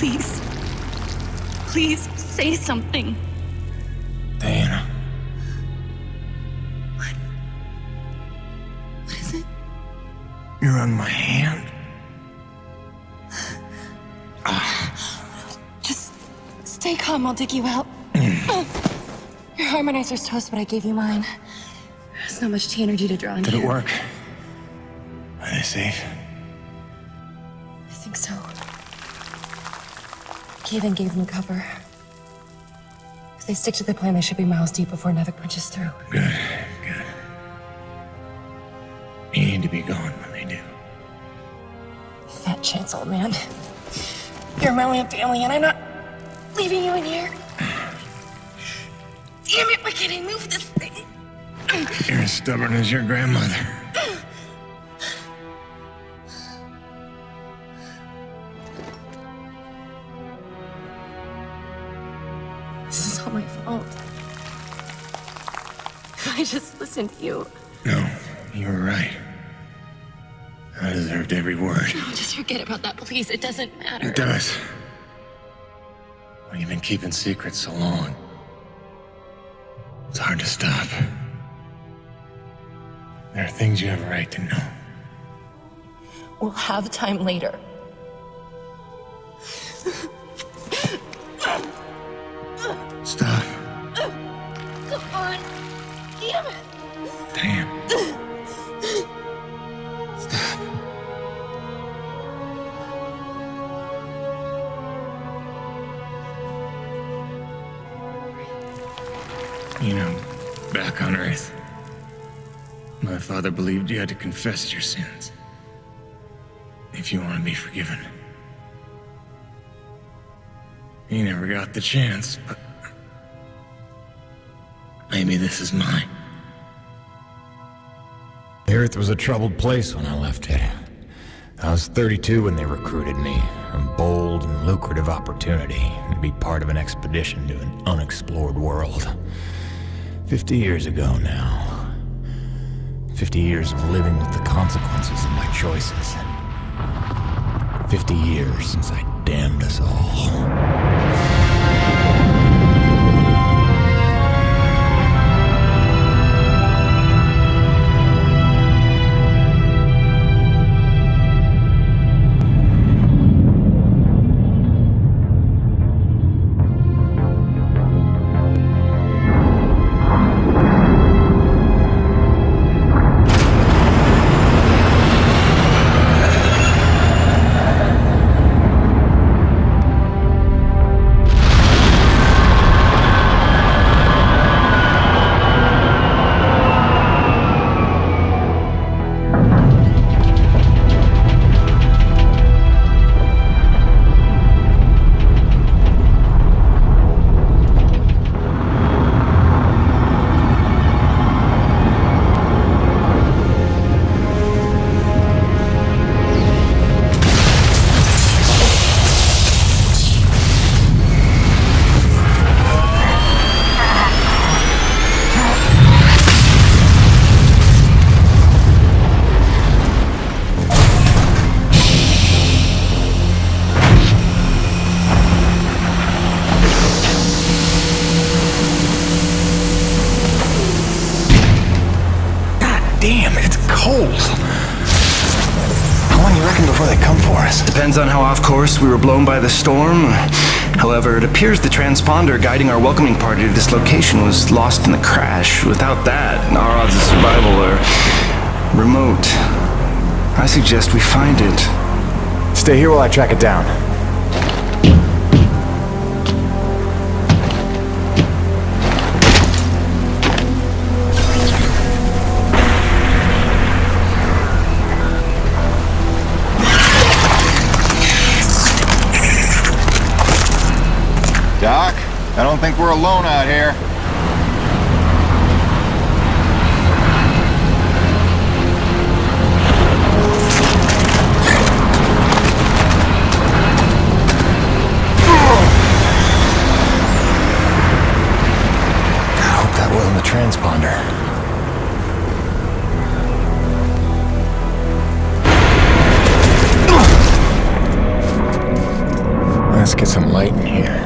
Please. Please say something. Diana. What is it? You're on my hand. Just stay calm, I'll dig you out. Your harmonizer's toast, but I gave you mine. There's not much energy to draw in Did here. it work? Are they safe? I think so. Kaven gave them cover. If they stick to the plan, they should be miles deep before Nevik punches through. Good, good. You need to be gone when they do. Fat chance, old man. You're my only family, and I'm not leaving you in here. Damn it, why can't I move this thing? You're as stubborn as your grandmother. This is all my fault. If I just listened to you. No, you were right. I deserved every word. No, just forget about that, please. It doesn't matter. It does. When you've been keeping secrets so long, it's hard to stop. There are things you have a right to know. We'll have time later. Stop. Come on. Damn it. Damn. Stop. You know, back on Earth, my father believed you had to confess your sins if you want to be forgiven. He never got the chance, but maybe this is mine. The Earth was a troubled place when I left it. I was 32 when they recruited me. A bold and lucrative opportunity to be part of an expedition to an unexplored world. 50 years ago now. 50 years of living with the consequences of my choices. 50 years since I damned us all. Damn, it's cold. How long do you reckon before they come for us? Depends on how off course we were blown by the storm. However, it appears the transponder guiding our welcoming party to this location was lost in the crash. Without that, our odds of survival are remote. I suggest we find it. Stay here while I track it down. Doc, I don't think we're alone out here. I hope that wasn't the transponder. This Let's get some light in here.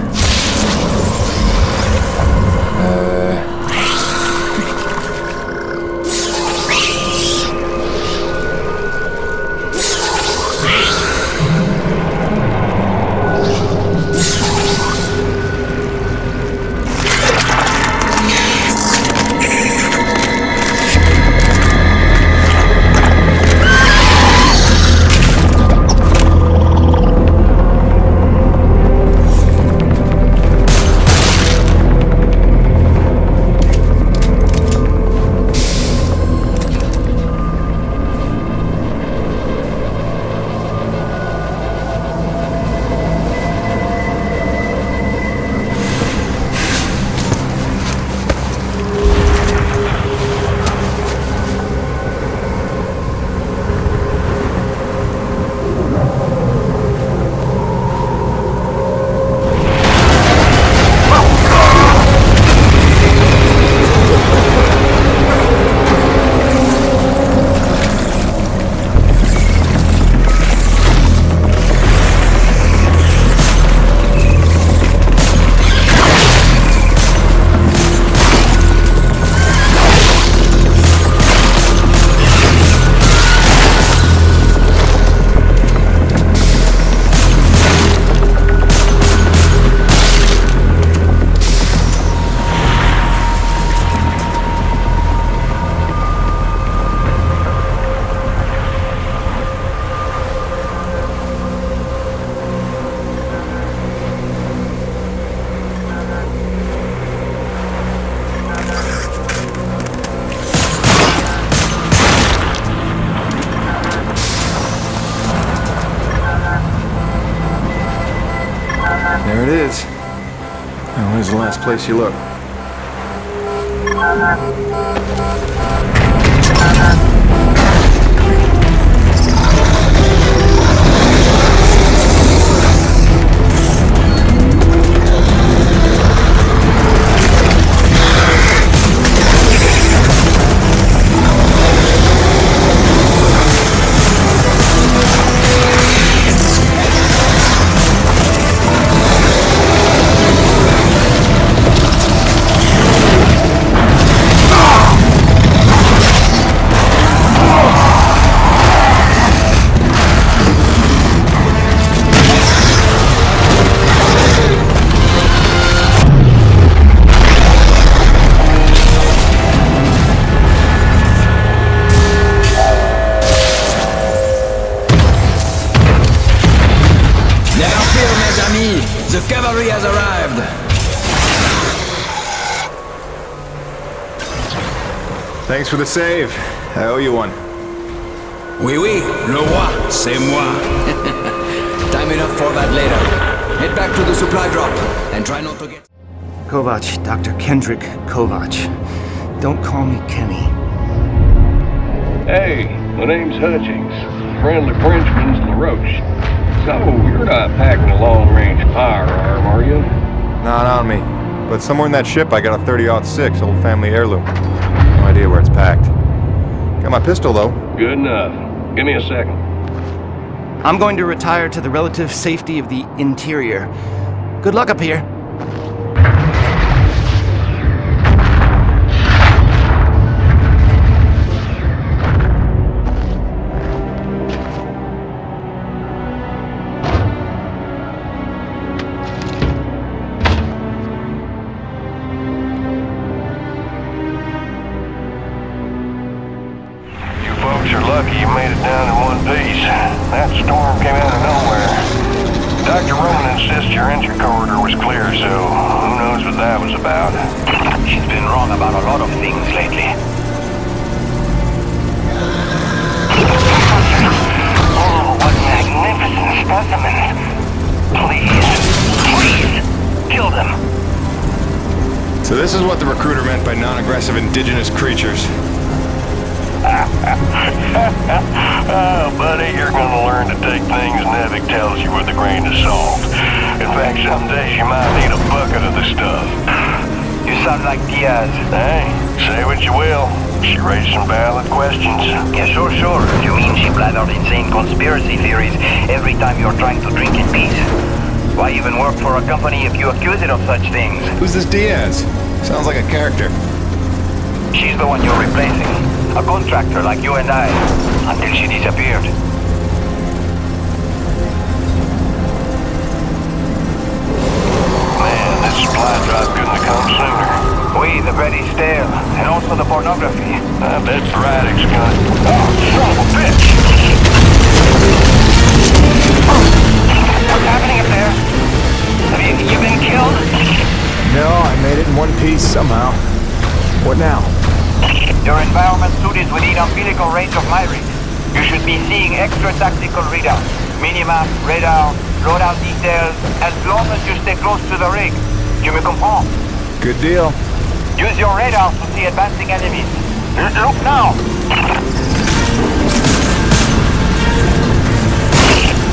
There it is. Now, where's the last place you look? The cavalry has arrived! Thanks for the save. I owe you one. Oui, oui, le roi, c'est moi. Time enough for that later. Head back to the supply drop and try not to get... Kovac, Dr. Kendrick Kovac. Don't call me Kenny. Hey, my name's Hutchings. Friendly Frenchman's LaRoche. So, you're not packing a long-range firearm, are you? Not on me. But somewhere in that ship I got a 30-06 old family heirloom. No idea where it's packed. Got my pistol, though. Good enough. Give me a second. I'm going to retire to the relative safety of the interior. Good luck up here. You're lucky you made it down in one piece. That storm came out of nowhere. Dr. Roman insists your entry corridor was clear, so who knows what that was about. She's been wrong about a lot of things lately. Oh, what magnificent specimens. Please, kill them. So this is what the recruiter meant by non-aggressive indigenous creatures. Oh, buddy, you're gonna learn to take things Nevik tells you with a grain of salt. In fact, some days you might need a bucket of the stuff. You sound like Diaz. Hey, say what you will. She raised some valid questions. Yeah, sure. You mean she blathered insane conspiracy theories every time you're trying to drink in peace? Why even work for a company if you accuse it of such things? Who's this Diaz? Sounds like a character. She's the one you're replacing. A contractor like you and I. Until she disappeared. Man, this supply drop couldn't have come sooner. Oui, the bread is stale. And also the pornography. I bet Braddock's got... Oh, son of a bitch! What's happening up there? Have you been killed? No, I made it in one piece somehow. What now? Your environment suit is within umbilical range of my rig. You should be seeing extra tactical readouts. Minimap, radar, loadout details, as long as you stay close to the rig. Tu me comprends? Good deal. Use your radar to see advancing enemies. Look now!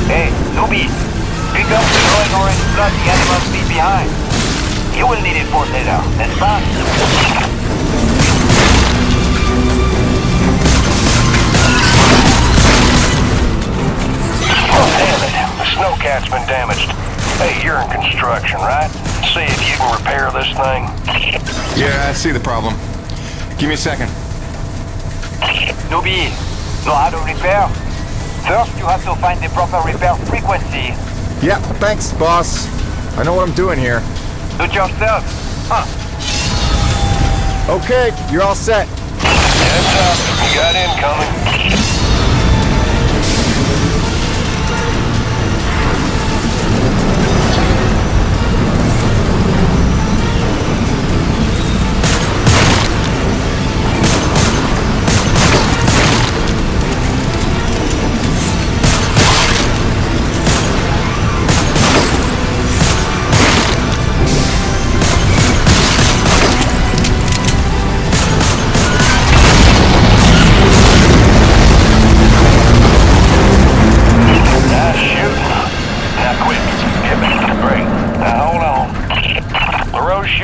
Hey, newbie. Pick up the glowing orange blood the animals leave behind. You will need it for later, n'est-ce pas? Oh, damn it. The snowcat's been damaged. Hey, you're in construction, right? See if you can repair this thing. Yeah, I see the problem. Give me a second. Newbie, know how to repair? First, you have to find the proper repair frequency. Yeah, thanks, boss. I know what I'm doing here. Do it yourself. Huh. Okay, you're all set. Heads up. You got incoming.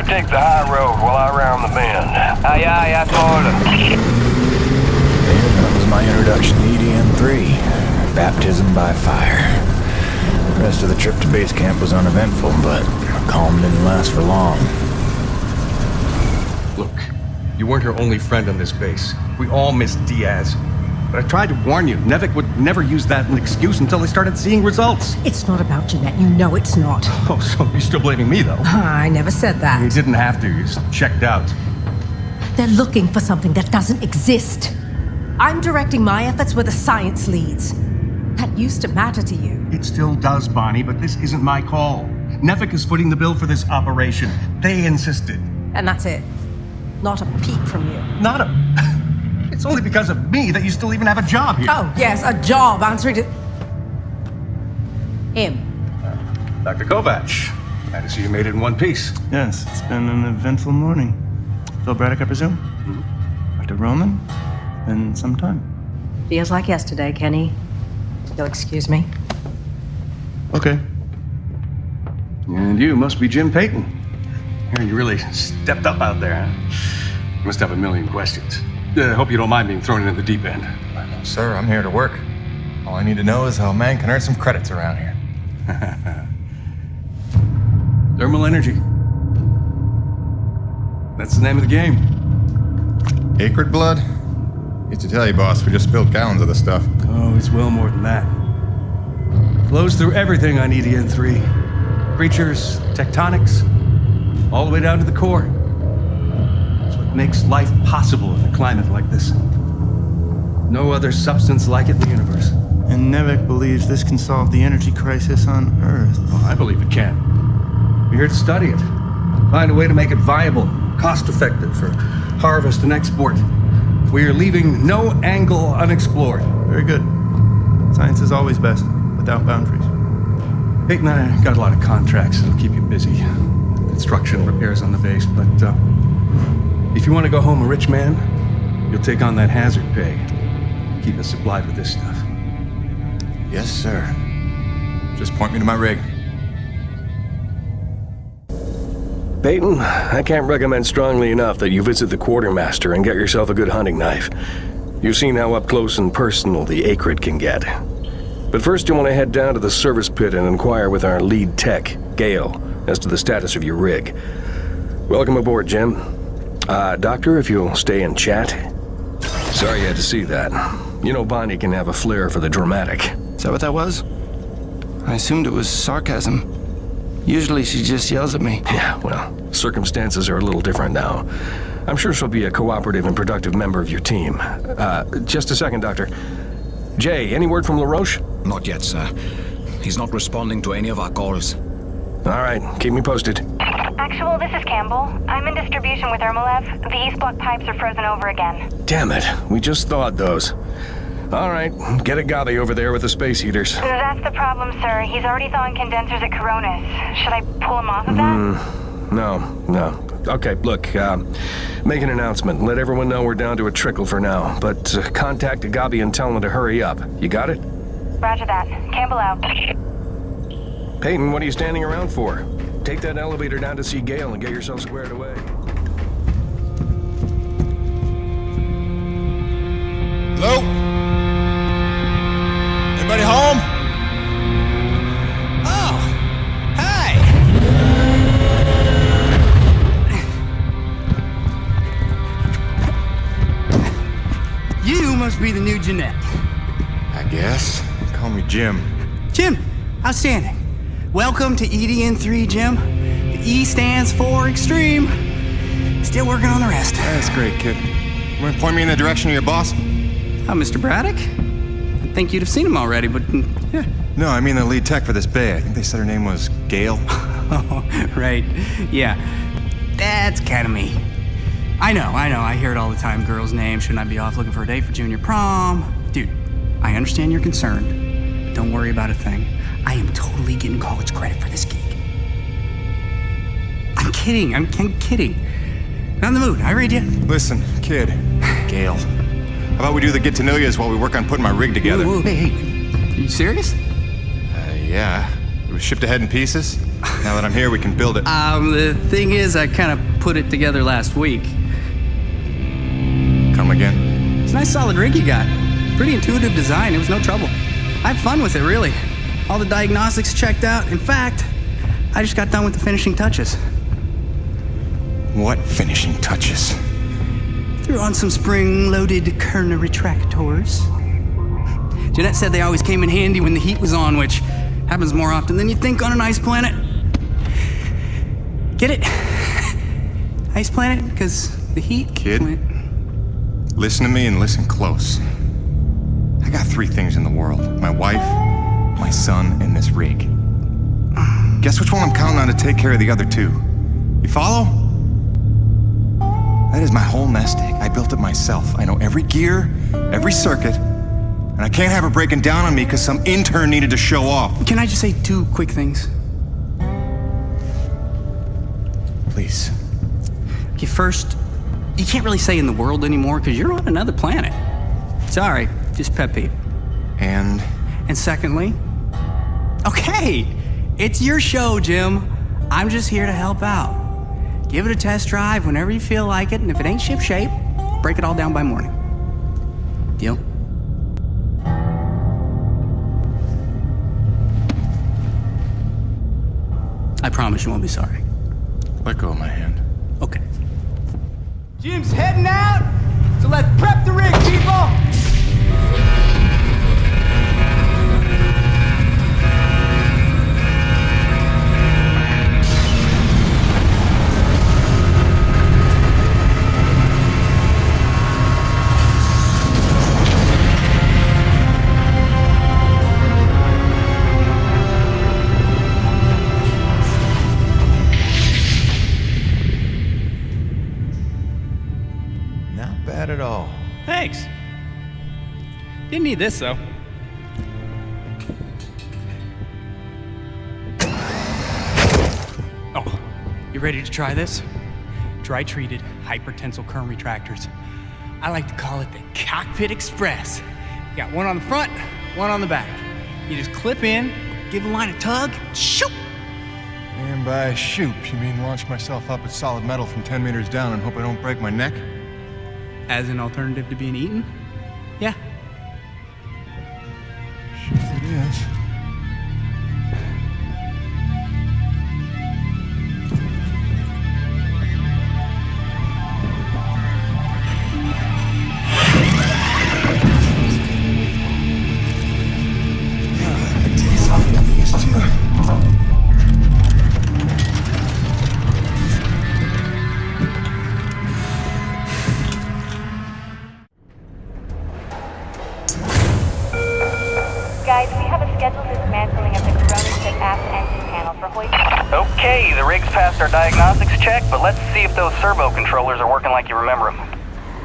Take the high road while I round the bend. Aye, aye, I told her. And that was my introduction to EDM-3. Baptism by fire. The rest of the trip to base camp was uneventful, but calm didn't last for long. Look, you weren't her only friend on this base. We all missed Diaz. But I tried to warn you, Nevik would never use that as an excuse until they started seeing results. It's not about Jeanette. You know it's not. Oh, so you're still blaming me, though? I never said that. You didn't have to. You just checked out. They're looking for something that doesn't exist. I'm directing my efforts where the science leads. That used to matter to you. It still does, Bonnie, but this isn't my call. Nevik is footing the bill for this operation. They insisted. And that's it. Not a peep from you. Not a... It's only because of me that you still even have a job here. Oh, yes, a job answering to... him. Dr. Kovac, glad to see you made it in one piece. Yes, it's been an eventful morning. Phil Braddock, I presume? Dr. Roman? Been some time. Feels like yesterday, Kenny. You'll excuse me. Okay. And you must be Jim Payton. Hearing you really stepped up out there, huh? You must have a million questions. I hope you don't mind being thrown into the deep end. Sir, I'm here to work. All I need to know is how a man can earn some credits around here. Thermal energy. That's the name of the game. Acrid blood? Used to tell you, boss, we just spilled gallons of the stuff. Oh, it's well more than that. Flows through everything on EDN-3. Creatures, tectonics, all the way down to the core. It's what makes life possible in a climate like this. No other substance like it in the universe. And Nevik believes this can solve the energy crisis on Earth. Oh, I believe it can. We're here to study it. Find a way to make it viable, cost-effective for harvest and export. We are leaving no angle unexplored. Very good. Science is always best, without boundaries. Peyton and I got a lot of contracts that'll keep you busy. Construction, repairs on the base, but if you want to go home a rich man, you'll take on that hazard pay. Keep us supplied with this stuff. Yes, sir. Just point me to my rig. Peyton, I can't recommend strongly enough that you visit the quartermaster and get yourself a good hunting knife. You've seen how up close and personal the acrid can get. But first you want to head down to the service pit and inquire with our lead tech, Gale, as to the status of your rig. Welcome aboard, Jim. Doctor, if you'll stay and chat. Sorry you had to see that. You know Bonnie can have a flair for the dramatic. Is that what that was? I assumed it was sarcasm. Usually she just yells at me. Yeah, well, circumstances are a little different now. I'm sure she'll be a cooperative and productive member of your team. Just a second, Doctor. Jay, any word from LaRoche? Not yet, sir. He's not responding to any of our calls. All right, keep me posted. Actual, this is Campbell. I'm in distribution with Ermolev. The east block pipes are frozen over again. Damn it, we just thawed those. All right, get a Gabi over there with the space heaters. That's the problem, sir. He's already thawing condensers at Coronas. Should I pull him off of that? No. Okay, look, make an announcement. Let everyone know we're down to a trickle for now. But contact Gabi and tell them to hurry up. You got it? Roger that. Campbell out. Peyton, what are you standing around for? Take that elevator down to see Gale and get yourself squared away. Hello? Anybody home? Oh, hi. You must be the new Jeanette. I guess. Call me Jim. Jim, outstanding. Welcome to EDN3, Jim. The E stands for extreme. Still working on the rest. That's great, kid. You want to point me in the direction of your boss? Mr. Braddock? I think you'd have seen him already, but yeah. No, I mean the lead tech for this bay. I think they said her name was Gale. Oh, right. Yeah. That's kind of me. I know. I hear it all the time. Girl's name. Shouldn't I be off looking for a date for junior prom? Dude, I understand you're concerned. But don't worry about a thing. I am totally getting college credit for this gig. I'm kidding. I'm kidding. Not in the mood. I read you. Listen, kid. Gale. How about we do the get-to-know-yous while we work on putting my rig together? Whoa, hey. Are you serious? Yeah. It was shipped ahead in pieces. Now that I'm here, we can build it. The thing is, I kind of put it together last week. Come again? It's a nice solid rig you got. Pretty intuitive design. It was no trouble. I had fun with it, really. All the diagnostics checked out. In fact, I just got done with the finishing touches. What finishing touches? Threw on some spring-loaded Kerner retractors. Jeanette said they always came in handy when the heat was on, which happens more often than you think on an ice planet. Get it? Ice planet? Because the heat... Kid, listen to me and listen close. I got 3 things in the world. My wife, my son, and this rig. Guess which one I'm counting on to take care of the other 2? You follow? That is my whole nest egg. I built it myself. I know every gear, every circuit, and I can't have her breaking down on me because some intern needed to show off. Can I just say 2 quick things? Please. Okay, first, you can't really say in the world anymore because you're on another planet. Sorry, just pet peeve. And secondly, okay, it's your show, Jim. I'm just here to help out. Give it a test drive whenever you feel like it, and if it ain't ship-shape, break it all down by morning. Deal? I promise you won't be sorry. Let go of my hand. Okay. Jim's heading out, so let's prep the rig, people! Bad at all. Thanks. Didn't need this, though. Oh, you ready to try this? Dry-treated hypertensile current retractors. I like to call it the Cockpit Express. You got one on the front, one on the back. You just clip in, give the line a tug, shoot! And by shoot, you mean launch myself up at solid metal from 10 meters down and hope I don't break my neck? As an alternative to being eaten? Yeah. Shoot it Yes. Guys, we have a scheduled dismantling of the Coronis aft engine panel for hoist. Okay, the rig's passed our diagnostics check, but let's see if those servo controllers are working like you remember them.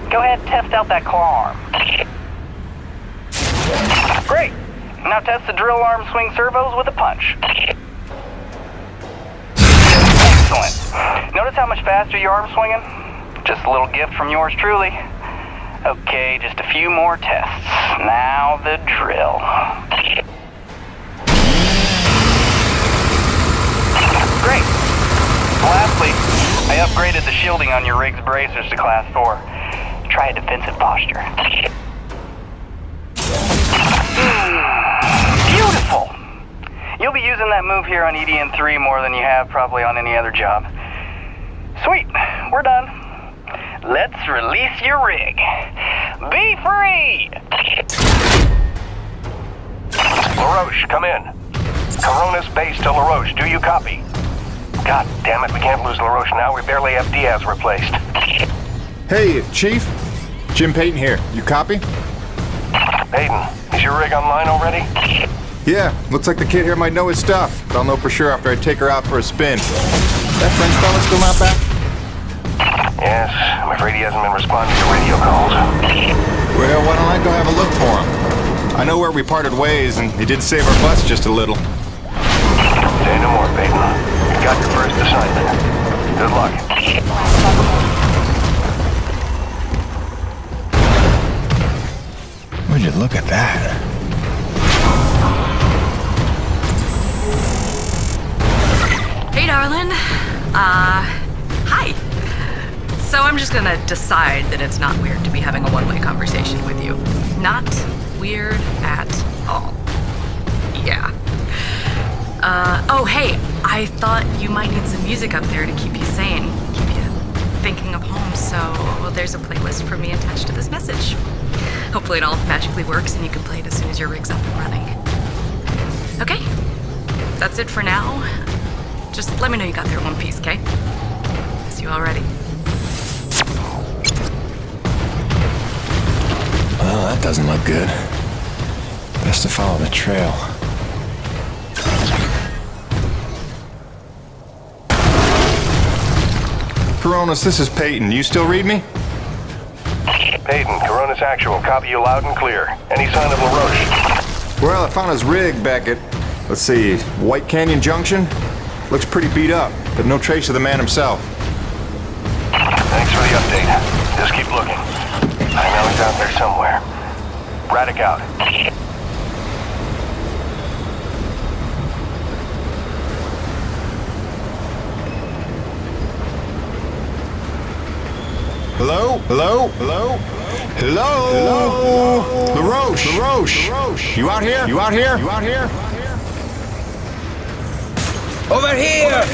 Go ahead and test out that claw arm. Great. Now test the drill arm swing servos with a punch. Excellent. Notice how much faster your arm's swinging? Just a little gift from yours truly. Okay, just a few more tests. Now the drill. Great. Lastly, I upgraded the shielding on your rig's bracers to Class 4. Try a defensive posture. Beautiful! You'll be using that move here on EDN3 more than you have probably on any other job. Sweet, we're done. Let's release your rig. Be free! LaRoche, come in. Coronis base to LaRoche. Do you copy? God damn it, we can't lose LaRoche now. We barely have Diaz replaced. Hey, Chief. Jim Payton here. You copy? Payton, is your rig online already? Yeah, looks like the kid here might know his stuff, but I'll know for sure after I take her out for a spin. That French fella still not back? Yes, I'm afraid he hasn't been responding to radio calls. Well, why don't I go have a look for him? I know where we parted ways, and he did save our butts just a little. Say no more, Peyton. You got your first assignment. Good luck. Would you look at that? Hey, darling. Hi. So I'm just gonna decide that it's not weird to be having a one-way conversation with you. Not weird at all. Yeah. Oh, hey, I thought you might need some music up there to keep you sane, keep you thinking of home, so there's a playlist from me attached to this message. Hopefully it all magically works and you can play it as soon as your rig's up and running. Okay, that's it for now. Just let me know you got there in one piece, okay? Miss you already. Well, that doesn't look good. Best to follow the trail. Coronis, this is Peyton. You still read me? Peyton, Coronis Actual. Copy you loud and clear. Any sign of LaRoche? Well, I found his rig back at, let's see, White Canyon Junction. Looks pretty beat up, but no trace of the man himself. Thanks for the update. Just keep looking. I know he's out there somewhere. Braddock out. Hello? Hello? Hello? Hello? Hello? LaRoche? LaRoche? You out here? You out here? You out here? Over here!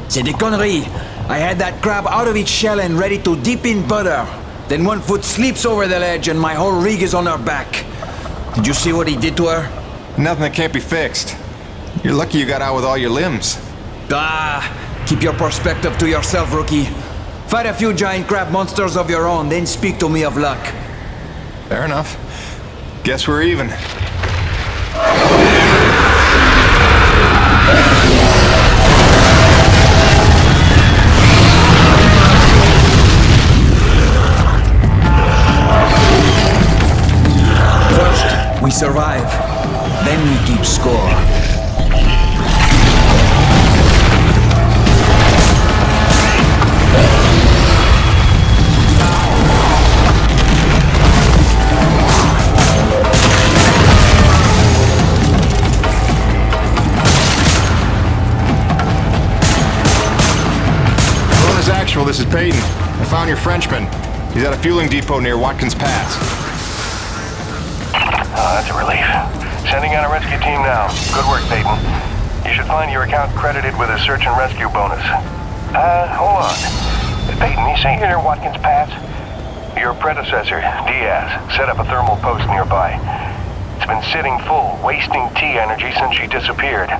C'est des conneries. I had that crab out of its shell and ready to dip in butter. Then one foot slips over the ledge and my whole rig is on her back. Did you see what he did to her? Nothing that can't be fixed. You're lucky you got out with all your limbs. Ah, keep your perspective to yourself, rookie. Fight a few giant crab monsters of your own, then speak to me of luck. Fair enough. Guess we're even. Actual, this is Peyton. I found your Frenchman. He's at a fueling depot near Watkins Pass. Oh, that's a relief. Sending out a rescue team now. Good work, Peyton. You should find your account credited with a search and rescue bonus. Hold on. Peyton, you say you're near Watkins Pass? Your predecessor, Diaz, set up a thermal post nearby. It's been sitting full, wasting T energy since she disappeared.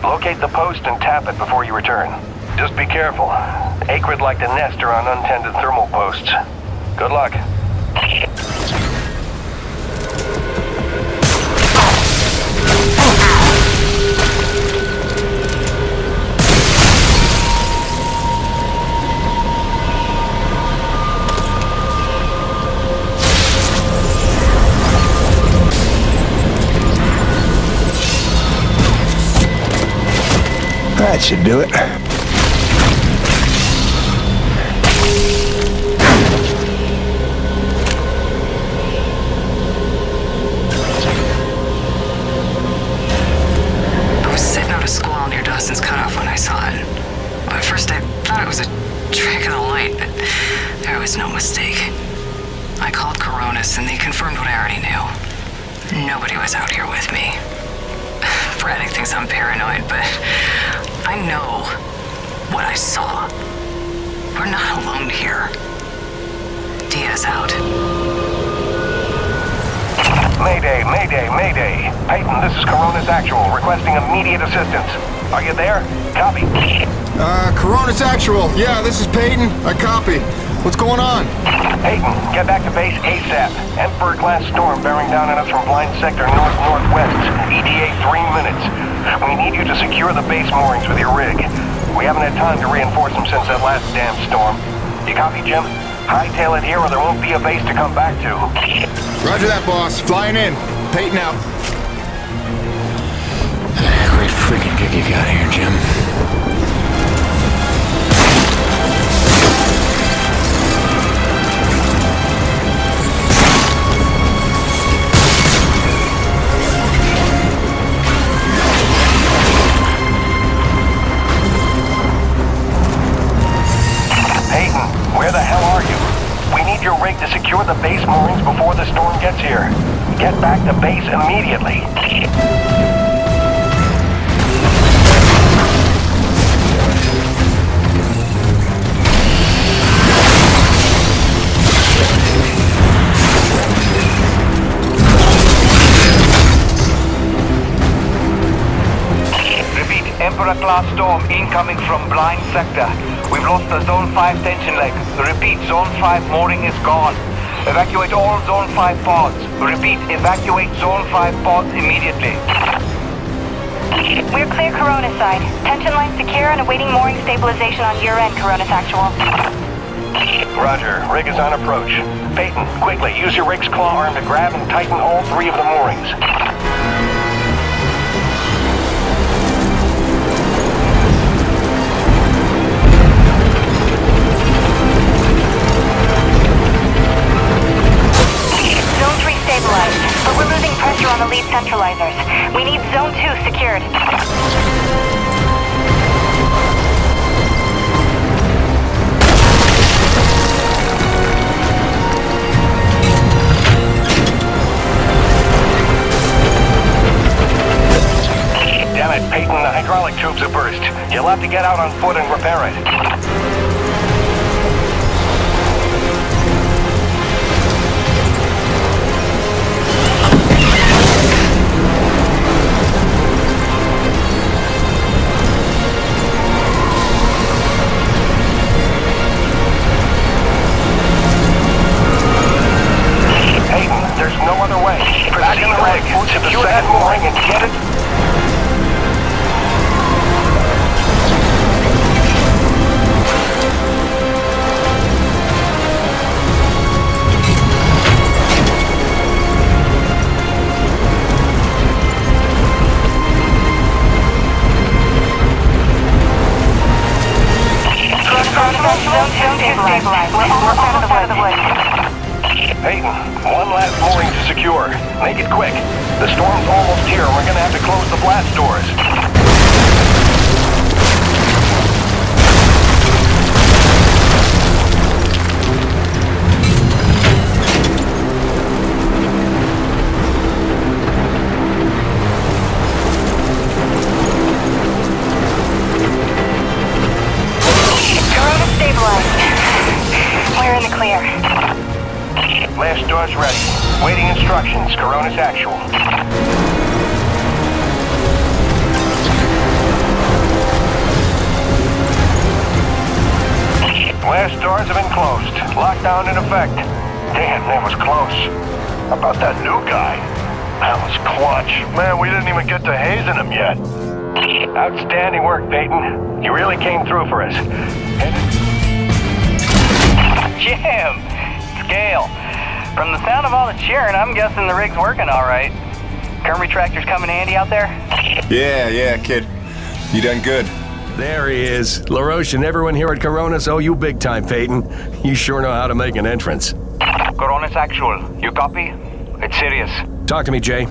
Locate the post and tap it before you return. Just be careful. Acrid like to nest around untended thermal posts. Good luck. That should do it. I was sitting out a squall near Dawson's Cutoff when I saw it. At first I thought it was a trick of the light, but there was no mistake. I called Coronis and they confirmed what I already knew. Nobody was out here with me. Braddock thinks I'm paranoid, but I know what I saw. We're not alone here. Diaz out. Mayday, mayday, mayday. Peyton, this is Coronis Actual, requesting immediate assistance. Are you there? Copy. Coronis Actual. Yeah, this is Peyton. I copy. What's going on? Peyton, get back to base ASAP. Emperor-class storm bearing down on us from blind sector north-northwest. ETA 3 minutes. We need you to secure the base moorings with your rig. We haven't had time to reinforce them since that last damn storm. You copy, Jim? Hightail it here or there won't be a base to come back to. Roger that, boss. Flying in. Peyton out. Great freaking gig you got here, Jim. Where the hell are you? We need your rig to secure the base moorings before the storm gets here. Get back to base immediately. Repeat, Emperor-class storm incoming from blind sector. We've lost the Zone 5 tension leg. Repeat, Zone 5 mooring is gone. Evacuate all Zone 5 pods. Repeat, evacuate Zone 5 pods immediately. We're clear Coronis side. Tension line secure and awaiting mooring stabilization on your end, Coronis Actual. Roger. Rig is on approach. Peyton, quickly, use your rig's claw arm to grab and tighten all 3 of the moorings. Stabilized, but we're losing pressure on the lead centralizers. We need Zone 2 secured. Damn it, Peyton, the hydraulic tubes have burst. You'll have to get out on foot and repair it. There's no other way. Back in the rig. Secure that mooring and get it. Zone 2 stabilized. We're almost out of the woods. Peyton, one last mooring to secure. Make it quick. The storm's almost here. We're gonna have to close the blast doors. clear. Blast doors ready. Waiting instructions. Coronis actual. Blast doors have been closed. Lockdown in effect. Damn, that was close. How about that new guy? That was clutch. Man, we didn't even get to hazing him yet. Outstanding work, Peyton. You really came through for us. Jim! Scale. From the sound of all the cheering, I'm guessing the rig's working all right. Current retractors coming handy out there? Yeah, kid. You done good. There he is. LaRoche and everyone here at Coronis owe you big time, Peyton. You sure know how to make an entrance. Coronis actual. You copy? It's serious. Talk to me, Jay.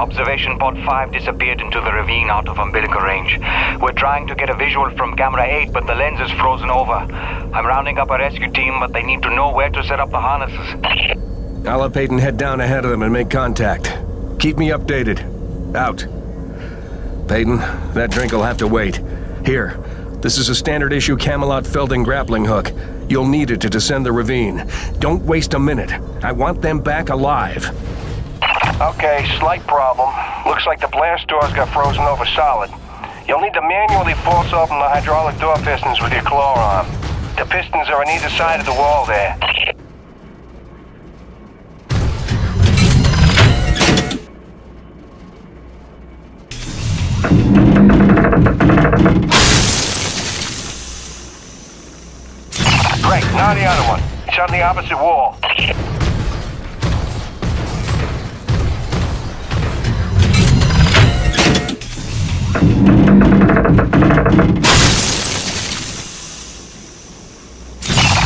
Observation pod 5 disappeared into the ravine out of umbilical range. We're trying to get a visual from camera 8, but the lens is frozen over. I'm rounding up a rescue team, but they need to know where to set up the harnesses. I'll have Peyton head down ahead of them and make contact. Keep me updated. Out. Peyton, that drink will have to wait. Here, this is a standard issue Camelot Felding grappling hook. You'll need it to descend the ravine. Don't waste a minute. I want them back alive. Okay, slight problem. Looks like the blast doors got frozen over solid. You'll need to manually force open the hydraulic door pistons with your claw arm. The pistons are on either side of the wall there. Great, now the other one. It's on the opposite wall.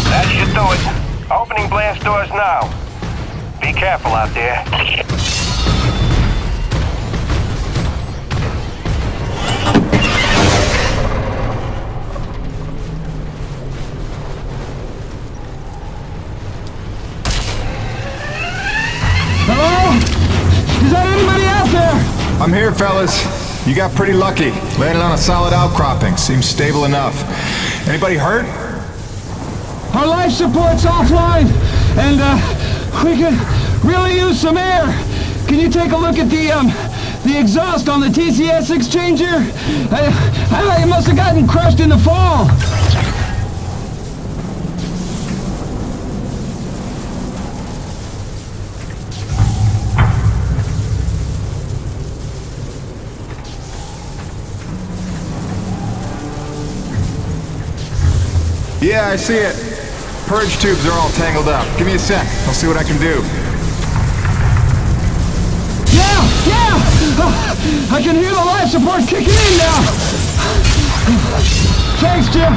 That should do it. Opening blast doors now. Be careful out there. Hello? Is there anybody out there? I'm here, fellas. You got pretty lucky. Landed on a solid outcropping. Seems stable enough. Anybody hurt? Our life support's offline, and we could really use some air. Can you take a look at the exhaust on the TCS exchanger? It must have gotten crushed in the fall. Yeah, I see it. Purge tubes are all tangled up. Give me a sec. I'll see what I can do. Yeah! I can hear the life support kicking in now. Thanks, Jim.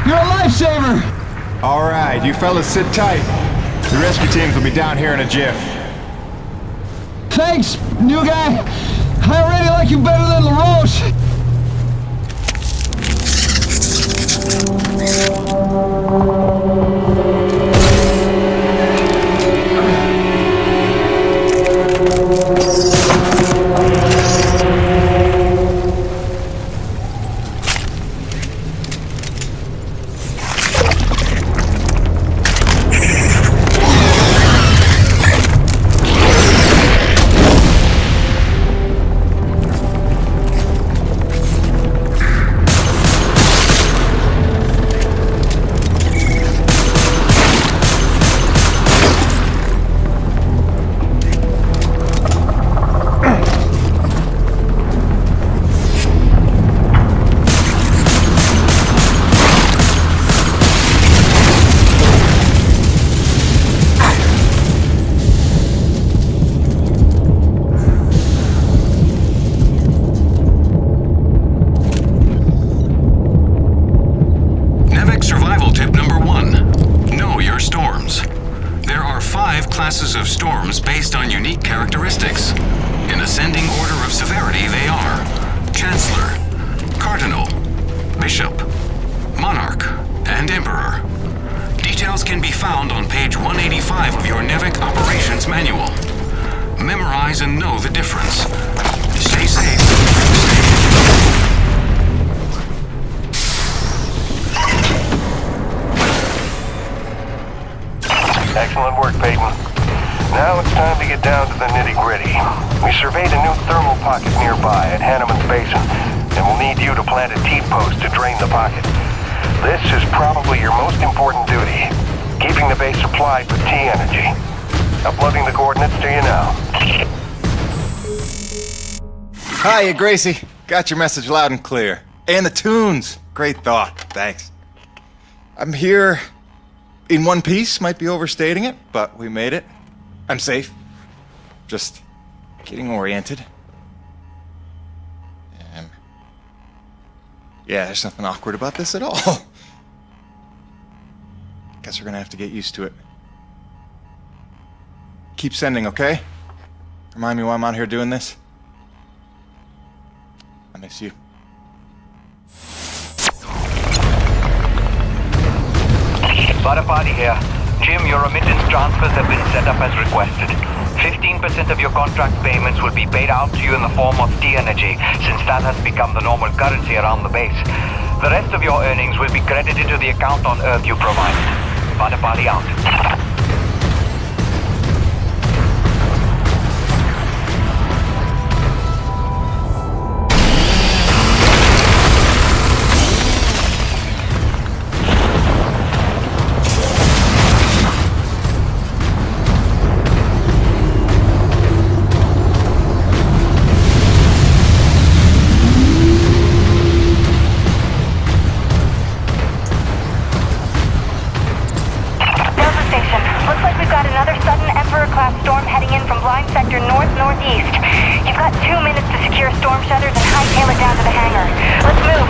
You're a lifesaver. All right, you fellas sit tight. The rescue teams will be down here in a jiff. Thanks, new guy. I already like you better than LaRoche. classes of storms based on unique characteristics. In ascending order of severity, they are Chancellor, Cardinal, Bishop, Monarch, and Emperor. Details can be found on page 185 of your NEVIC Operations Manual. Memorize and know the difference. Stay safe. Excellent work, Peyton. Now it's time to get down to the nitty-gritty. We surveyed a new thermal pocket nearby at Hanneman's Basin, and we'll need you to plant a T-post to drain the pocket. This is probably your most important duty, keeping the base supplied with T-energy. Uploading the coordinates to you now. Hiya, Gracie. Got your message loud and clear. And the tunes. Great thought. Thanks. I'm here in one piece. Might be overstating it, but we made it. I'm safe. Just getting oriented. Yeah, there's nothing awkward about this at all. Guess we're gonna have to get used to it. Keep sending, okay? Remind me why I'm out here doing this. I miss you. Butterparty here. Jim, your remittance transfers have been set up as requested. 15% of your contract payments will be paid out to you in the form of T-energy, since that has become the normal currency around the base. The rest of your earnings will be credited to the account on Earth you provided. Butterparty out. Northeast. You've got 2 minutes to secure storm shutters and hightail it down to the hangar. Let's move.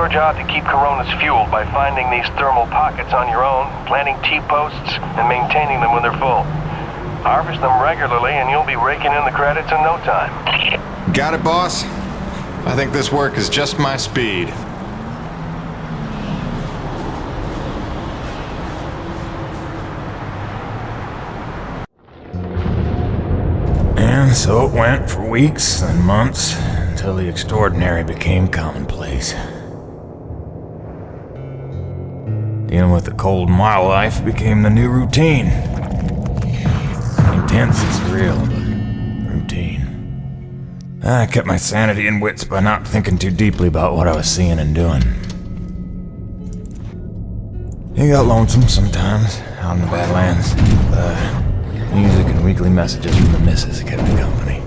your job to keep Coronas fueled by finding these thermal pockets on your own, planting T-posts, and maintaining them when they're full. Harvest them regularly and you'll be raking in the credits in no time. Got it, boss? I think this work is just my speed. And so it went for weeks and months until the extraordinary became commonplace. Dealing with the cold and wild life became the new routine. Intense and surreal, but routine. I kept my sanity and wits by not thinking too deeply about what I was seeing and doing. It got lonesome sometimes, out in the Badlands. Music and weekly messages from the missus kept me company.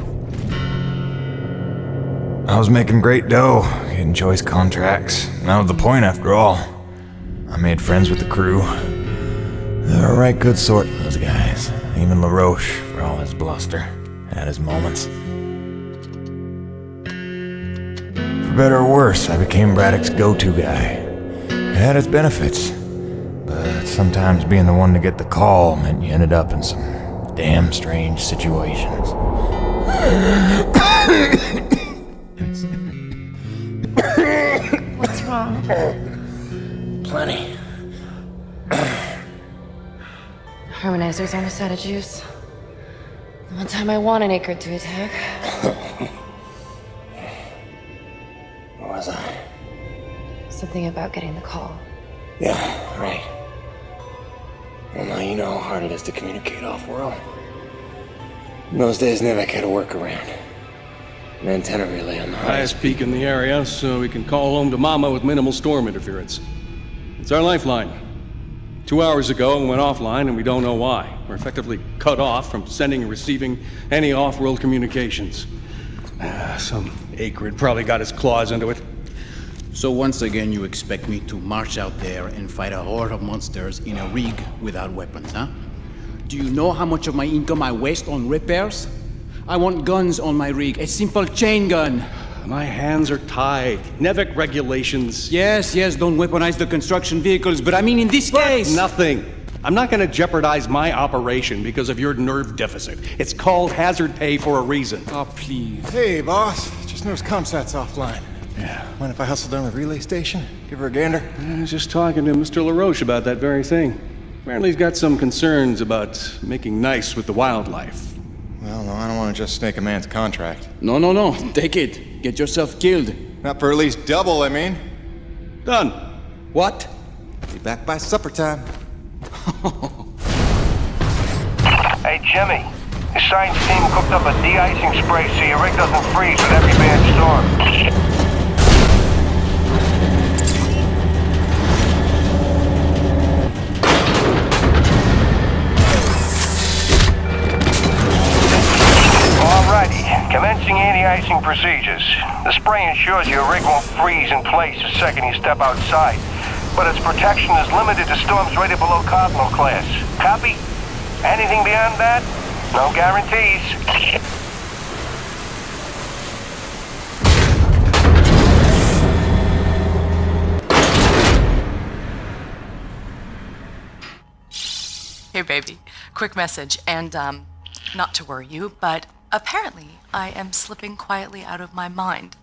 I was making great dough, getting choice contracts. That was the point after all. I made friends with the crew. They were a right good sort, those guys. Even LaRoche, for all his bluster, had his moments. For better or worse, I became Braddock's go-to guy. It had its benefits, but sometimes being the one to get the call meant you ended up in some damn strange situations. What's wrong? Plenty. Harmonizers aren't a set of juice. The one time I want an acre to attack. What was I? Something about getting the call. Yeah, right. Well, now you know how hard it is to communicate off-world. In those days, Nivek had a workaround. An antenna relay on the Highest peak in the area, so we can call home to Mama with minimal storm interference. It's our lifeline. 2 hours ago, we went offline, and we don't know why. We're effectively cut off from sending and receiving any off-world communications. Some acrid probably got his claws into it. So once again, you expect me to march out there and fight a horde of monsters in a rig without weapons, huh? Do you know how much of my income I waste on repairs? I want guns on my rig, a simple chain gun. My hands are tied. Nevik regulations. Yes, don't weaponize the construction vehicles, but I mean in this case... Nothing. I'm not gonna jeopardize my operation because of your nerve deficit. It's called hazard pay for a reason. Oh, please. Hey, boss. Just noticed ComSat's offline. Yeah. Mind if I hustle down to the relay station? Give her a gander? I was just talking to Mr. LaRoche about that very thing. Apparently he's got some concerns about making nice with the wildlife. Well, no, I don't want to just snake a man's contract. No. Take it. Get yourself killed. Not for at least double, I mean. Done. What? Be back by supper time. Hey, Jimmy. The science team cooked up a de-icing spray so your rig doesn't freeze with every bad storm. Alrighty, commencing anti-icing procedures. The spray ensures your rig won't freeze in place the second you step outside, but its protection is limited to storms rated below Cardinal class. Copy? Anything beyond that? No guarantees. Hey, baby. Quick message, and, not to worry you, but apparently I am slipping quietly out of my mind.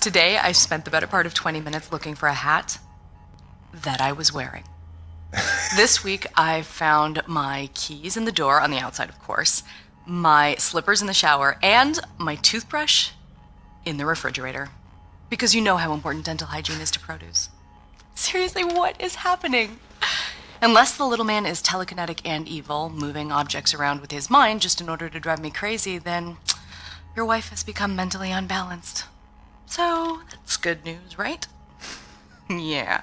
Today, I spent the better part of 20 minutes looking for a hat that I was wearing. This week, I found my keys in the door, on the outside, of course, my slippers in the shower, and my toothbrush in the refrigerator. Because you know how important dental hygiene is to produce. Seriously, what is happening? Unless the little man is telekinetic and evil, moving objects around with his mind just in order to drive me crazy, then your wife has become mentally unbalanced. So, that's good news, right? Yeah.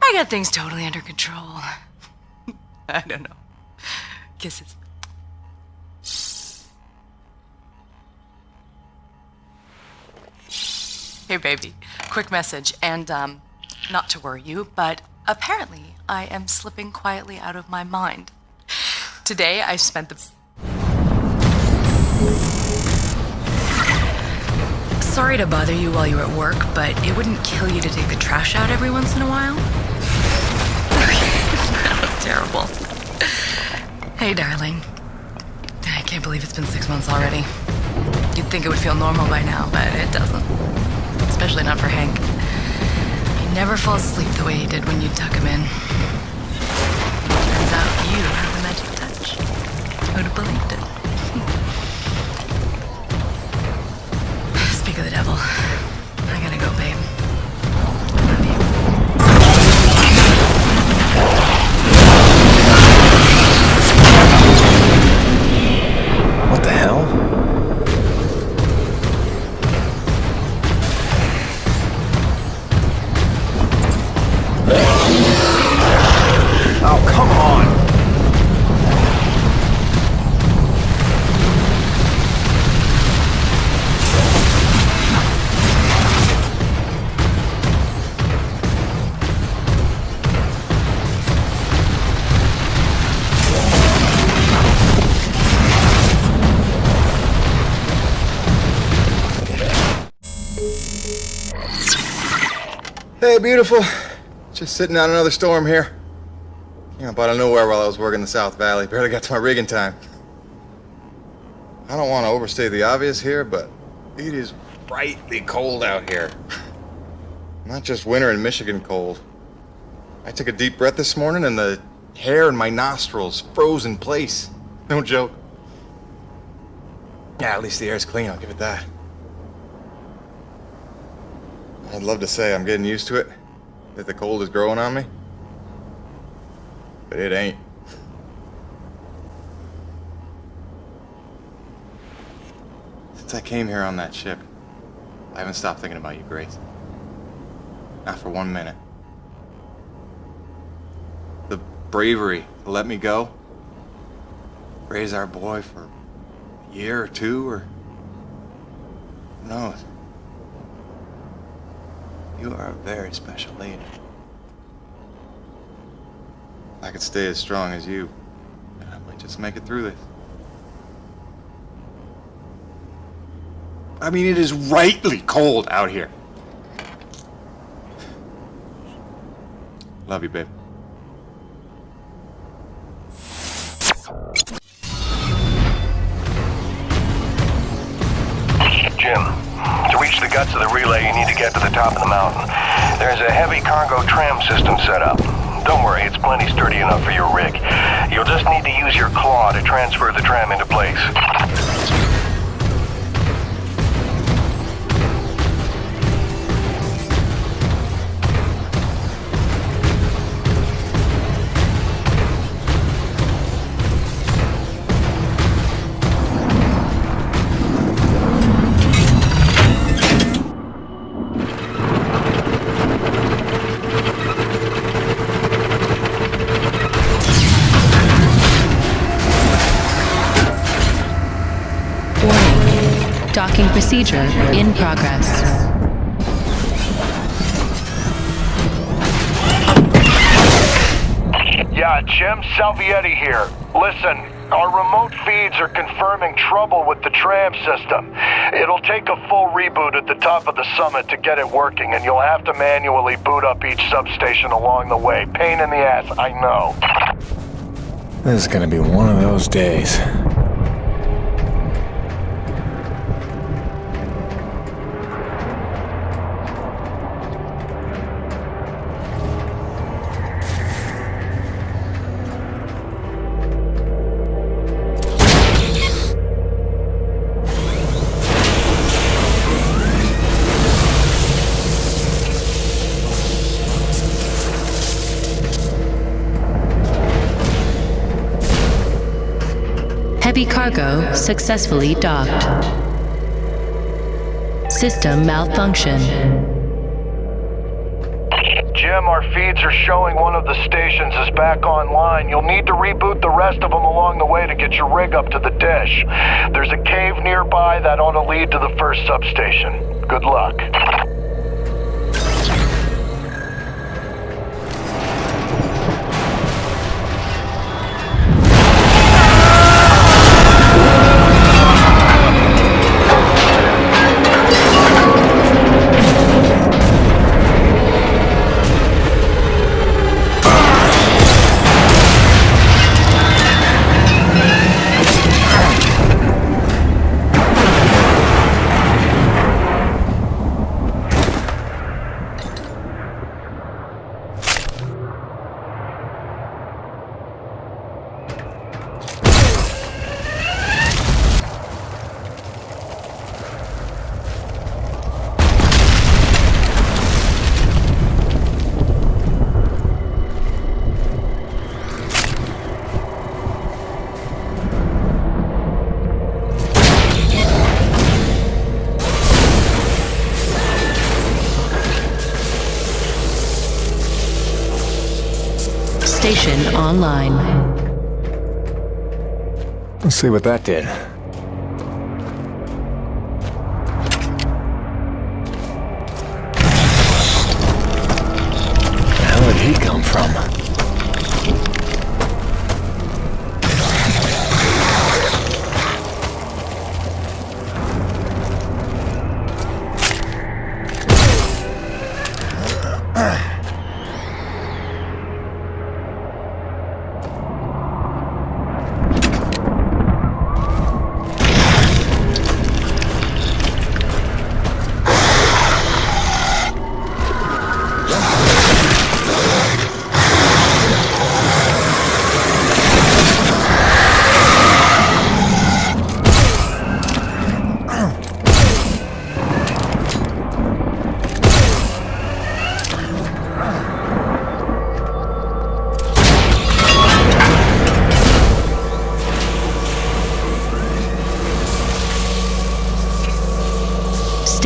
I got things totally under control. I don't know. Kisses. Hey, baby. Quick message, and, not to worry you, but apparently I am slipping quietly out of my mind. Today, I spent the... Sorry to bother you while you're at work, but it wouldn't kill you to take the trash out every once in a while? That was terrible. Hey, darling. I can't believe it's been 6 months already. You'd think it would feel normal by now, but it doesn't. Especially not for Hank. He never falls asleep the way he did when you tuck him in. Turns out you have the magic touch. Who'd have believed it? Speak of the devil. I gotta go, babe. Love you. What the hell? Oh, come on! Hey, beautiful. Just sitting out another storm here. Came up out of nowhere while I was working the South Valley. Barely got to my rig in time. I don't want to overstate the obvious here, but it is frightfully cold out here. Not just winter in Michigan cold. I took a deep breath this morning and the hair in my nostrils froze in place. No joke. Yeah, at least the air's clean, I'll give it that. I'd love to say I'm getting used to it, that the cold is growing on me, but it ain't. Since I came here on that ship, I haven't stopped thinking about you, Grace. Not for 1 minute. The bravery to let me go, raise our boy for a year or two, or who knows. You are a very special lady. If I could stay as strong as you, I might just make it through this. I mean, it is rightly cold out here. Love you, babe. Jim, to reach the guts of the relay, you need to get to the top of the mountain. There's a heavy cargo tram system set up. Don't worry, it's plenty sturdy enough for your rig. You'll just need to use your claw to transfer the tram into place. Docking procedure in progress. Yeah, Jim Salvietti here. Listen, our remote feeds are confirming trouble with the tram system. It'll take a full reboot at the top of the summit to get it working, and you'll have to manually boot up each substation along the way. Pain in the ass, I know. This is gonna be one of those days. Heavy cargo successfully docked. System malfunction. Jim, our feeds are showing one of the stations is back online. You'll need to reboot the rest of them along the way to get your rig up to the dish. There's a cave nearby that ought to lead to the first substation. Good luck. Station online. Let's see what that did. Where did he come from?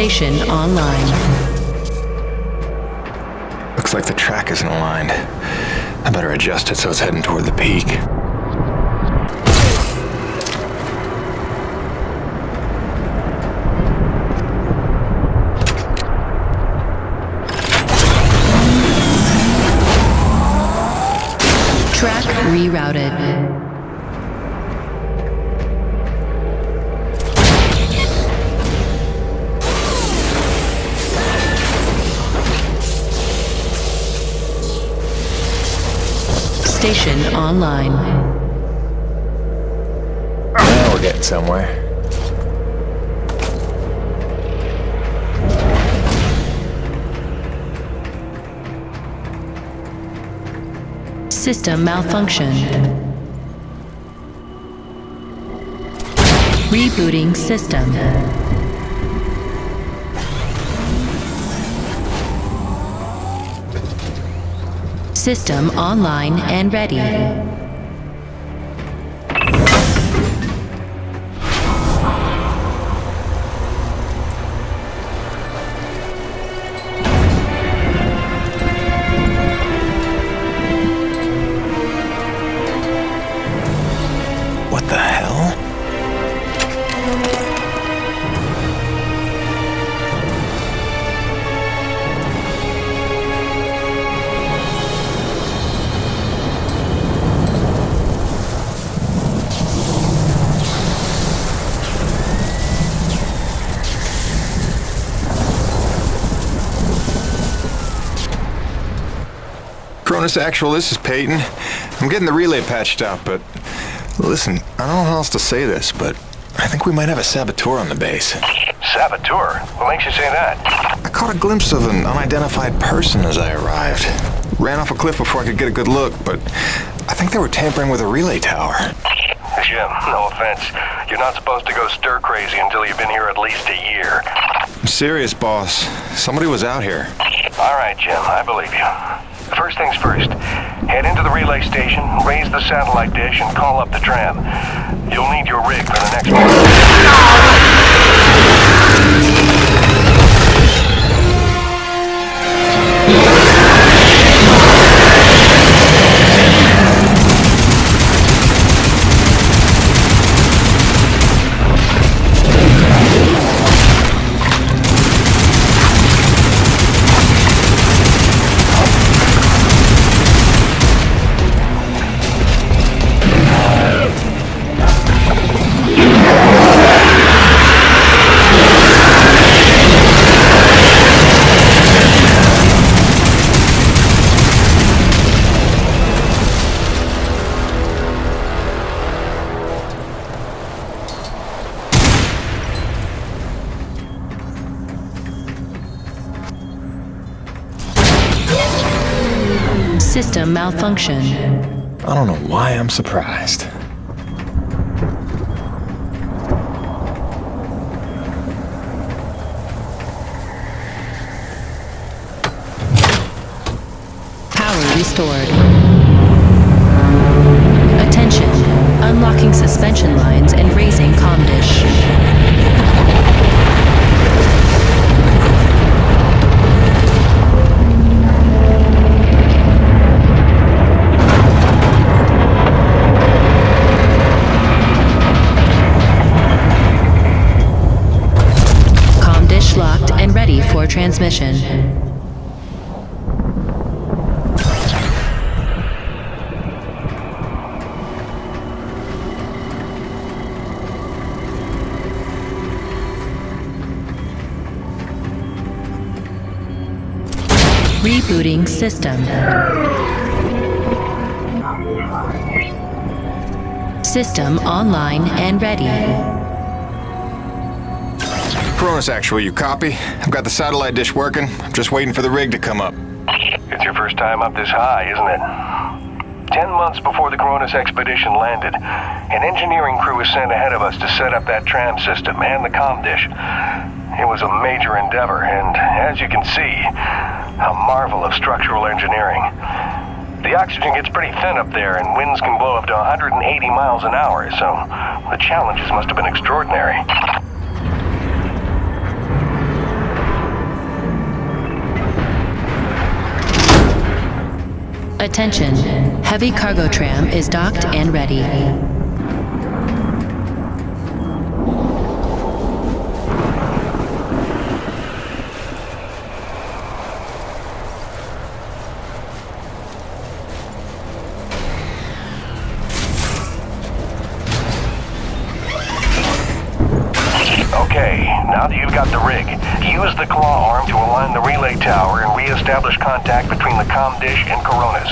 Station online. Looks like the track isn't aligned. I better adjust it so it's heading toward the peak. Track rerouted. Station online. Now we're getting somewhere. System malfunction. Rebooting system. System online and ready. What the hell? Cronus Actual, this is Peyton. I'm getting the relay patched out, but listen, I don't know how else to say this, but I think we might have a saboteur on the base. Saboteur? What makes you say that? I caught a glimpse of an unidentified person as I arrived. Ran off a cliff before I could get a good look, but I think they were tampering with a relay tower. Jim, no offense. You're not supposed to go stir crazy until you've been here at least a year. I'm serious, boss. Somebody was out here. All right, Jim, I believe you. First things first, head into the relay station, raise the satellite dish, and call up the tram. You'll need your rig for the next System malfunction. I don't know why I'm surprised. Power restored. Attention. Unlocking suspension lines and raising comm dish. transmission. Rebooting system. System online and ready. Cronus Actual, you copy? I've got the satellite dish working. I'm just waiting for the rig to come up. It's your first time up this high, isn't it? 10 months before the Cronus expedition landed, an engineering crew was sent ahead of us to set up that tram system and the comm dish. It was a major endeavor, and as you can see, a marvel of structural engineering. The oxygen gets pretty thin up there, and winds can blow up to 180 miles an hour, so the challenges must have been extraordinary. Attention, heavy cargo tram is docked and ready. Okay, now that you've got the rig, use the claw arm to align the relay tower and re-establish contact between the comm dish and Coronis.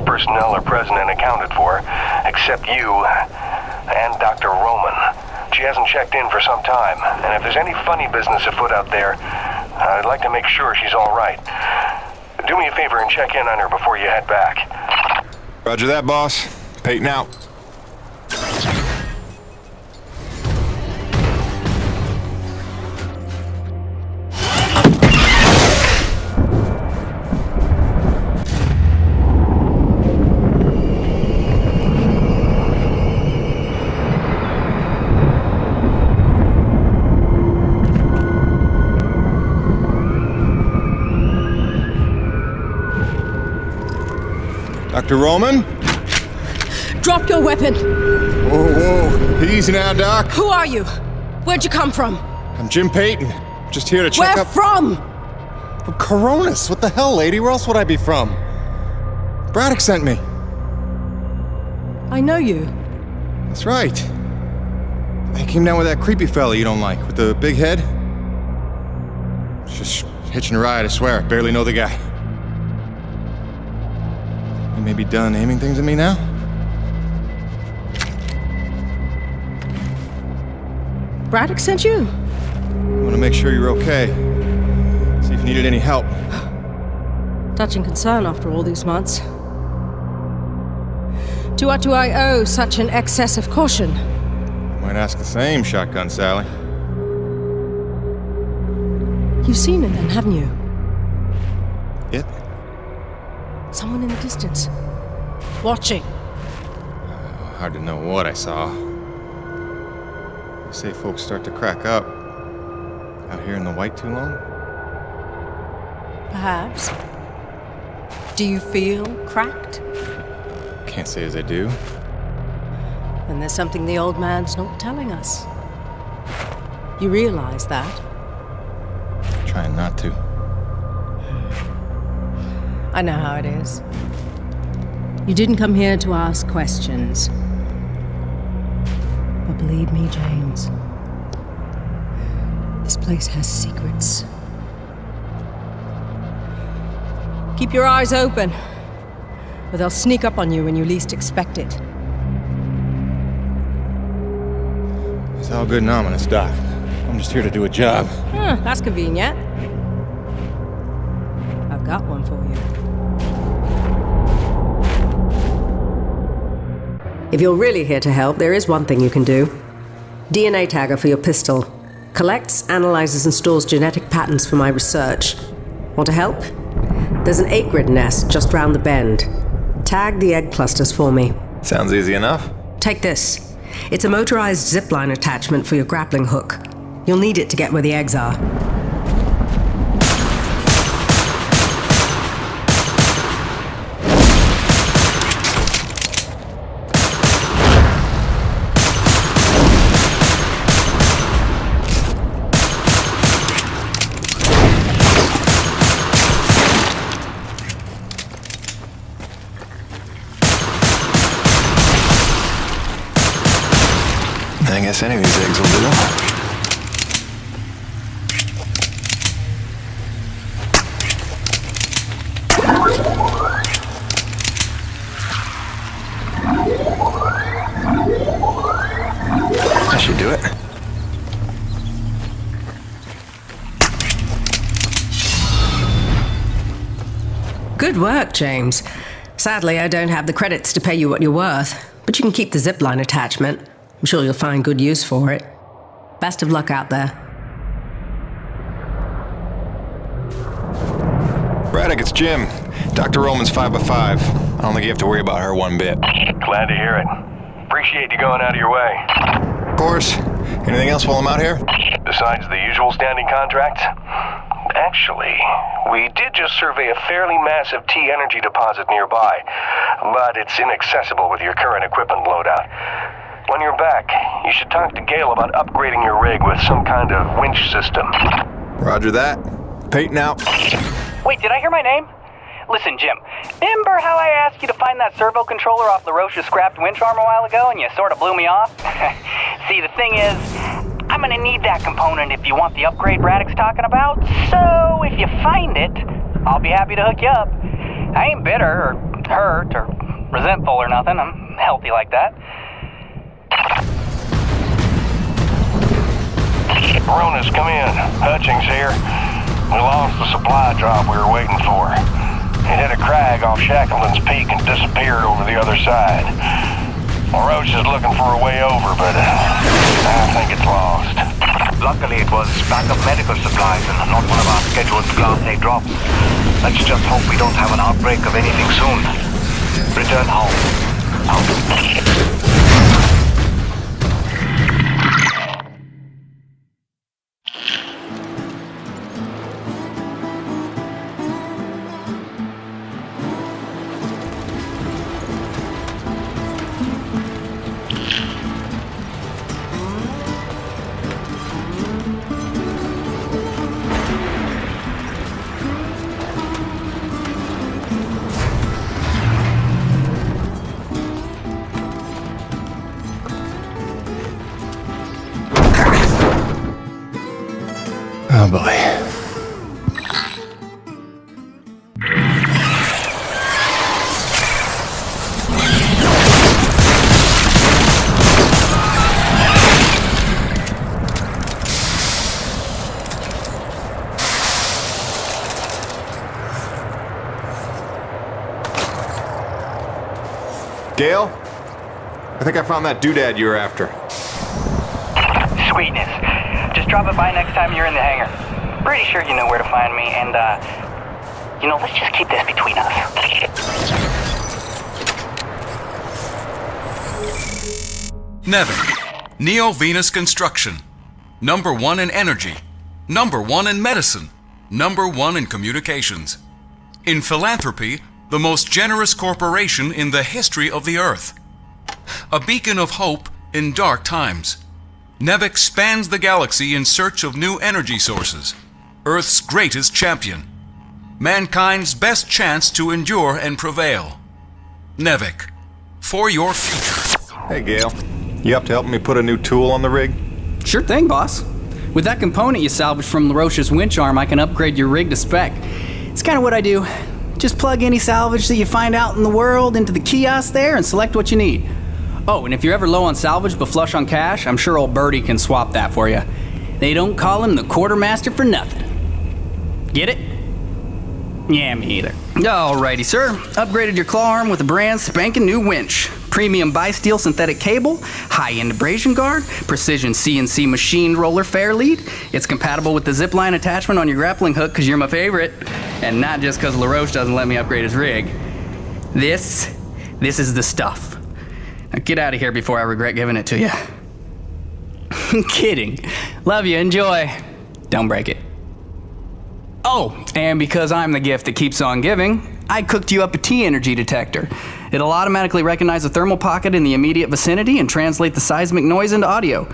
Personnel are present and accounted for, except you and Dr. Roman. She hasn't checked in for some time, and if there's any funny business afoot out there, I'd like to make sure she's all right. Do me a favor and check in on her before you head back. Roger that, boss. Peyton out. Dr. Roman? Drop your weapon! Whoa. Easy now, Doc. Who are you? Where'd you come from? I'm Jim Peyton. Just here to check Where from? From Coronis. What the hell, lady? Where else would I be from? Braddock sent me. I know you. That's right. I came down with that creepy fella you don't like, with the big head. Just hitching a ride, I swear. Barely know the guy. You may be done aiming things at me now? Braddock sent you? I want to make sure you're okay. See if you needed any help. Touching concern after all these months. To what do I owe such an excess of caution? Might ask the same, Shotgun Sally. You've seen it then, haven't you? It? Someone in the distance. Watching. Hard to know what I saw. They say folks start to crack up. Out here in the white too long? Perhaps. Do you feel cracked? Can't say as I do. Then there's something the old man's not telling us. You realize that? Trying not to. I know how it is. You didn't come here to ask questions. But believe me, James, this place has secrets. Keep your eyes open, or they'll sneak up on you when you least expect it. It's all good and ominous, Doc. I'm just here to do a job. That's convenient. I've got one for you. If you're really here to help, there is one thing you can do. DNA tagger for your pistol. Collects, analyzes, and stores genetic patterns for my research. Want to help? There's an 8-grid nest just round the bend. Tag the egg clusters for me. Sounds easy enough. Take this. It's a motorized zipline attachment for your grappling hook. You'll need it to get where the eggs are. I guess any of these eggs will do. That should do it. Good work, James. Sadly, I don't have the credits to pay you what you're worth, but you can keep the zipline attachment. I'm sure you'll find good use for it. Best of luck out there. Braddock, it's Jim. Dr. Roman's 5 by 5. I don't think you have to worry about her one bit. Glad to hear it. Appreciate you going out of your way. Of course. Anything else while I'm out here? Besides the usual standing contracts? Actually, we did just survey a fairly massive T-energy deposit nearby, but it's inaccessible with your current equipment loadout. When you're back, you should talk to Gale about upgrading your rig with some kind of winch system. Roger that. Peyton out. Wait, did I hear my name? Listen, Jim, remember how I asked you to find that servo controller off LaRoche's scrapped winch arm a while ago and you sort of blew me off? See, the thing is, I'm gonna need that component if you want the upgrade Braddock's talking about, so if you find it, I'll be happy to hook you up. I ain't bitter or hurt or resentful or nothing. I'm healthy like that. Baronis, come in. Hutchings here. We lost the supply drop we were waiting for. It hit a crag off Shackleton's Peak and disappeared over the other side. Roach is looking for a way over, but I think it's lost. Luckily, it was backup medical supplies and not one of our scheduled Class A drops. Let's just hope we don't have an outbreak of anything soon. Return home. Out. Oh boy. Gale? I think I found that doodad you were after. Sweetness. Just drop it by next time you're in the hangar. Pretty sure you know where to find me, and, let's just keep this between us. Nevik, Neo-Venus Construction. #1 in energy. #1 in medicine. #1 in communications. In philanthropy, the most generous corporation in the history of the Earth. A beacon of hope in dark times. Nevik spans the galaxy in search of new energy sources. Earth's greatest champion. Mankind's best chance to endure and prevail. Nevik, for your future. Hey, Gale. You up to helping me put a new tool on the rig? Sure thing, boss. With that component you salvaged from LaRoche's winch arm, I can upgrade your rig to spec. It's kind of what I do Just plug any salvage that you find out in the world into the kiosk there and select what you need. Oh, and if you're ever low on salvage but flush on cash, I'm sure old Birdie can swap that for you. They don't call him the quartermaster for nothing. Get it? Yeah, me either. Alrighty, sir. Upgraded your claw arm with a brand spanking new winch. Premium bi-steel synthetic cable, high-end abrasion guard, precision CNC machined roller fair lead. It's compatible with the zipline attachment on your grappling hook because you're my favorite. And not just because LaRoche doesn't let me upgrade his rig. This is the stuff. Now get out of here before I regret giving it to you. Kidding. Love you, enjoy. Don't break it. Oh, and because I'm the gift that keeps on giving, I cooked you up a T-energy detector. It'll automatically recognize a thermal pocket in the immediate vicinity and translate the seismic noise into audio.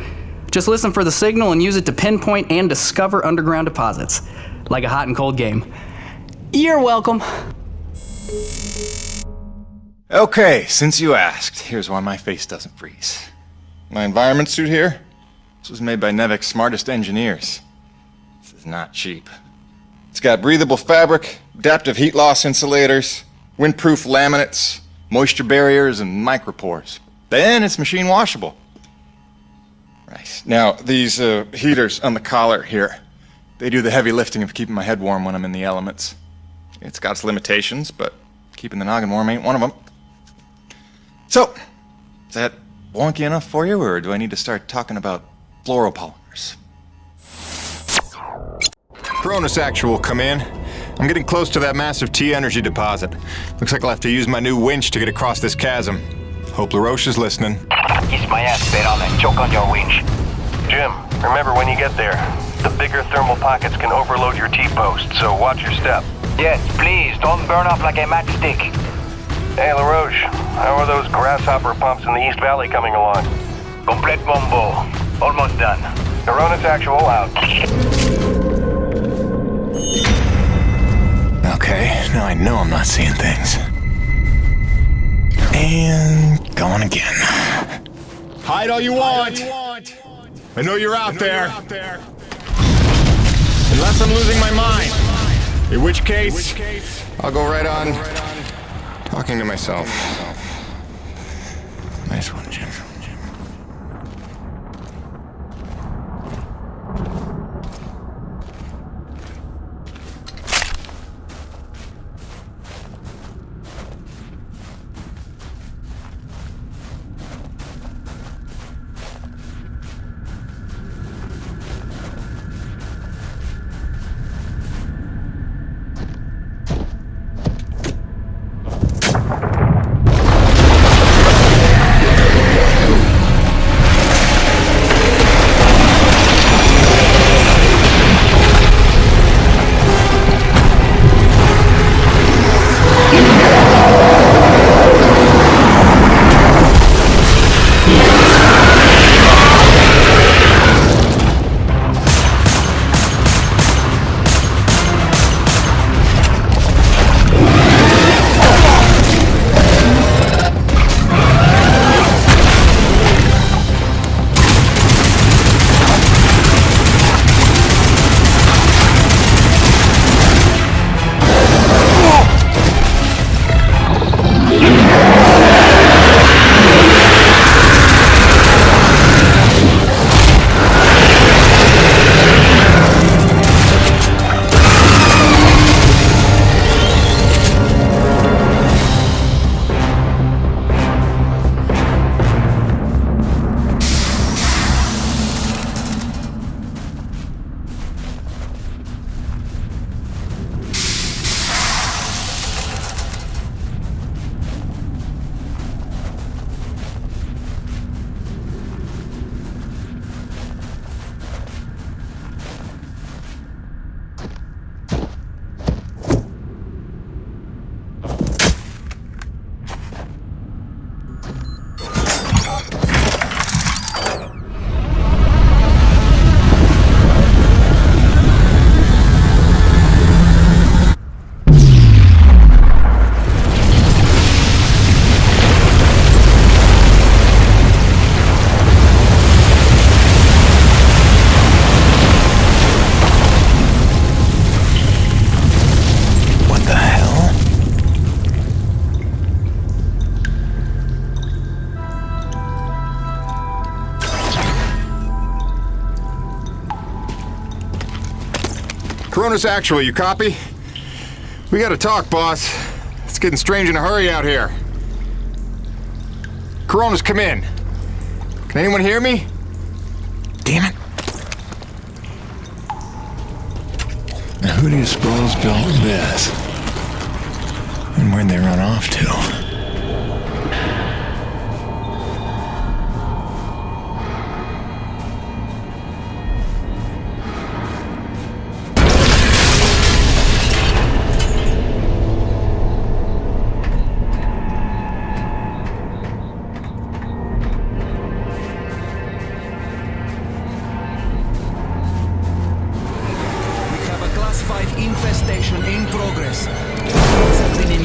Just listen for the signal and use it to pinpoint and discover underground deposits. Like a hot and cold game. You're welcome. Okay, since you asked, here's why my face doesn't freeze. My environment suit here, this was made by Nevik's smartest engineers. This is not cheap. It's got breathable fabric, adaptive heat loss insulators, windproof laminates, moisture barriers, and micropores. Then it's machine washable. Right. Now, these heaters on the collar here, they do the heavy lifting of keeping my head warm when I'm in the elements. It's got its limitations, but keeping the noggin warm ain't one of them. So, is that wonky enough for you, or do I need to start talking about fluoropolymers? Cronus Actual, come in. I'm getting close to that massive T-energy deposit. Looks like I'll have to use my new winch to get across this chasm. Hope LaRoche is listening. Kiss my ass, Baron, and choke on your winch. Jim, remember when you get there, the bigger thermal pockets can overload your T-post, so watch your step. Yes, please, don't burn off like a matchstick. Hey, LaRoche, how are those grasshopper pumps in the East Valley coming along? Complete bombo. Almost done. Coronas Actual out. Okay, now I know I'm not seeing things. And going again. Hide all you want. I know you're out there. Unless I'm losing my mind. In which case, I'll go right on talking to myself. Nice one, Jim. Coronis Actual, you copy? We gotta talk, boss. It's getting strange in a hurry out here. Coronis, come in. Can anyone hear me? Damn it. Now who do you suppose built this? And where'd they run off to?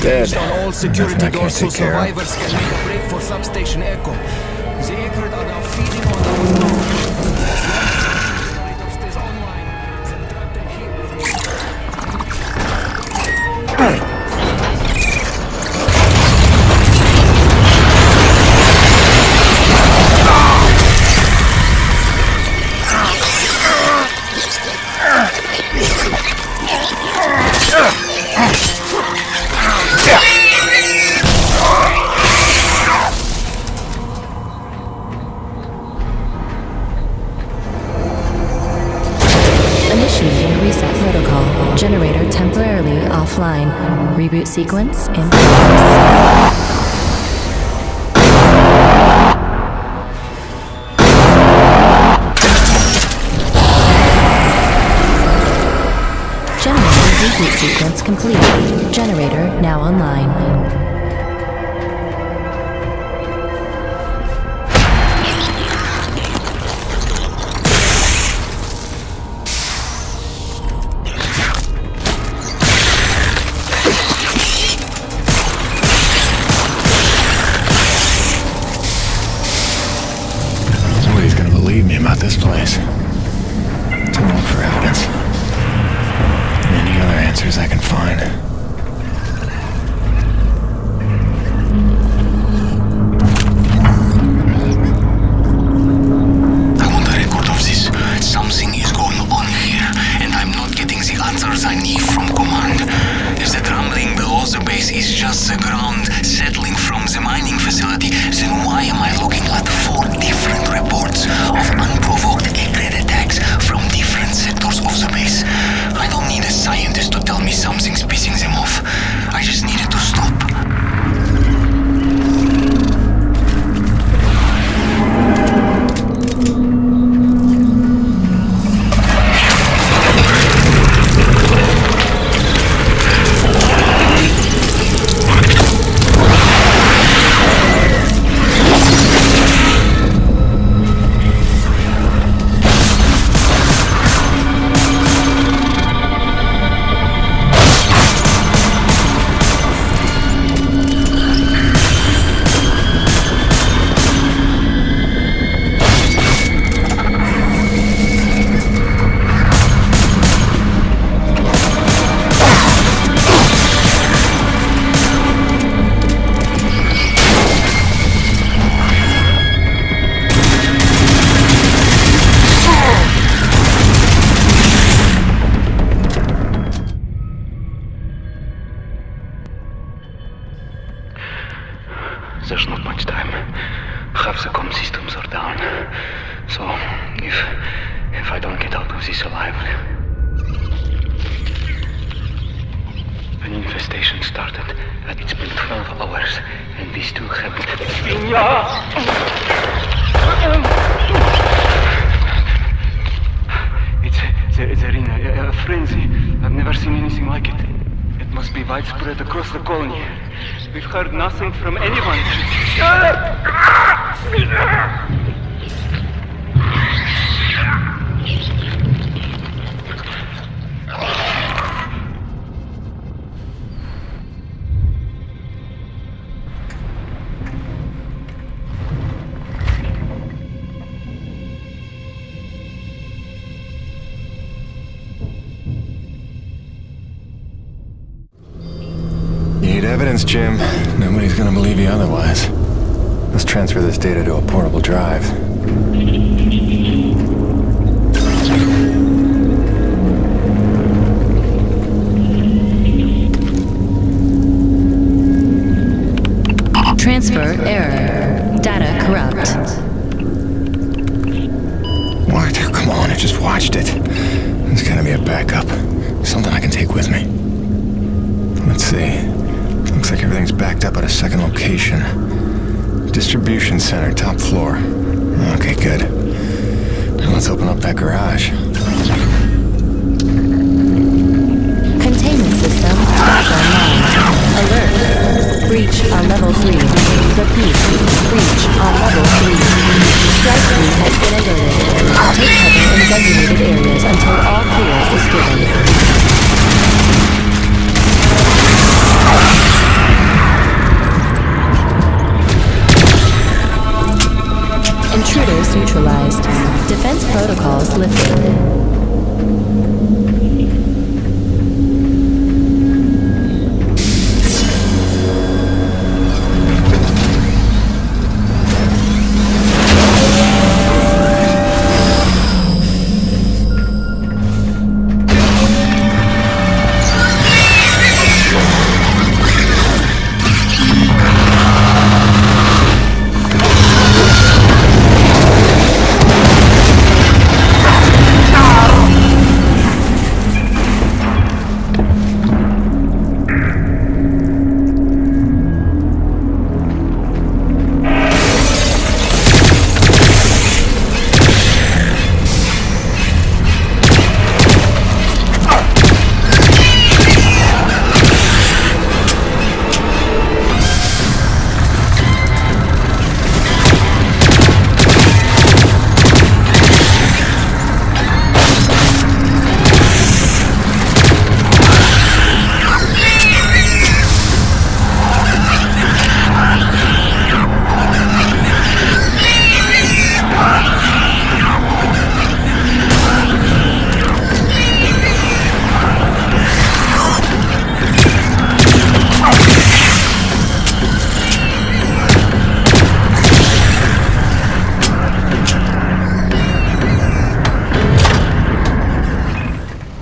Dead. On all security doors so survivors can make a break for substation Echo. The Acrid are now feeding on our door. Stays online. Generator temporarily offline. Reboot sequence in progress. Generator reboot sequence complete. Generator now online. About this place. To look for evidence. And any other answers I can find. I want a record of this. Something is going on here, and I'm not getting the answers I need from command. If the rumbling below the base is just the ground settling from the mining facility, then why am I looking at 4 different reports of unprovoked Acrid attacks from different sectors of the base? I don't need a scientist to tell me something's pissing them off. I just need it to stop. There's not much time. Half the comm systems are down. So, if I don't get out of this alive... An infestation started, and it's been 12 hours, and we still haven't... They're in a frenzy. I've never seen anything like it. It must be widespread across the colony. We've heard nothing from anyone. Need evidence, Jim. Nobody's gonna believe you otherwise. Let's transfer this data to a portable drive. Transfer error. Data corrupt. What? Come on, I just watched it. There's gotta be a backup. Something I can take with me. Let's see. Looks like everything's backed up at a second location. Distribution center, top floor. Okay, good. Now let's open up that garage. Containment system back online. Alert. Breach on level 3. Repeat. Breach on level 3. Strike fleet has been alerted. Take cover in designated areas until all clear is given. Intruders neutralized. Defense protocols lifted.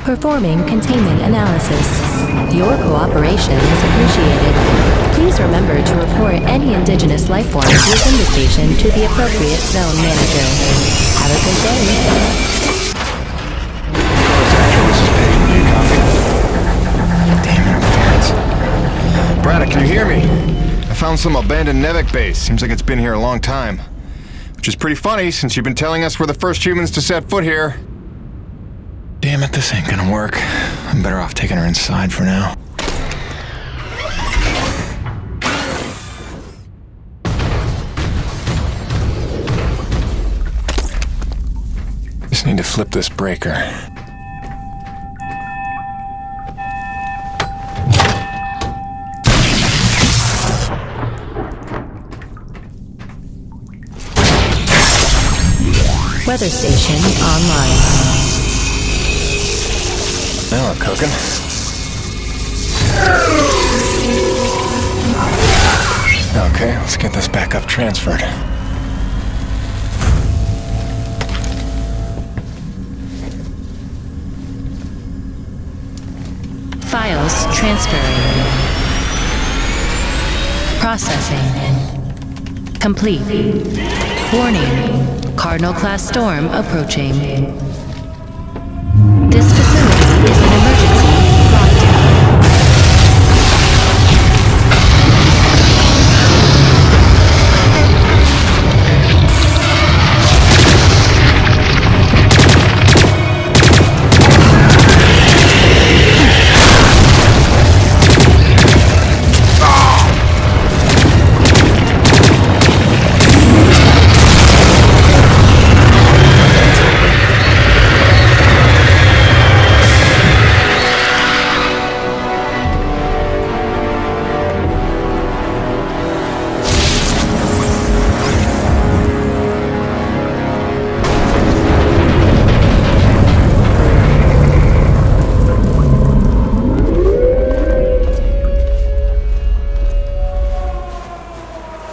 Performing containment analysis. Your cooperation is appreciated. Please remember to report any indigenous life forms within the station to the appropriate zone manager. Have a good day. Braddock, can you hear me? I found some abandoned Nevek base. Seems like it's been here a long time. Which is pretty funny, since you've been telling us we're the first humans to set foot here. Damn it, this ain't gonna work. I'm better off taking her inside for now. Just need to flip this breaker. Weather station online. Now I'm cooking. Okay, let's get this backup transferred. Files transferring. Processing. Complete. Warning. Cardinal class storm approaching. This facility is an emergency lockdown.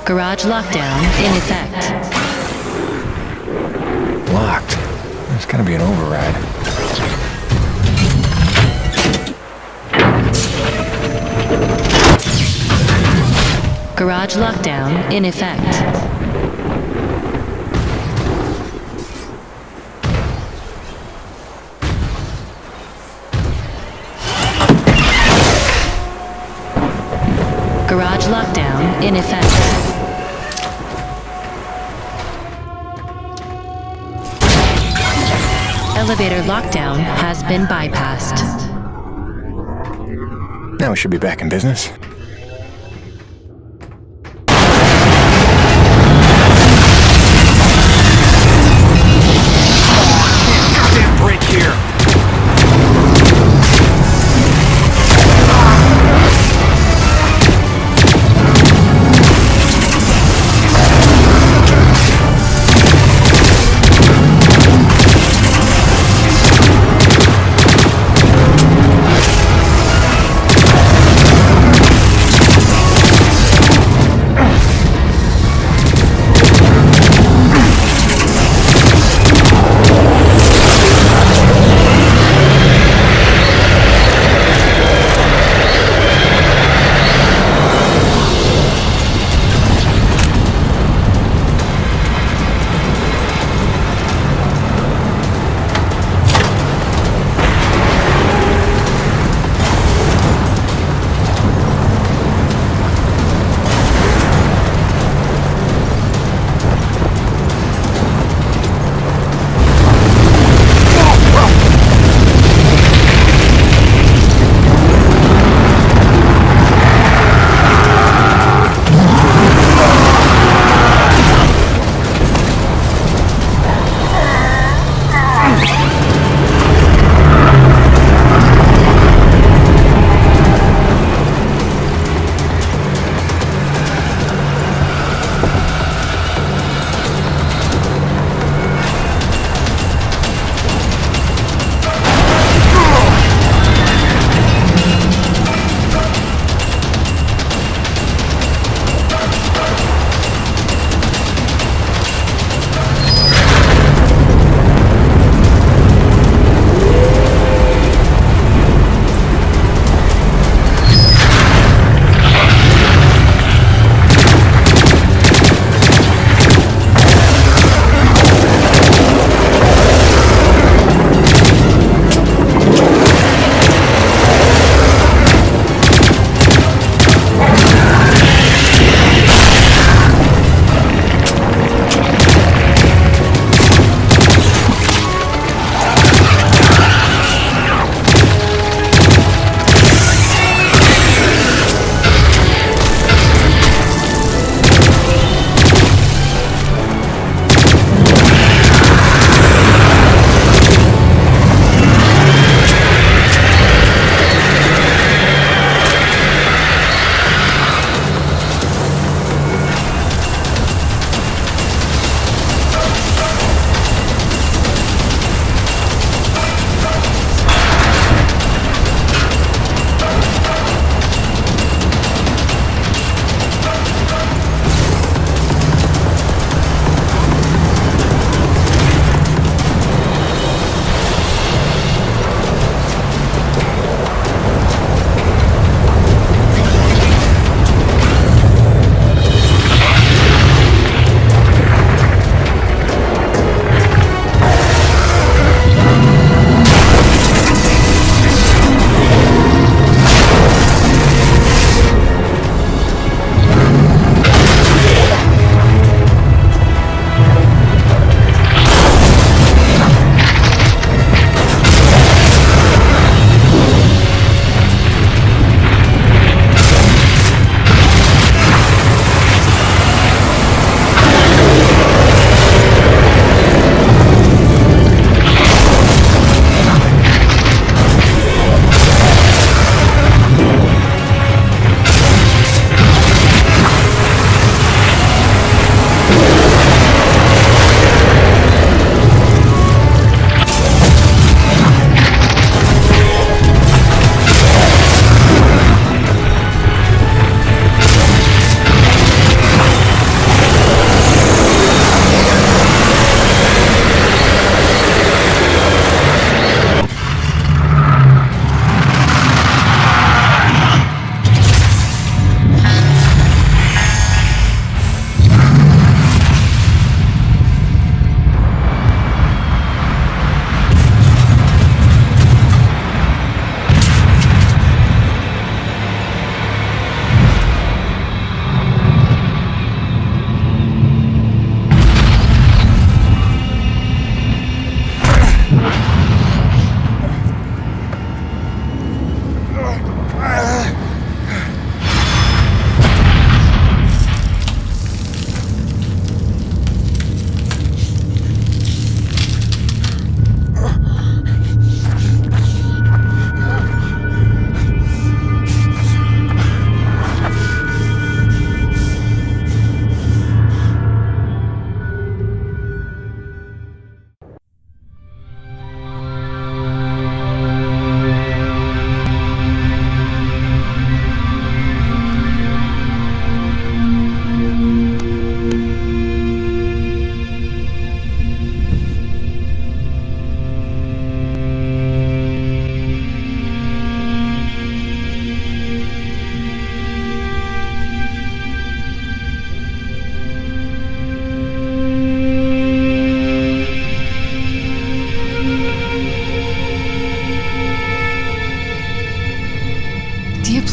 Garage lockdown in effect. Locked. There's gotta be an override. Garage lockdown in effect. Garage lockdown in effect. Elevator lockdown has been bypassed. Now we should be back in business. Goddamn break here!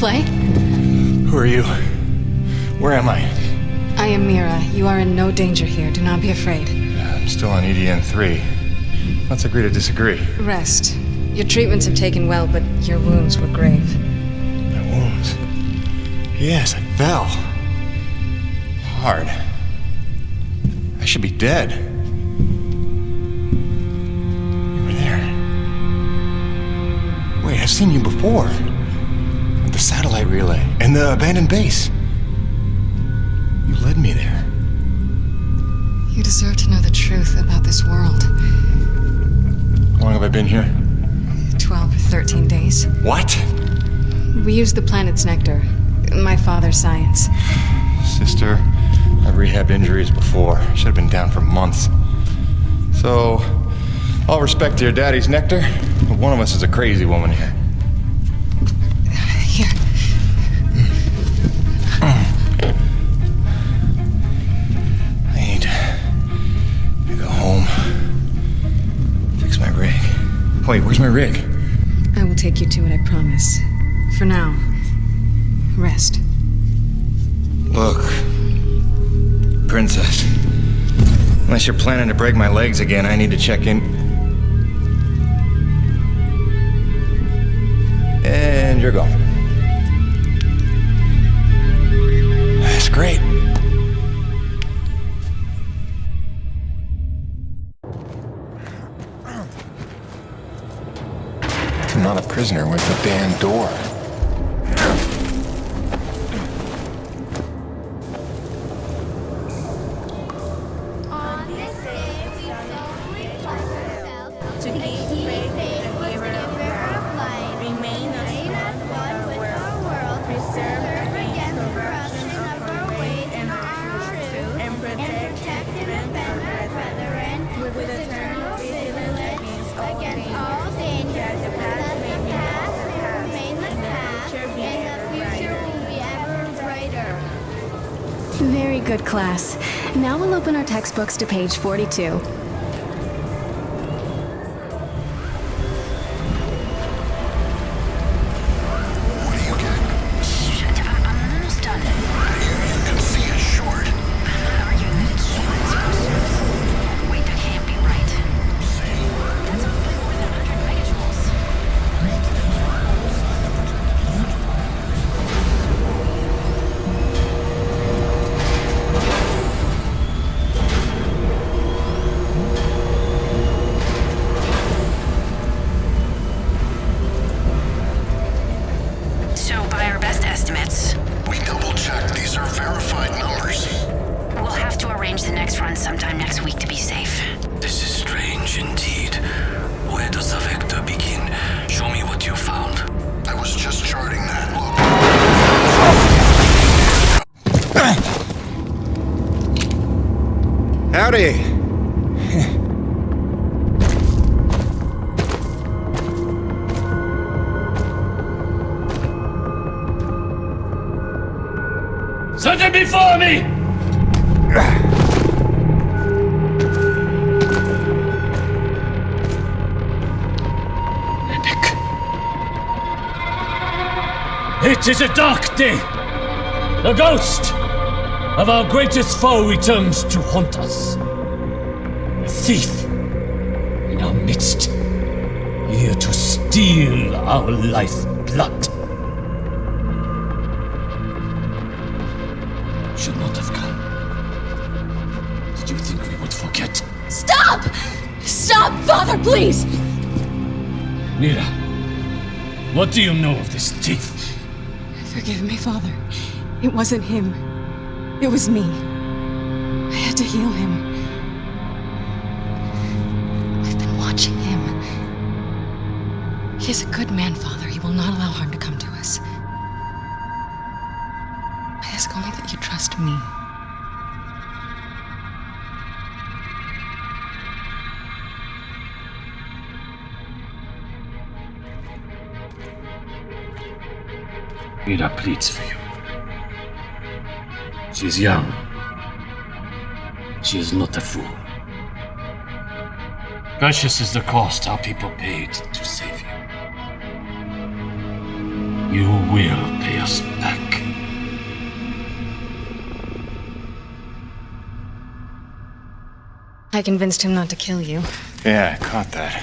play? Who are you? Where am I? I am Mira. You are in no danger here. Do not be afraid. I'm still on EDN 3. Let's agree to disagree. Rest. Your treatments have taken well, but your wounds were grave. My wounds? Yes, I fell. Hard. I should be dead. You were there. Wait, I've seen you before. At the satellite relay and the abandoned base. You led me there. You deserve to know the truth about this world. How long have I been here? 12 or 13 days. What? We used the planet's nectar. My father's science. Sister, I've rehabbed injuries before. Should have been down for months. So, all respect to your daddy's nectar, but one of us is a crazy woman here. Here. I need to go home. Fix my rig. Wait, where's my rig? I will take you to it, I promise. For now, rest. Look, Princess. Unless you're planning to break my legs again, I need to check in. And you're gone. That's great. I'm not a prisoner with the damn door. Very good, class. Now we'll open our textbooks to page 42. Sometime next week to be safe. This is strange indeed. Where does the vector begin? Show me what you found. I was just charting that. Howdy. Something before me! It is a dark day. The ghost of our greatest foe returns to haunt us. A thief in our midst, here to steal our lifeblood. Should not have come. Did you think we would forget? Stop! Stop, Father, please! Mira, what do you know of this thief? Forgive me, Father. It wasn't him. It was me. I had to heal him. I've been watching him. He is a good man, Father. He will not allow harm to come to us. I ask only that you trust me. Mira pleads for you. She is young. She is not a fool. Precious is the cost our people paid to save you. You will pay us back. I convinced him not to kill you. Yeah, I caught that.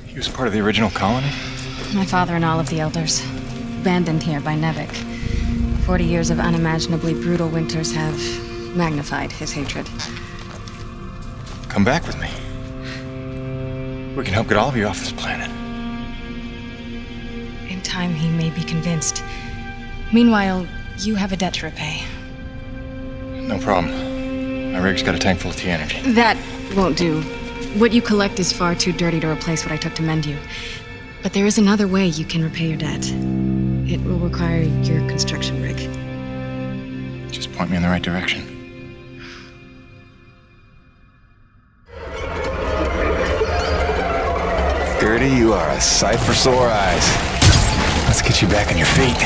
He was part of the original colony? My father and all of the elders. Abandoned here by Nevik. 40 years of unimaginably brutal winters have magnified his hatred. Come back with me. We can help get all of you off this planet. In time, he may be convinced. Meanwhile, you have a debt to repay. No problem. My rig's got a tank full of T-energy. That won't do. What you collect is far too dirty to replace what I took to mend you. But there is another way you can repay your debt. It will require your construction rig. Just point me in the right direction. Gertie, you are a sight for sore eyes. Let's get you back on your feet.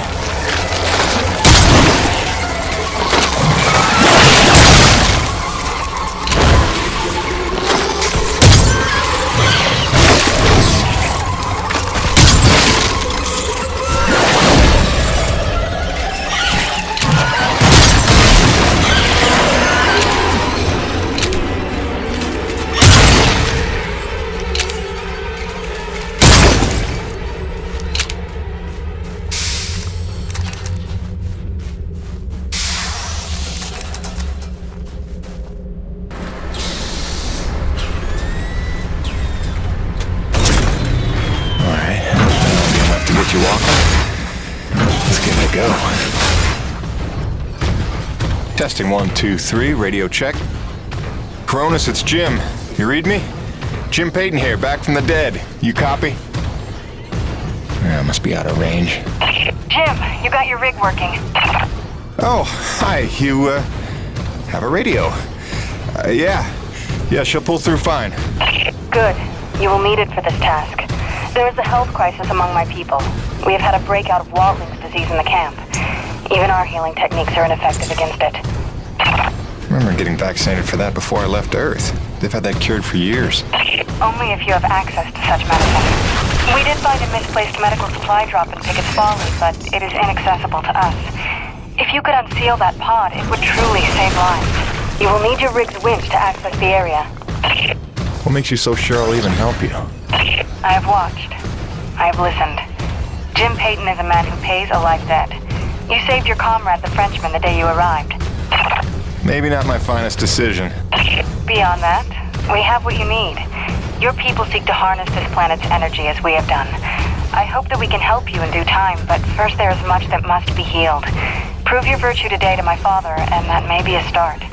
You walking? Let's give it a go. Testing 1, 2, 3. Radio check. Cronus, it's Jim. You read me? Jim Payton here, back from the dead. You copy? Yeah, must be out of range. Jim, you got your rig working. Oh, hi. You, have a radio. Yeah, she'll pull through fine. Good. You will need it for this task. There is a health crisis among my people. We have had a breakout of Watling's disease in the camp. Even our healing techniques are ineffective against it. I remember getting vaccinated for that before I left Earth. They've had that cured for years. Only if you have access to such medicine. We did find a misplaced medical supply drop in Pickett's Folly, but it is inaccessible to us. If you could unseal that pod, it would truly save lives. You will need your rig's winch to access the area. What makes you so sure I'll even help you? I have watched. I have listened. Jim Payton is a man who pays a life debt. You saved your comrade, the Frenchman, the day you arrived. Maybe not my finest decision. Beyond that, we have what you need. Your people seek to harness this planet's energy as we have done. I hope that we can help you in due time, but first there is much that must be healed. Prove your virtue today to my father, and that may be a start.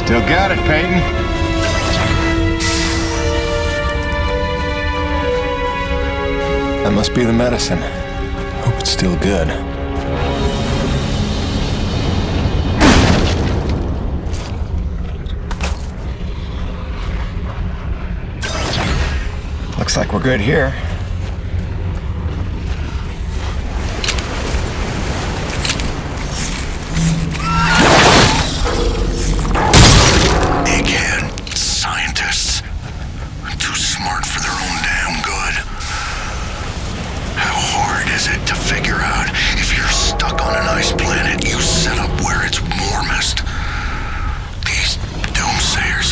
Still got it, Peyton. That must be the medicine. Hope it's still good. Looks like we're good here.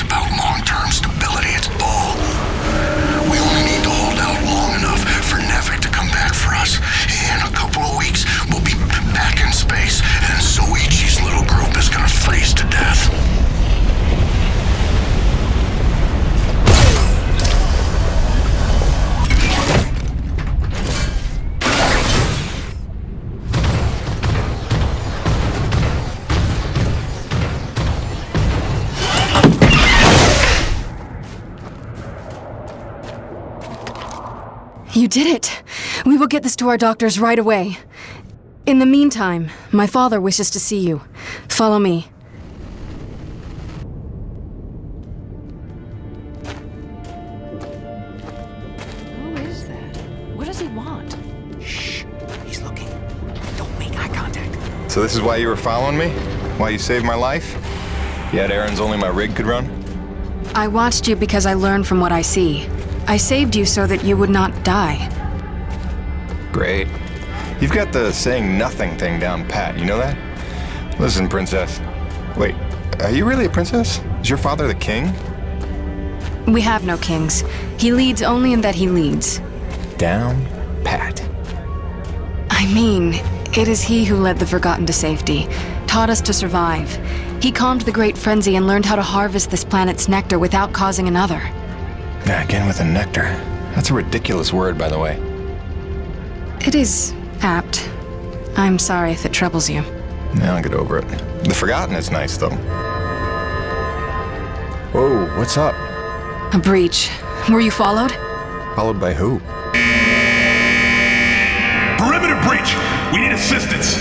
About long-term stability, it's bull. We only need to hold out long You did it! We will get this to our doctors right away. In the meantime, my father wishes to see you. Follow me. Who is that? What does he want? Shh. He's looking. Don't make eye contact. So this is why you were following me? Why you saved my life? You had errands only my rig could run? I watched you because I learned from what I see. I saved you so that you would not die. Great. You've got the saying nothing thing down pat, you know that? Listen, princess. Wait, are you really a princess? Is your father the king? We have no kings. He leads only in that he leads. Down pat. I mean, it is he who led the Forgotten to safety, taught us to survive. He calmed the Great Frenzy and learned how to harvest this planet's nectar without causing another. Again with the nectar. That's a ridiculous word, by the way. It is apt. I'm sorry if it troubles you. Now I'll get over it. The Forgotten is nice, though. Whoa, what's up? A breach. Were you followed? Followed by who? Perimeter breach! We need assistance!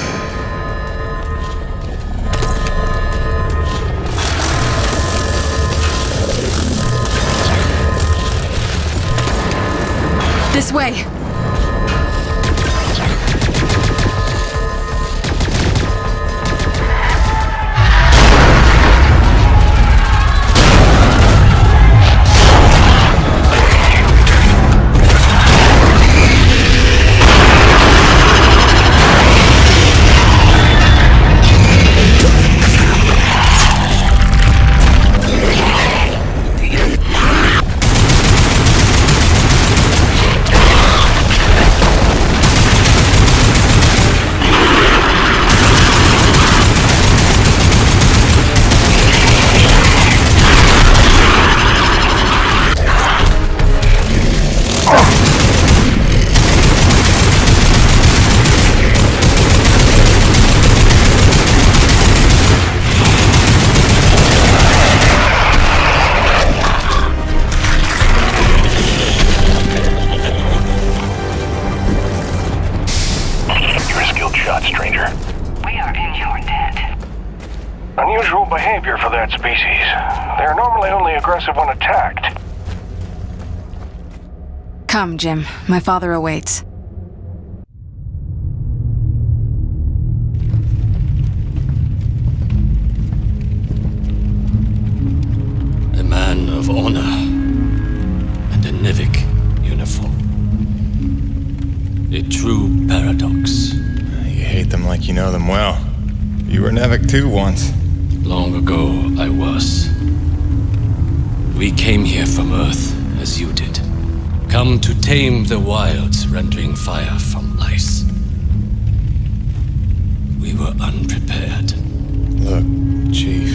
This way! Unusual behavior for that species. They're normally only aggressive when attacked. Come, Jim. My father awaits. A man of honor and a Nivik uniform. A true paradox. You hate them like you know them well. You were Nevik too once. Long ago, I was. We came here from Earth, as you did. Come to tame the wilds, rendering fire from ice. We were unprepared. Look, Chief.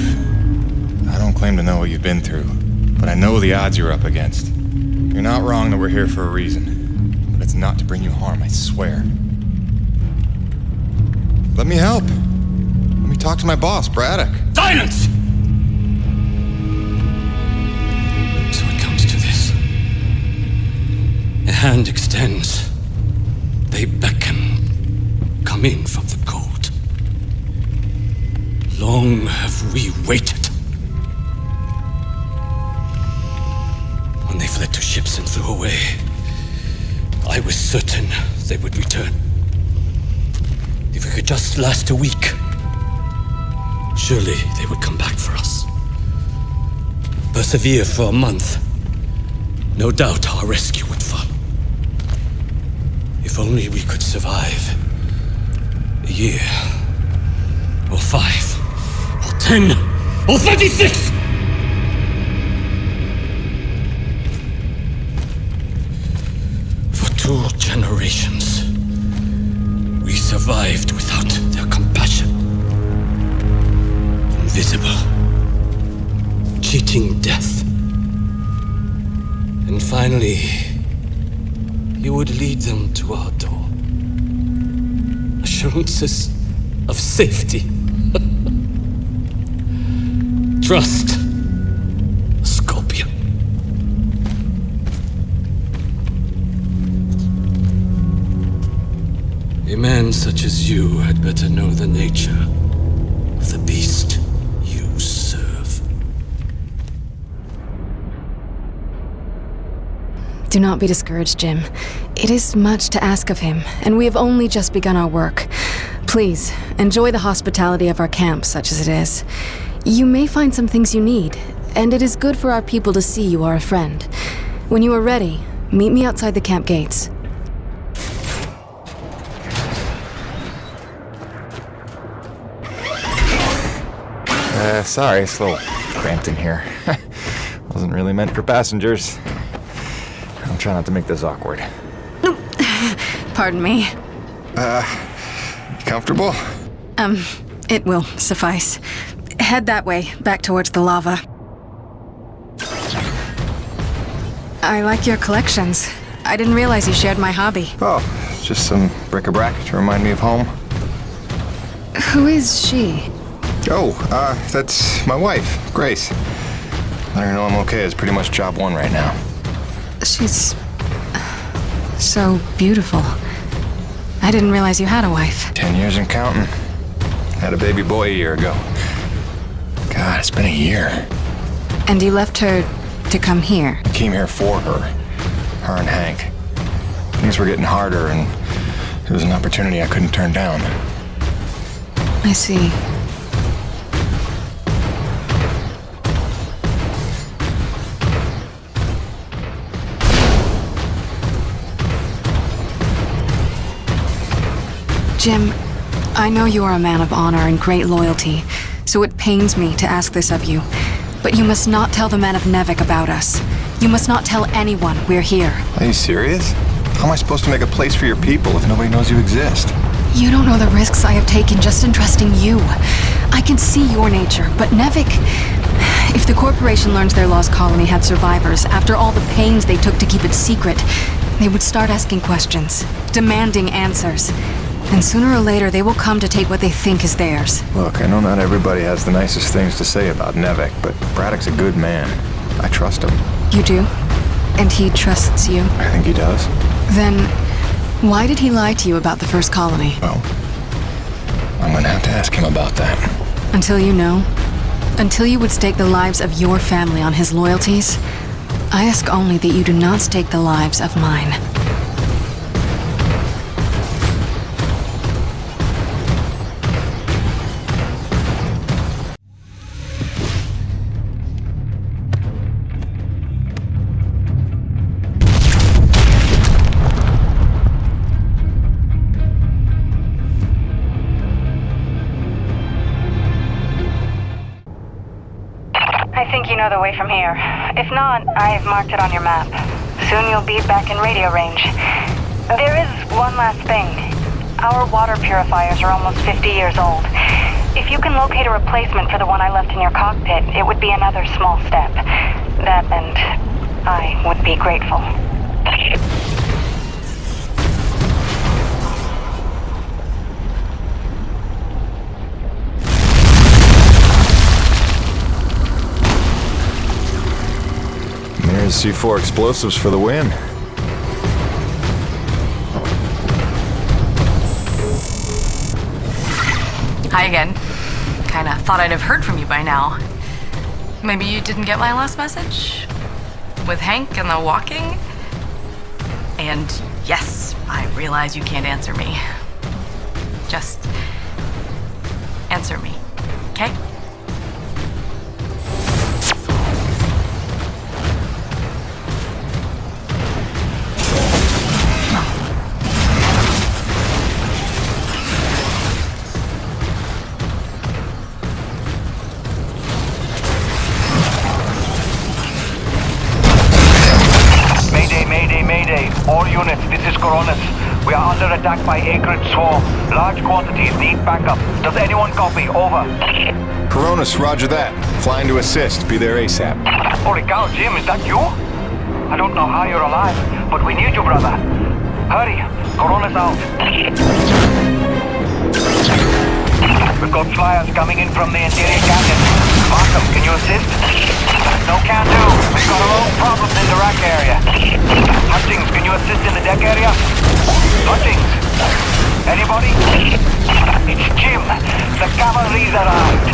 I don't claim to know what you've been through, but I know the odds you're up against. You're not wrong that we're here for a reason, but it's not to bring you harm, I swear. Let me help. Let me talk to my boss, Braddock. Silence! So it comes to this. A hand extends. They beckon. Come in from the cold. Long have we waited. When they fled to ships and flew away, I was certain they would return. If we could just last a week, surely they would come back for us. Persevere for a month. No doubt our rescue would follow. If only we could survive. A year. Or 5. Or 10. Or 36! For 2 generations, we survived without their compassion. Invisible. Cheating death. And finally, you would lead them to our door. Assurances of safety. Trust. Scorpion. man such as you had better know the nature of the beast you serve. Do not be discouraged, Jim. It is much to ask of him, and we have only just begun our work. Please, enjoy the hospitality of our camp, such as it is. You may find some things you need, and it is good for our people to see you are a friend. When you are ready, meet me outside the camp gates. Sorry, it's a little cramped in here. Wasn't really meant for passengers. I'm trying not to make this awkward. Pardon me. You comfortable? It will suffice. Head that way, back towards the lava. I like your collections. I didn't realize you shared my hobby. Oh, just some bric-a-brac to remind me of home. Who is she? Oh, that's my wife, Grace. Let her know I'm okay. It's pretty much job one right now. She's so beautiful. I didn't realize you had a wife. 10 years and counting. Had a baby boy a year ago. God, it's been a year. And you left her to come here? I came here for her. Her and Hank. Things were getting harder, and it was an opportunity I couldn't turn down. I see. Jim, I know you are a man of honor and great loyalty, so it pains me to ask this of you. But you must not tell the men of Nevik about us. You must not tell anyone we're here. Are you serious? How am I supposed to make a place for your people if nobody knows you exist? You don't know the risks I have taken just in trusting you. I can see your nature, but Nevik... If the corporation learns their lost colony had survivors, after all the pains they took to keep it secret, they would start asking questions, demanding answers. And sooner or later, they will come to take what they think is theirs. Look, I know not everybody has the nicest things to say about Nevik, but Braddock's a good man. I trust him. You do? And he trusts you? I think he does. Then, why did he lie to you about the first colony? Well, I'm gonna have to ask him about that. Until you know, until you would stake the lives of your family on his loyalties, I ask only that you do not stake the lives of mine. I think you know the way from here. If not, I've marked it on your map. Soon you'll be back in radio range. There is one last thing. Our water purifiers are almost 50 years old. If you can locate a replacement for the one I left in your cockpit, it would be another small step. That and I would be grateful. There's C4 explosives for the win. Hi again. Kinda thought I'd have heard from you by now. Maybe you didn't get my last message? With Hank and the walking? And yes, I realize you can't answer me. Just answer me, okay? All units, this is Coronis. We are under attack by Acrid Swarm. Large quantities need backup. Does anyone copy? Over. Coronis, roger that. Flying to assist. Be there ASAP. Holy cow, Jim, is that you? I don't know how you're alive, but we need you, brother. Hurry. Coronis out. We've got flyers coming in from the interior canyon. Markham, can you assist? No can do. We've got our own problems in the rack area. Have Hutchings, can you assist in the deck area? Hutchings! Anybody? It's Jim. The cavalry's arrived.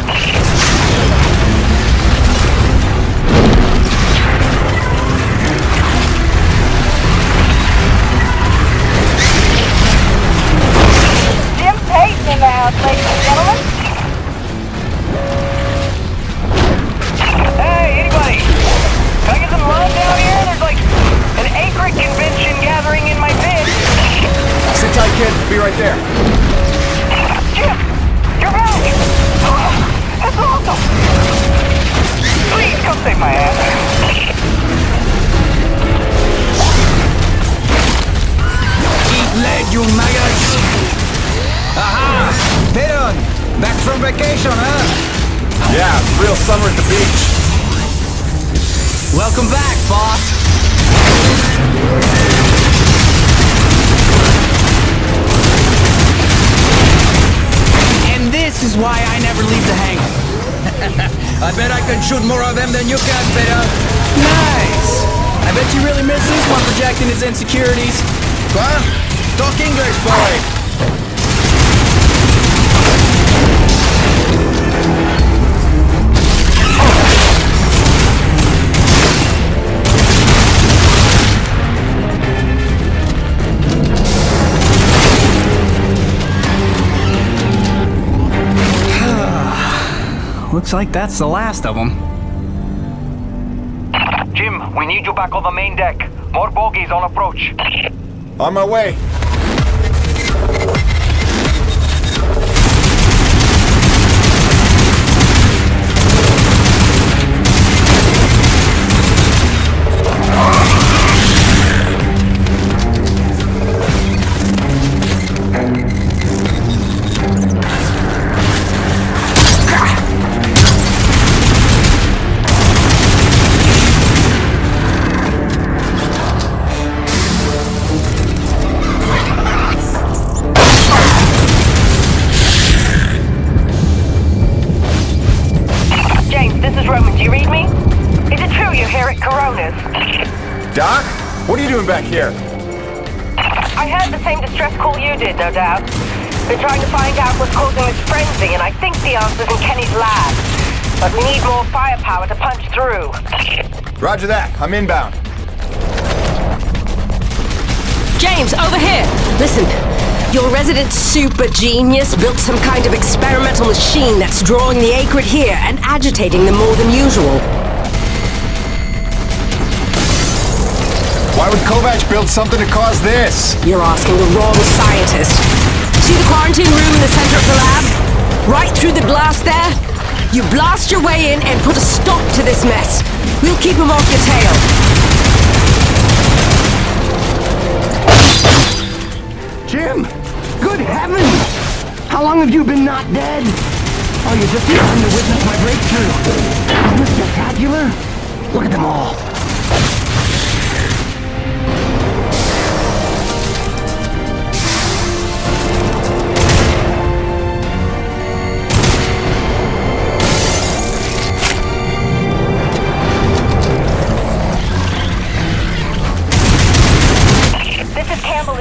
Jim Payton in the house, ladies and gentlemen. Hey, anybody? Can I get some love down here? There's like an acreage convention gathering in my pit. Sit tight, kid. Be right there. Jim! You're back! Oh, that's awesome! Please come save my ass. Eat lead, you maggots! Aha! Peyton! Back from vacation, huh? Yeah, real summer at the beach. Welcome back, boss. And this is why I never leave the hangar. I bet I can shoot more of them than you can, Peyton. Nice. I bet you really miss this one projecting his insecurities. What? Talk English, boy! Looks like that's the last of them. Jim, we need you back on the main deck. More bogies on approach. On my way. Doc? What are you doing back here? I heard the same distress call you did, no doubt. They're trying to find out what's causing this frenzy, and I think the answer's in Kenny's lab. But we need more firepower to punch through. Roger that. I'm inbound. James, over here! Listen, your resident super genius built some kind of experimental machine that's drawing the Acrid here and agitating them more than usual. Why would Kovac build something to cause this? You're asking the wrong scientist. See the quarantine room in the center of the lab? Right through the glass there? You blast your way in and put a stop to this mess. We'll keep him off your tail. Jim! Good heavens! How long have you been not dead? Oh, you're just trying to witness my breakthrough. Isn't this spectacular? Look at them all.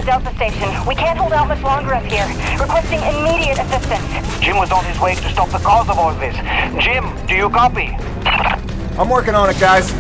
Delta Station. We can't hold out much longer up here. Requesting immediate assistance. Jim was on his way to stop the cause of all this. Jim, do you copy? I'm working on it, guys.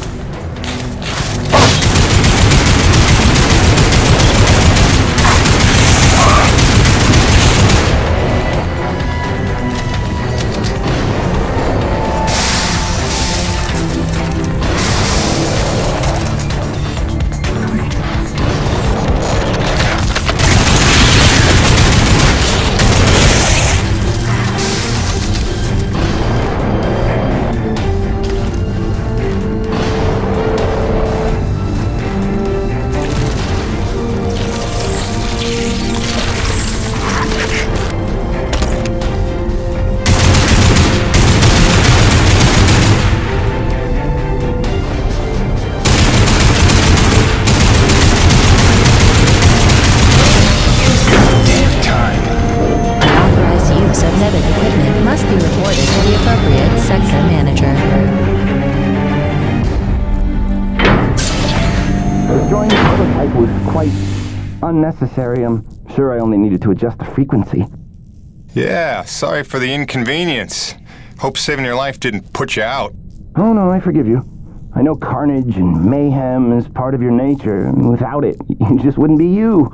Destroying the prototype was quite unnecessary. I'm sure I only needed to adjust the frequency. Yeah, sorry for the inconvenience. Hope saving your life didn't put you out. Oh no, I forgive you. I know carnage and mayhem is part of your nature, and without it, you just wouldn't be you.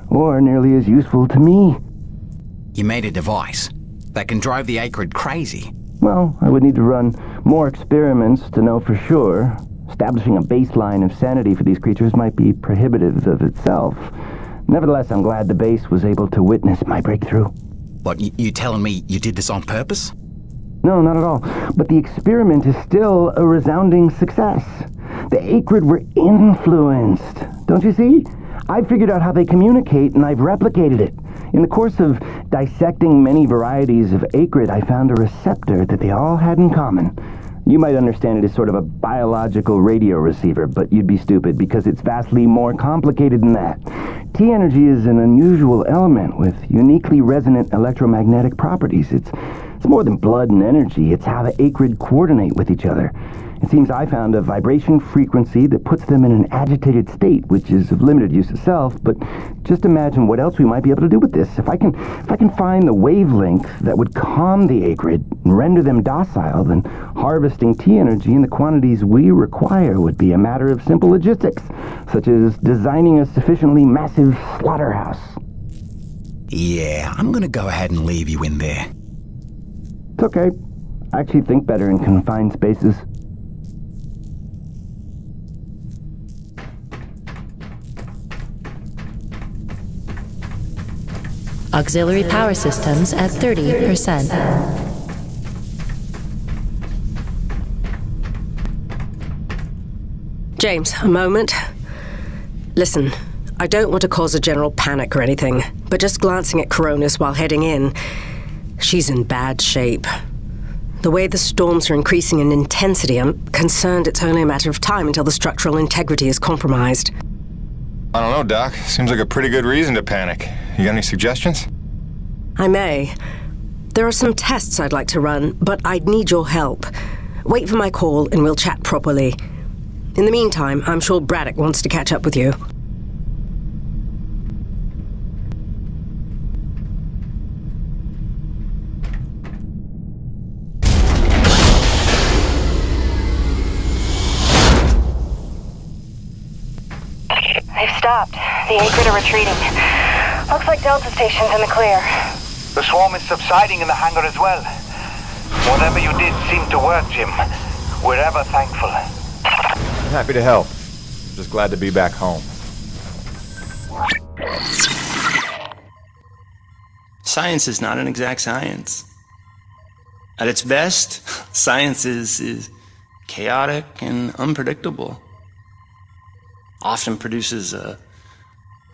Or nearly as useful to me. You made a device that can drive the Acrid crazy. Well, I would need to run more experiments to know for sure. Establishing a baseline of sanity for these creatures might be prohibitive of itself. Nevertheless, I'm glad the base was able to witness my breakthrough. What, you telling me you did this on purpose? No, not at all. But the experiment is still a resounding success. The Acrid were influenced. Don't you see? I've figured out how they communicate, and I've replicated it. In the course of dissecting many varieties of Acrid, I found a receptor that they all had in common. You might understand it as sort of a biological radio receiver, but you'd be stupid because it's vastly more complicated than that. T-energy is an unusual element with uniquely resonant electromagnetic properties. It's more than blood and energy. It's how the Acrid coordinate with each other. It seems I found a vibration frequency that puts them in an agitated state, which is of limited use itself, but just imagine what else we might be able to do with this. If I can find the wavelength that would calm the Acrid and render them docile, then harvesting T-energy in the quantities we require would be a matter of simple logistics, such as designing a sufficiently massive slaughterhouse. Yeah, I'm gonna go ahead and leave you in there. It's okay. I actually think better in confined spaces. Auxiliary power systems at 30%. James, a moment. Listen, I don't want to cause a general panic or anything, but just glancing at Coronis while heading in, she's in bad shape. The way the storms are increasing in intensity, I'm concerned it's only a matter of time until the structural integrity is compromised. I don't know, Doc. Seems like a pretty good reason to panic. You got any suggestions? I may. There are some tests I'd like to run, but I'd need your help. Wait for my call and we'll chat properly. In the meantime, I'm sure Braddock wants to catch up with you. They've stopped. The Acrid are retreating. Looks like Delta Station's in the clear. The swarm is subsiding in the hangar as well. Whatever you did seemed to work, Jim. We're ever thankful. I'm happy to help. Just glad to be back home. Science is not an exact science. At its best, science is chaotic and unpredictable. Often produces a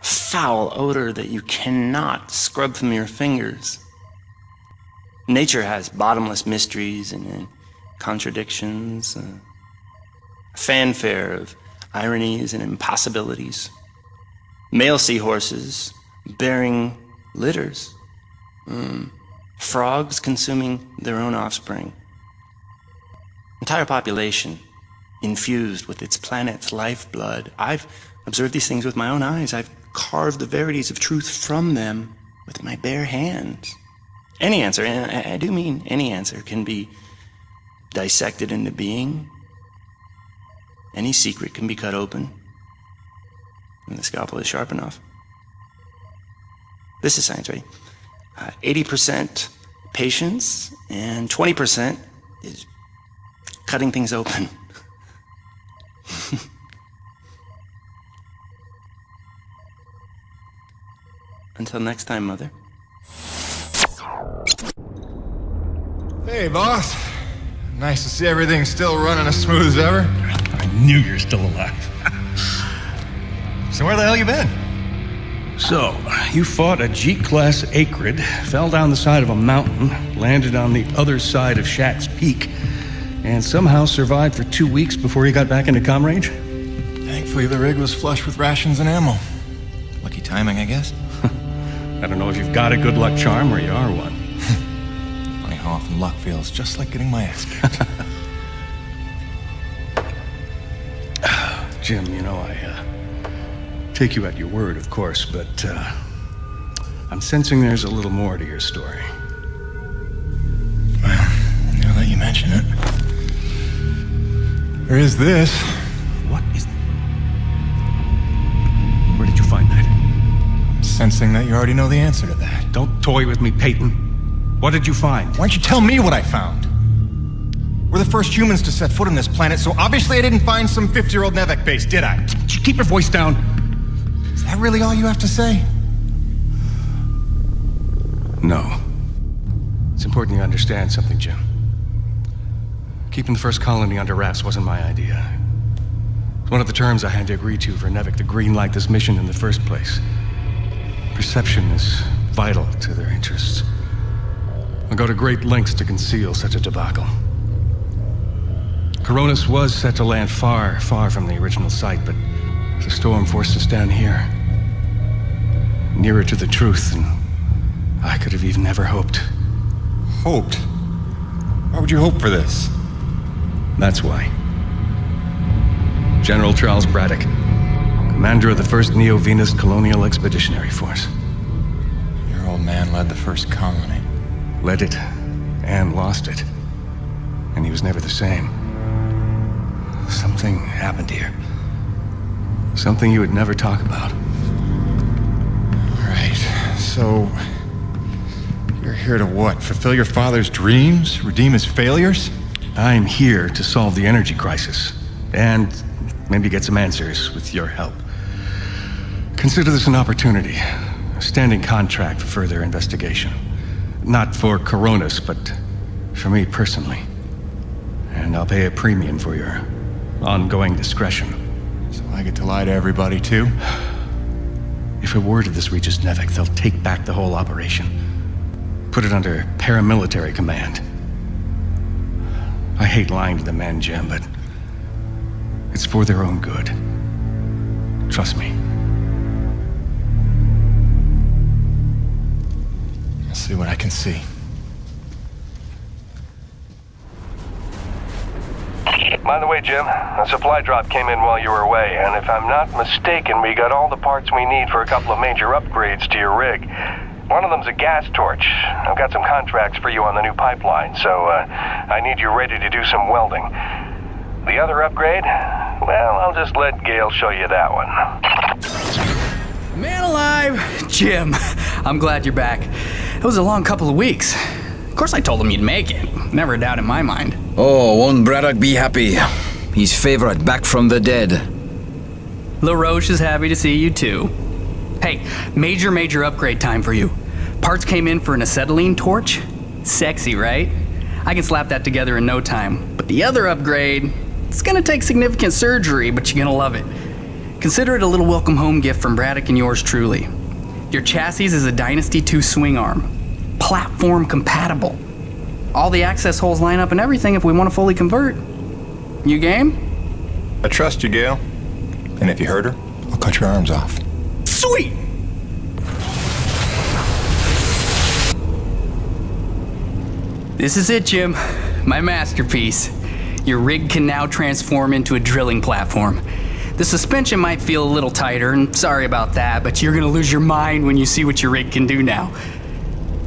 foul odor that you cannot scrub from your fingers. Nature has bottomless mysteries and contradictions, a fanfare of ironies and impossibilities. Male seahorses bearing litters, frogs consuming their own offspring. Entire population infused with its planet's lifeblood. I've observed these things with my own eyes. I've carved the verities of truth from them with my bare hands. Any answer, and I do mean any answer, can be dissected into being. Any secret can be cut open when the scalpel is sharp enough. This is science, right? 80% patience and 20% is cutting things open. Until next time, Mother. Hey, boss. Nice to see everything still running as smooth as ever. I knew you were still alive. So where the hell you been? So, you fought a G-class Acrid, fell down the side of a mountain, landed on the other side of Shack's Peak, and somehow survived for 2 weeks before you got back into comm range? Thankfully, the rig was flush with rations and ammo. Lucky timing, I guess. I don't know if you've got a good luck charm or you are one. Funny how often luck feels just like getting my ass kicked. Jim, you know, I take you at your word, of course, but I'm sensing there's a little more to your story. Well, now that you mention it, there is this. What is... Where did you find that? I'm sensing that you already know the answer to that. Don't toy with me, Peyton. What did you find? Why don't you tell me what I found? We're the first humans to set foot on this planet, so obviously I didn't find some 50-year-old Nevek base, did I? Keep your voice down. Is that really all you have to say? No. It's important you understand something, Jim. Keeping the first colony under wraps wasn't my idea. It's one of the terms I had to agree to for Nevek to greenlight this mission in the first place. Perception is vital to their interests. I'll go to great lengths to conceal such a debacle. Coronis was set to land far, far from the original site, but the storm forced us down here. Nearer to the truth than I could have even ever hoped. Hoped? Why would you hope for this? That's why. General Charles Braddock, commander of the 1st Neo-Venus Colonial Expeditionary Force. Your old man led the first colony. Led it, and lost it. And he was never the same. Something happened here. Something you would never talk about. All right, so... you're here to what? Fulfill your father's dreams? Redeem his failures? I'm here to solve the energy crisis. And maybe get some answers with your help. Consider this an opportunity. A standing contract for further investigation. Not for Coronis, but for me personally. And I'll pay a premium for your ongoing discretion. So I get to lie to everybody, too? If a word of this reaches Nevek, they'll take back the whole operation. Put it under paramilitary command. I hate lying to the men, Jim, but it's for their own good. Trust me. I'll see what I can see. By the way, Jim, a supply drop came in while you were away, and if I'm not mistaken, we got all the parts we need for a couple of major upgrades to your rig. One of them's a gas torch. I've got some contracts for you on the new pipeline, so I need you ready to do some welding. The other upgrade? Well, I'll just let Gale show you that one. Man alive! Jim, I'm glad you're back. It was a long couple of weeks. Of course I told him you'd make it. Never a doubt in my mind. Oh, won't Braddock be happy? His favorite back from the dead. LaRoche is happy to see you too. Hey, major upgrade time for you. Parts came in for an acetylene torch. Sexy, right? I can slap that together in no time. But the other upgrade, it's gonna take significant surgery, but you're gonna love it. Consider it a little welcome home gift from Braddock and yours truly. Your chassis is a Dynasty 2 swing arm. Platform compatible. All the access holes line up and everything if we want to fully convert. You game? I trust you, Gale. And if you hurt her, I'll cut your arms off. Sweet! This is it, Jim. My masterpiece. Your rig can now transform into a drilling platform. The suspension might feel a little tighter, and sorry about that, but you're gonna lose your mind when you see what your rig can do now.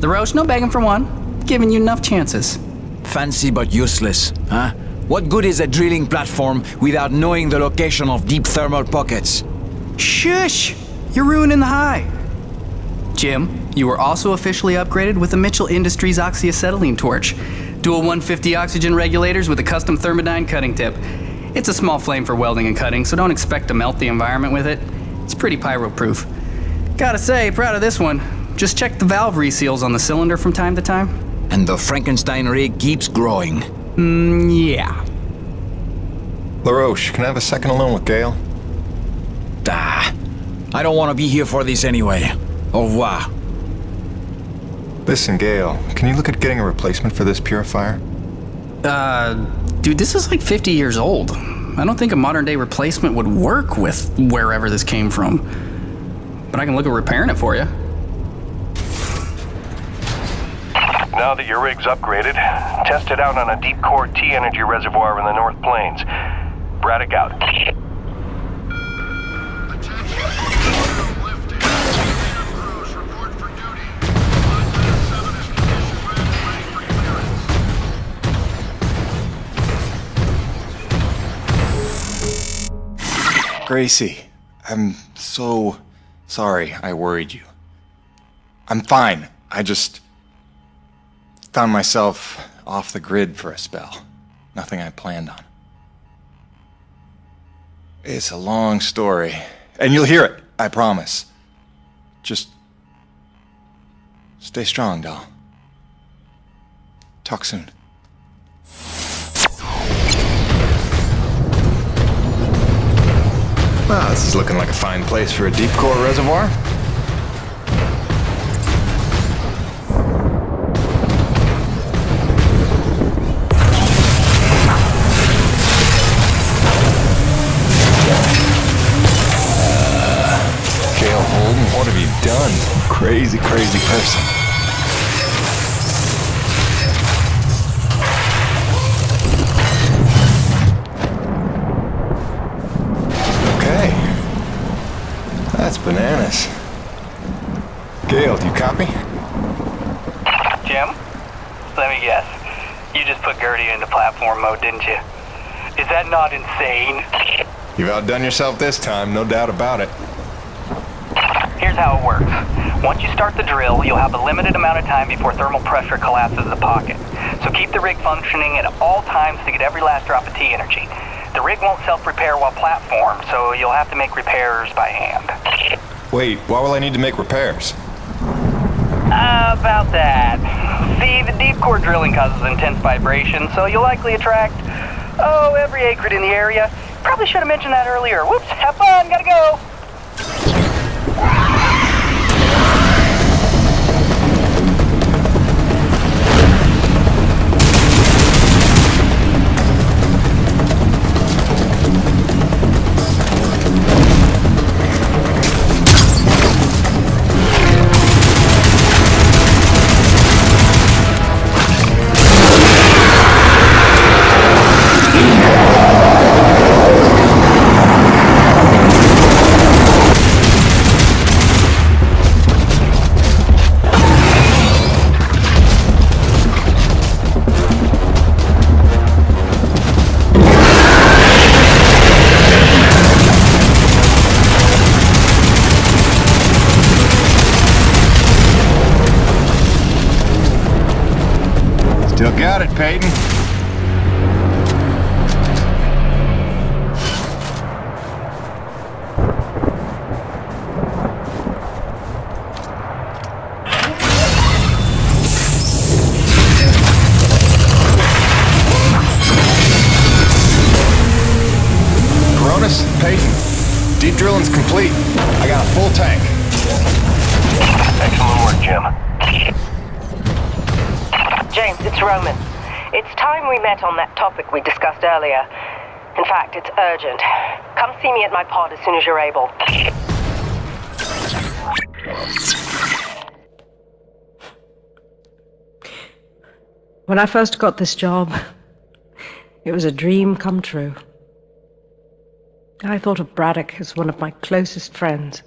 LaRoche, no begging for one. Giving you enough chances. Fancy but useless, huh? What good is a drilling platform without knowing the location of deep thermal pockets? Shush! You're ruining the high. Jim, you were also officially upgraded with the Mitchell Industries oxyacetylene torch. Dual 150 oxygen regulators with a custom thermodyne cutting tip. It's a small flame for welding and cutting, so don't expect to melt the environment with it. It's pretty pyro-proof. Gotta say, proud of this one. Just check the valve reseals on the cylinder from time to time. And the Frankenstein rig keeps growing. Yeah. LaRoche, can I have a second alone with Gale? I don't want to be here for this anyway. Au revoir. Listen, Gale, can you look at getting a replacement for this purifier? Dude, this is like 50 years old. I don't think a modern day replacement would work with wherever this came from. But I can look at repairing it for you. Now that your rig's upgraded, test it out on a deep core T-energy reservoir in the North Plains. Braddock out. Gracie, I'm so sorry I worried you. I'm fine. I just found myself off the grid for a spell. Nothing I planned on. It's a long story, and you'll hear it, I promise. Just stay strong, doll. Talk soon. Wow, this is looking like a fine place for a deep core reservoir. Gail Holden, what have you done? Crazy, crazy person. That's bananas. Gail, do you copy? Jim? Let me guess. You just put Gertie into platform mode, didn't you? Is that not insane? You've outdone yourself this time, no doubt about it. Here's how it works. Once you start the drill, you'll have a limited amount of time before thermal pressure collapses the pocket. So keep the rig functioning at all times to get every last drop of T energy. The rig won't self-repair while platformed, so you'll have to make repairs by hand. Wait, why will I need to make repairs? About that. See, the deep core drilling causes intense vibration, so you'll likely attract, every acrid in the area. Probably should have mentioned that earlier. Whoops, have fun, gotta go. Still got it, Peyton. Cronus, Peyton. Deep drilling's complete. I got a full tank. Excellent work, Jim. James, it's Roman. It's time we met on that topic we discussed earlier. In fact, it's urgent. Come see me at my pod as soon as you're able. When I first got this job, it was a dream come true. I thought of Braddock as one of my closest friends.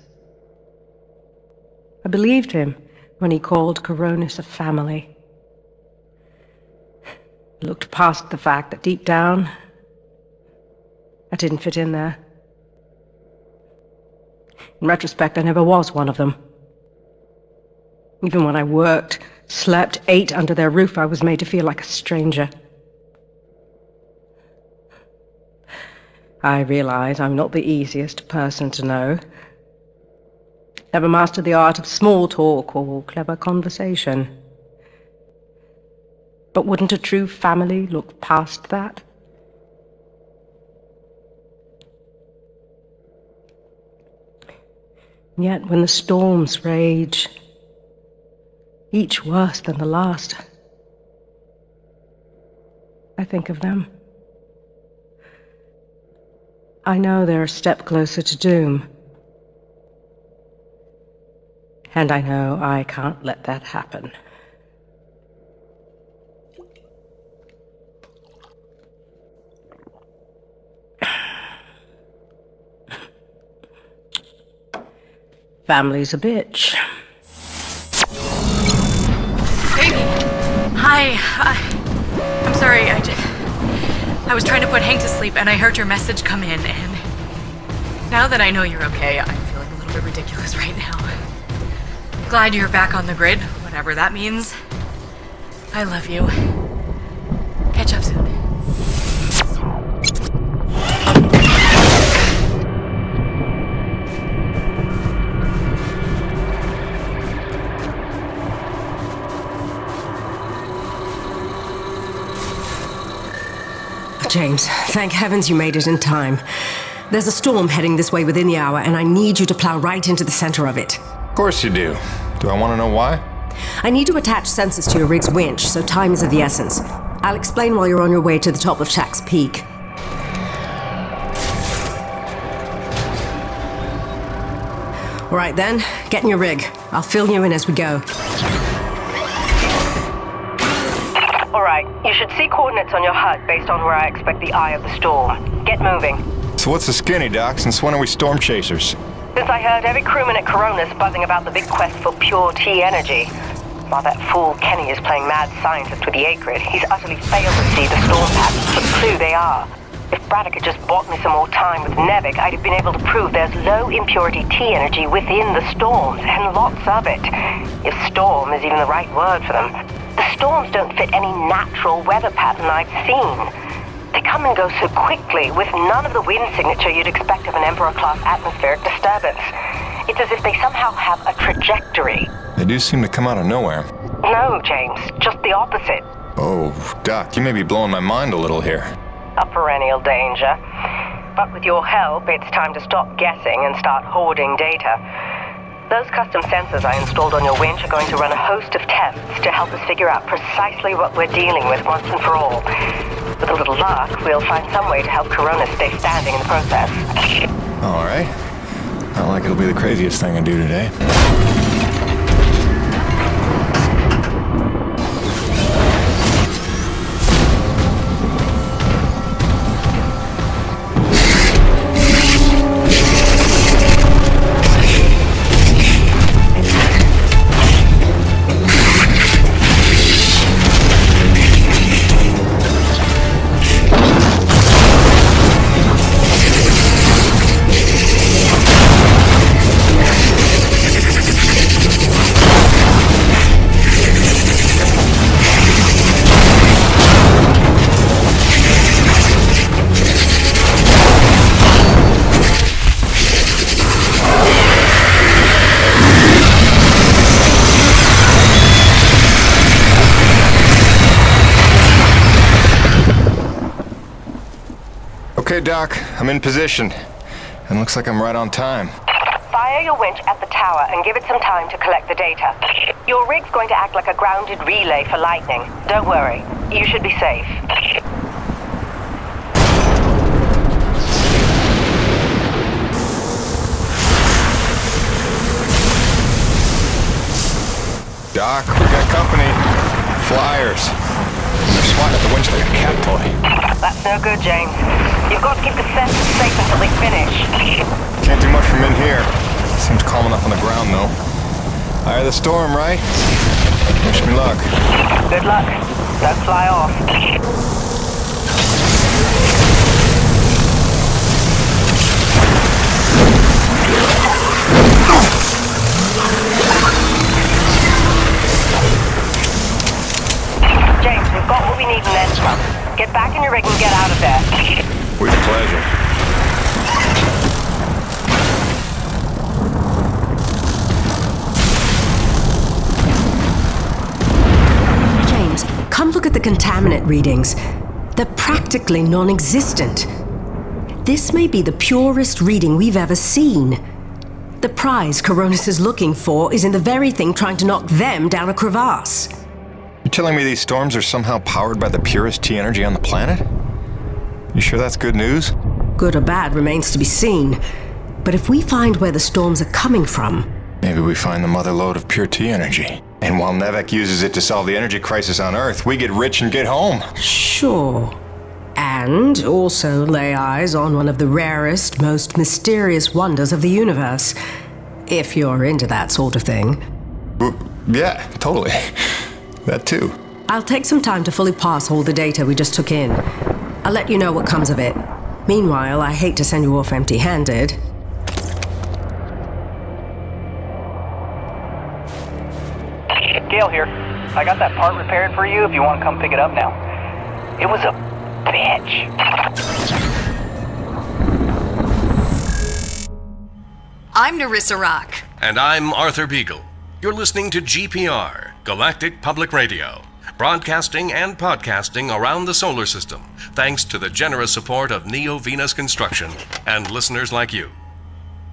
I believed him when he called Coronis a family. Looked past the fact that deep down, I didn't fit in there. In retrospect, I never was one of them. Even when I worked, slept, ate under their roof, I was made to feel like a stranger. I realize I'm not the easiest person to know. Never mastered the art of small talk or clever conversation. But wouldn't a true family look past that? Yet when the storms rage, each worse than the last, I think of them. I know they're a step closer to doom. And I know I can't let that happen. Family's a bitch. Hi. I'm sorry. I was trying to put Hank to sleep, and I heard your message come in, and Now that I know you're okay, I'm feeling a little bit ridiculous right now. Glad you're back on the grid, whatever that means. I love you. Catch up soon. James, thank heavens you made it in time. There's a storm heading this way within the hour, and I need you to plow right into the center of it. Of course you do. Do I want to know why? I need to attach sensors to your rig's winch, so time is of the essence. I'll explain while you're on your way to the top of Shack's Peak. All right then, get in your rig. I'll fill you in as we go. All right, you should see coordinates on your HUD based on where I expect the eye of the storm. Get moving. So what's the skinny, Doc? Since when are we storm chasers? Since I heard every crewman at Coronis buzzing about the big quest for pure T energy. While that fool Kenny is playing mad scientist with the Acrid, he's utterly failed to see the storm patterns for the clue they are. If Braddock had just bought me some more time with Nevik, I'd have been able to prove there's low impurity T energy within the storms, and lots of it. If storm is even the right word for them. The storms don't fit any natural weather pattern I've seen. They come and go so quickly, with none of the wind signature you'd expect of an Emperor-class atmospheric disturbance. It's as if they somehow have a trajectory. They do seem to come out of nowhere. No, James, just the opposite. Oh, Doc, you may be blowing my mind a little here. A perennial danger. But with your help, it's time to stop guessing and start hoarding data. Those custom sensors I installed on your winch are going to run a host of tests to help us figure out precisely what we're dealing with once and for all. With a little luck, we'll find some way to help Coronis stay standing in the process. All right. Not like it'll be the craziest thing I do today. Okay, Doc, I'm in position. And looks like I'm right on time. Fire your winch at the tower and give it some time to collect the data. Your rig's going to act like a grounded relay for lightning. Don't worry, you should be safe. Doc, we got company. Flyers. They're swatting at the winch like a cat toy. That's no good, James. You've got to keep the sensors safe until they finish. Can't do much from in here. Seems calm enough on the ground, though. Eye of the storm, right? Wish me luck. Good luck. Don't fly off. James, we've got what we need and then some. Get back in your rig and get out of there. With pleasure. James, come look at the contaminant readings. They're practically non-existent. This may be the purest reading we've ever seen. The prize Coronis is looking for is in the very thing trying to knock them down a crevasse. You're telling me these storms are somehow powered by the purest T energy on the planet? You sure that's good news? Good or bad remains to be seen. But if we find where the storms are coming from... Maybe we find the mother lode of pure T energy. And while Nevik uses it to solve the energy crisis on Earth, we get rich and get home. Sure. And also lay eyes on one of the rarest, most mysterious wonders of the universe. If you're into that sort of thing. Yeah, totally. That too. I'll take some time to fully parse all the data we just took in. I'll let you know what comes of it. Meanwhile, I hate to send you off empty-handed. Gale here. I got that part repaired for you if you want to come pick it up now. It was a bitch. I'm Narissa Rock. And I'm Arthur Beagle. You're listening to GPR, Galactic Public Radio, broadcasting and podcasting around the solar system, thanks to the generous support of Neo Venus Construction and listeners like you.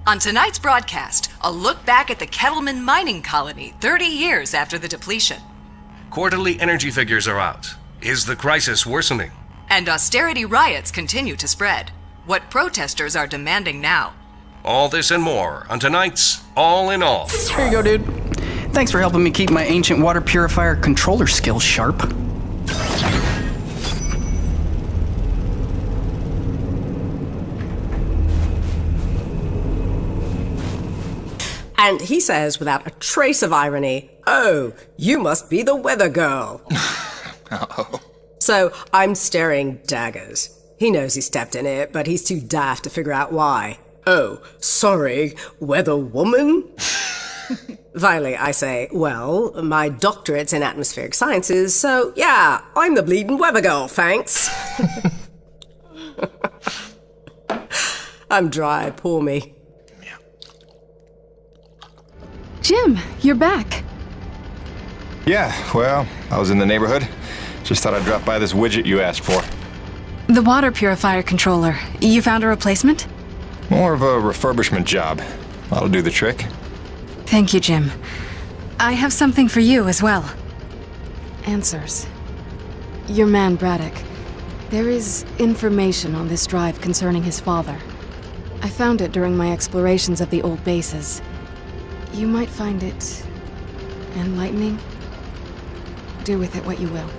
On tonight's broadcast, a look back at the Kettleman mining colony 30 years after the depletion. Quarterly energy figures are out. Is the crisis worsening? And austerity riots continue to spread. What protesters are demanding now. All this and more on tonight's All in All. Here you go, dude. Thanks for helping me keep my ancient water purifier controller skills sharp. And he says, without a trace of irony, "Oh, you must be the weather girl." Oh. So I'm staring daggers. He knows he stepped in it, but he's too daft to figure out why. "Oh, sorry, weather woman?" Finally, I say, "Well, my doctorate's in atmospheric sciences, so yeah, I'm the bleeding weather girl, thanks." I'm dry, poor me. Jim, you're back. Yeah, well, I was in the neighborhood. Just thought I'd drop by this widget you asked for. The water purifier controller. You found a replacement? More of a refurbishment job. That'll do the trick. Thank you, Jim. I have something for you as well. Answers. Your man, Braddock. There is information on this drive concerning his father. I found it during my explorations of the old bases. You might find it enlightening. Do with it what you will.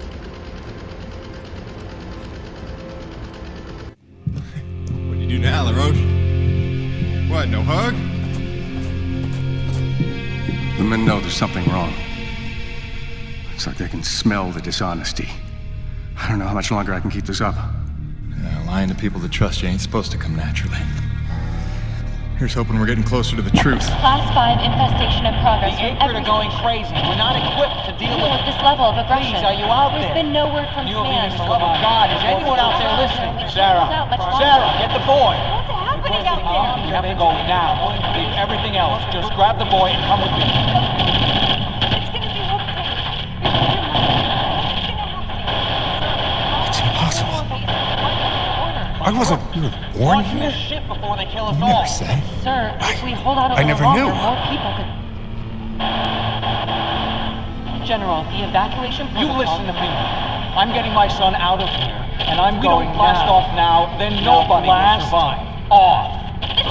What do you do now, LaRoche? What, no hug? The men know there's something wrong. It's like they can smell the dishonesty. I don't know how much longer I can keep this up. Lying to people that trust you ain't supposed to come naturally. Here's hoping we're getting closer to the truth. Class 5 infestation in progress. The Acrid are going crazy. We're not equipped to deal with this level of aggression. Please, are you out there? There's been no word from command. For the love of God, is anyone out there listening? Sarah, get the boy. What's happening out there? You have to go now. Leave everything else. Just grab the boy and come with me. It's impossible. I wasn't born here? Shit before they kill us You all. never said. Sir, if we hold out a I little never longer, knew. more people could... General, the evacuation You protocol... listen to me. I'm getting my son out of here, and I'm going to blast off now, then nobody will survive. Off. The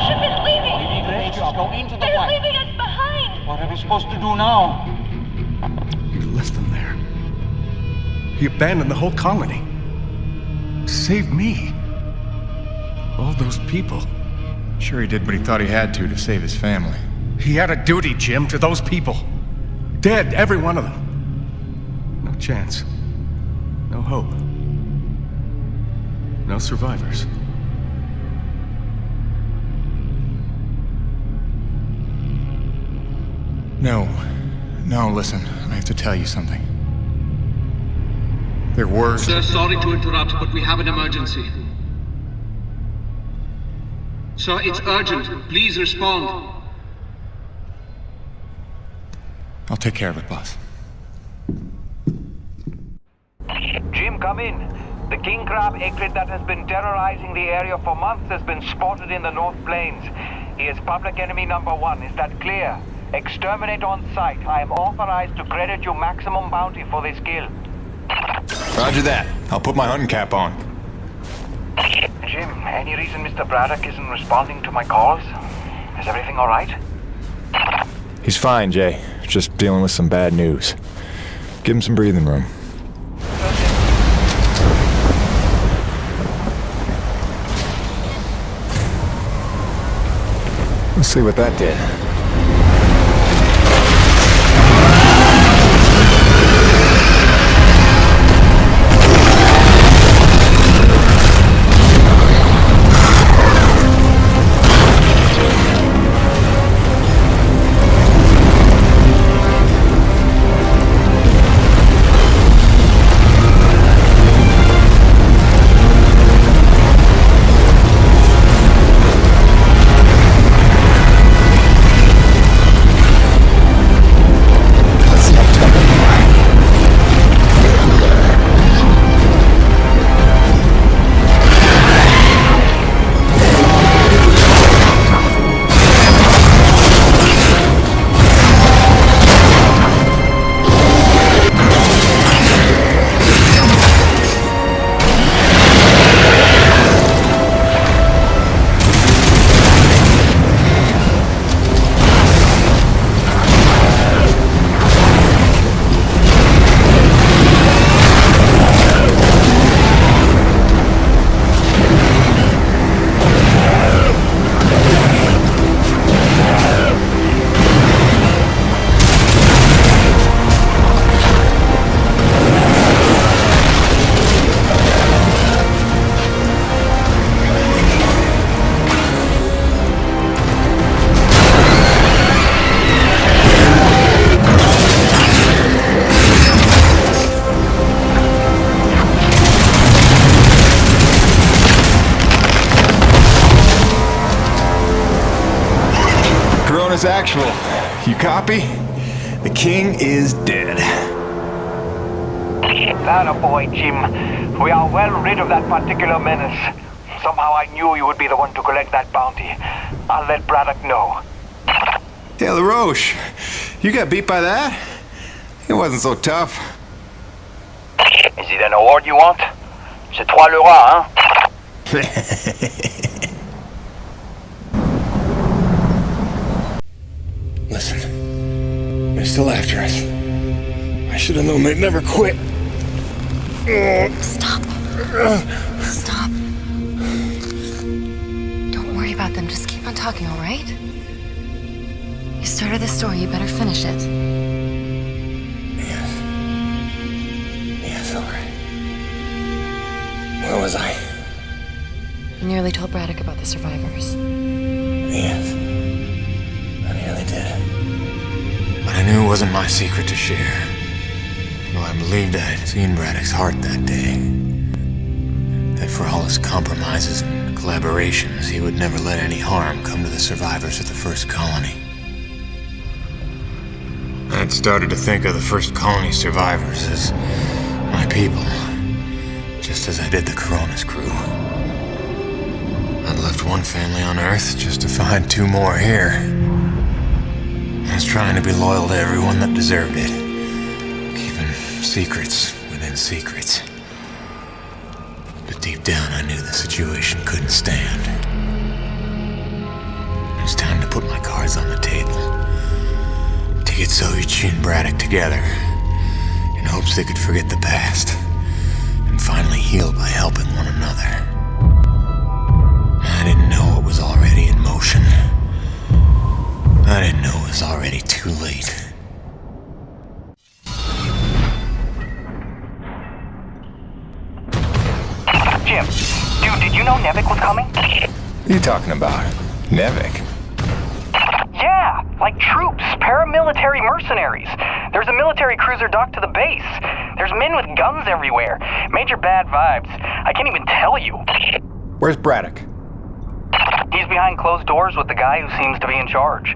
ship is leaving! Go into the They're light. leaving us behind! What are we supposed to do now? You left them there. He abandoned the whole colony. Saved me. All those people. Sure he did what he thought he had to save his family. He had a duty, Jim, to those people. Dead, every one of them. No chance. No hope. No survivors. No, listen. I have to tell you something. There were... Sir, sorry to interrupt, but we have an emergency. Sir, it's urgent. Please respond. I'll take care of it, boss. Jim, come in. The king crab acrid that has been terrorizing the area for months has been spotted in the North Plains. He is public enemy number 1. Is that clear? Exterminate on sight. I am authorized to credit you maximum bounty for this kill. Roger that. I'll put my hunting cap on. Jim, any reason Mr. Braddock isn't responding to my calls? Is everything all right? He's fine, Jay. Just dealing with some bad news. Give him some breathing room. Let's see what that did. Cronus Actual. You copy? The king is dead. That boy, Jim. We are well rid of that particular menace. Somehow I knew you would be the one to collect that bounty. I'll let Braddock know. Yeah, LaRoche, you got beat by that? It wasn't so tough. Is it an award you want? C'est toi le roi, hein? Listen, they're still after us. I should have known they'd never quit. Stop. Stop. Don't worry about them. Just keep on talking, all right? You started this story. You better finish it. Yes, all right. Where was I? You nearly told Braddock about the survivors. Yes. I nearly did. But I knew it wasn't my secret to share. Though I believed I had seen Braddock's heart that day. That for all his compromises and collaborations, he would never let any harm come to the survivors of the first colony. I had started to think of the first colony survivors as my people, just as I did the Cronus crew. I'd left one family on Earth just to find two more here. I was trying to be loyal to everyone that deserved it, keeping secrets within secrets. But deep down I knew the situation couldn't stand. It was time to put my cards on the table. To get Soichi and Braddock together, in hopes they could forget the past, and finally heal by helping one another. I didn't know it was already in motion. I didn't know it was already too late. Jim, dude, did you know Nevik was coming? What are you talking about? Nevik? Yeah, like troops, paramilitary mercenaries. There's a military cruiser docked to the base. There's men with guns everywhere. Major bad vibes. I can't even tell you. Where's Braddock? He's behind closed doors with the guy who seems to be in charge.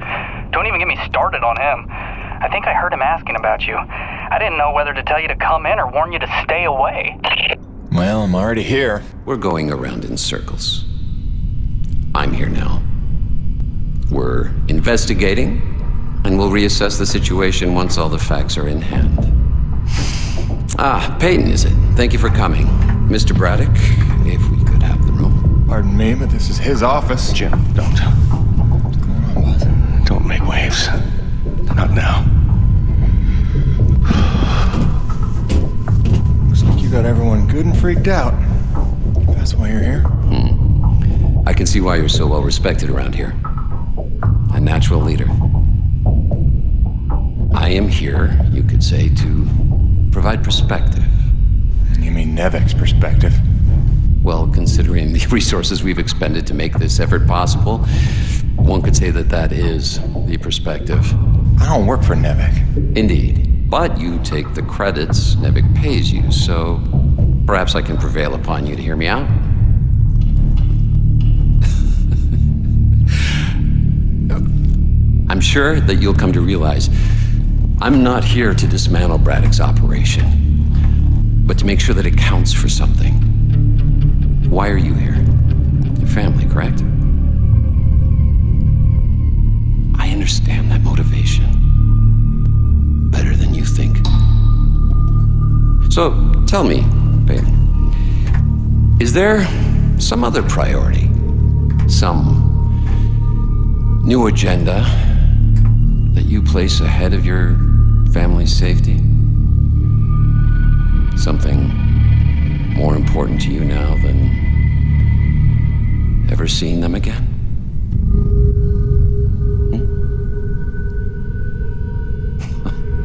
Don't even get me started on him. I think I heard him asking about you. I didn't know whether to tell you to come in or warn you to stay away. Well, I'm already here. We're going around in circles. I'm here now. We're investigating, and we'll reassess the situation once all the facts are in hand. Ah, Peyton, is it? Thank you for coming. Mr. Braddock, if we could have the room. Pardon me, but this is his office. Jim, don't. What's going on, boss? Don't make waves. Not now. Looks like you got everyone good and freaked out. That's why you're here? I can see why you're so well respected around here. A natural leader. I am here, you could say, to provide perspective. You mean Nevik's perspective? Well, considering the resources we've expended to make this effort possible, one could say that that is the perspective. I don't work for Nevik. Indeed. But you take the credits Nevik pays you, so perhaps I can prevail upon you to hear me out. I'm sure that you'll come to realize I'm not here to dismantle Braddock's operation, but to make sure that it counts for something. Why are you here? Your family, correct? I understand that motivation better than you think. So, tell me, Peyton, is there some other priority? Some new agenda that you place ahead of your family's safety? Something more important to you now than ever seeing them again?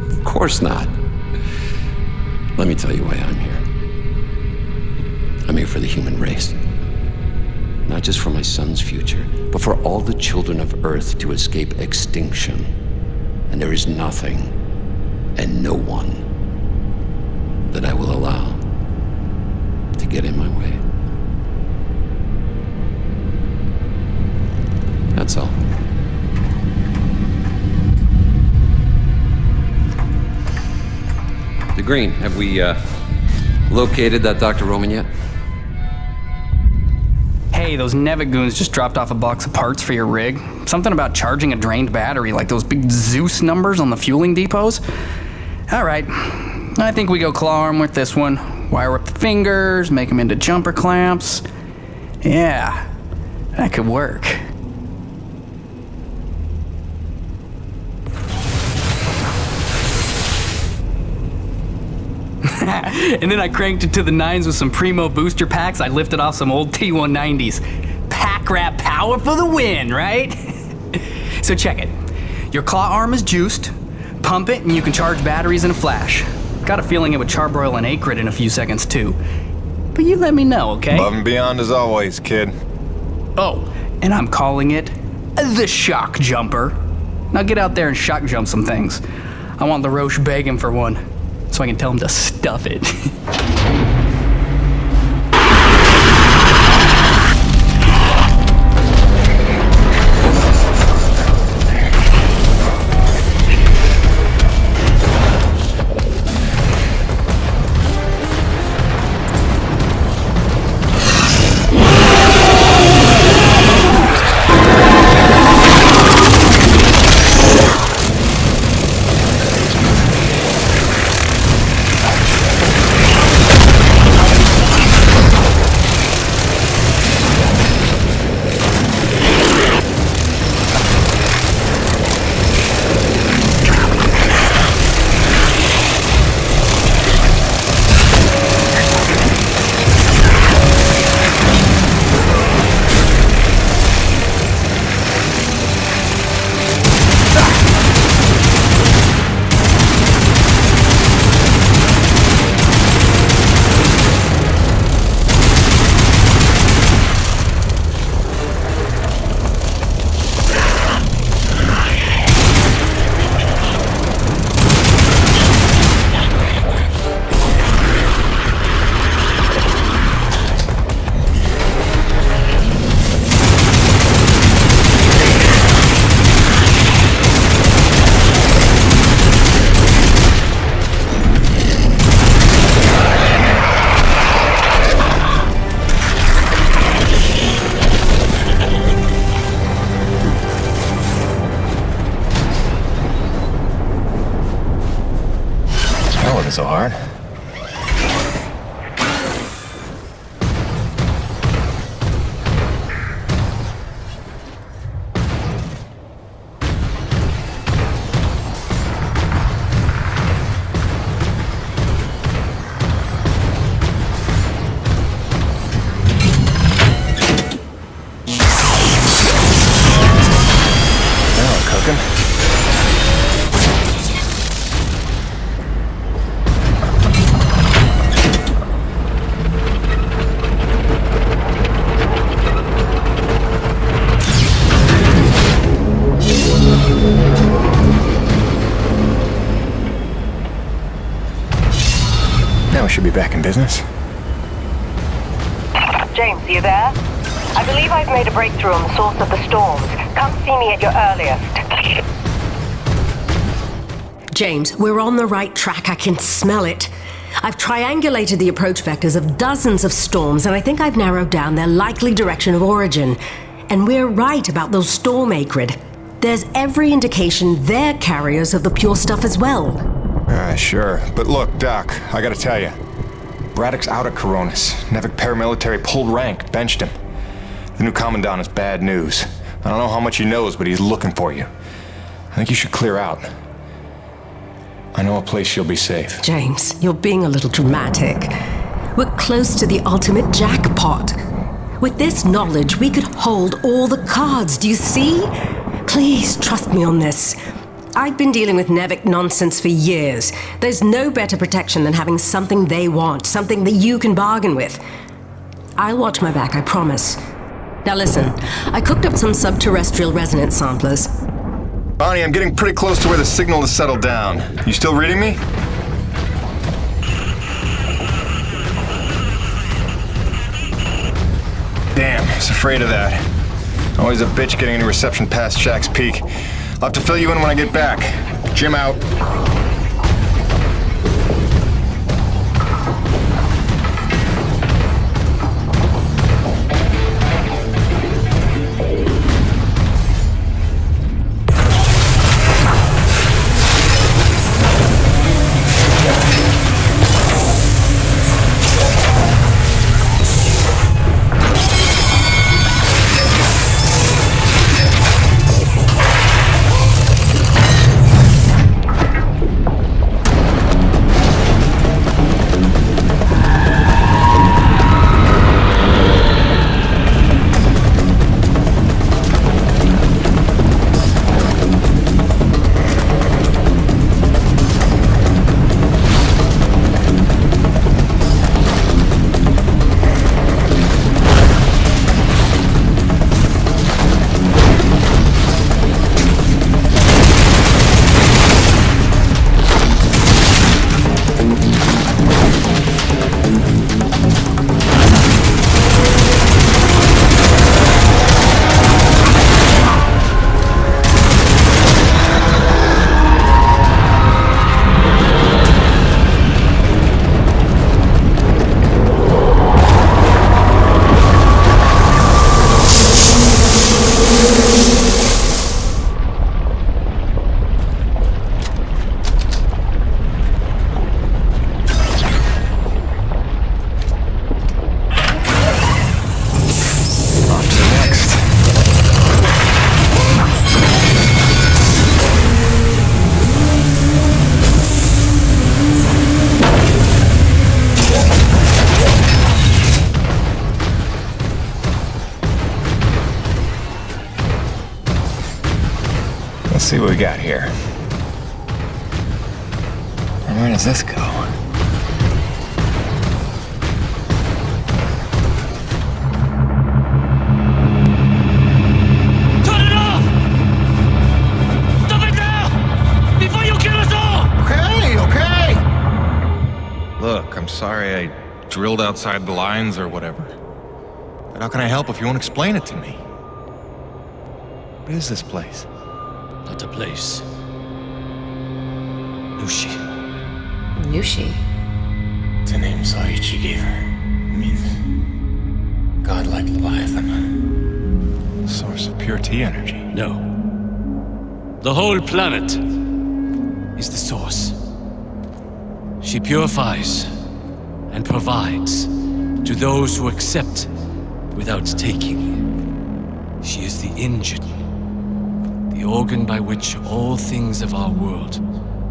Of course not. Let me tell you why I'm here. I'm here for the human race. Not just for my son's future, but for all the children of Earth to escape extinction. And there is nothing and no one that I will allow to get in my way. That's all. Green, have we, located that Dr. Roman yet? Hey, those Nevik goons just dropped off a box of parts for your rig. Something about charging a drained battery, like those big Zeus numbers on the fueling depots. Alright, I think we go claw arm with this one. Wire up the fingers, make them into jumper clamps. Yeah, that could work. And then I cranked it to the nines with some Primo booster packs I lifted off some old T190s. Pack rat power for the win, right? So check it. Your claw arm is juiced. Pump it and you can charge batteries in a flash. Got a feeling it would charbroil an acrid in a few seconds too. But you let me know, okay? Above and beyond as always, kid. Oh, and I'm calling it the shock jumper. Now get out there and shock jump some things. I want LaRoche begging for one, so I can tell him to stuff it. So hard. Now cooking. Now we should be back in business. James, are you there? I believe I've made a breakthrough on the source of the storms. Come see me at your earliest. James, we're on the right track. I can smell it. I've triangulated the approach vectors of dozens of storms, and I think I've narrowed down their likely direction of origin. And we're right about those storm acrid. There's every indication they're carriers of the pure stuff as well. Sure. But look, Doc, I gotta tell you. Braddock's out at Coronis. Nevik paramilitary pulled rank, benched him. The new commandant is bad news. I don't know how much he knows, but he's looking for you. I think you should clear out. I know a place you'll be safe. James, you're being a little dramatic. We're close to the ultimate jackpot. With this knowledge, we could hold all the cards, do you see? Please, trust me on this. I've been dealing with Nevik nonsense for years. There's no better protection than having something they want, something that you can bargain with. I'll watch my back, I promise. Now listen, I cooked up some subterrestrial resonance samplers. Bonnie, I'm getting pretty close to where the signal has settled down. You still reading me? Damn, I was afraid of that. Always a bitch getting any reception past Shack's Peak. I'll have to fill you in when I get back. Jim out. Let's see what we got here. And where does this go? Turn it off! Stop it now! Before you kill us all! Okay! Look, I'm sorry I drilled outside the lines or whatever. But how can I help if you won't explain it to me? What is this place? Not a place. Nushi. Nushi? It's a name Saiichi gave her. It means godlike Leviathan. Source of pure T energy. No. The whole planet is the source. She purifies and provides to those who accept without taking. She is the engine, the organ by which all things of our world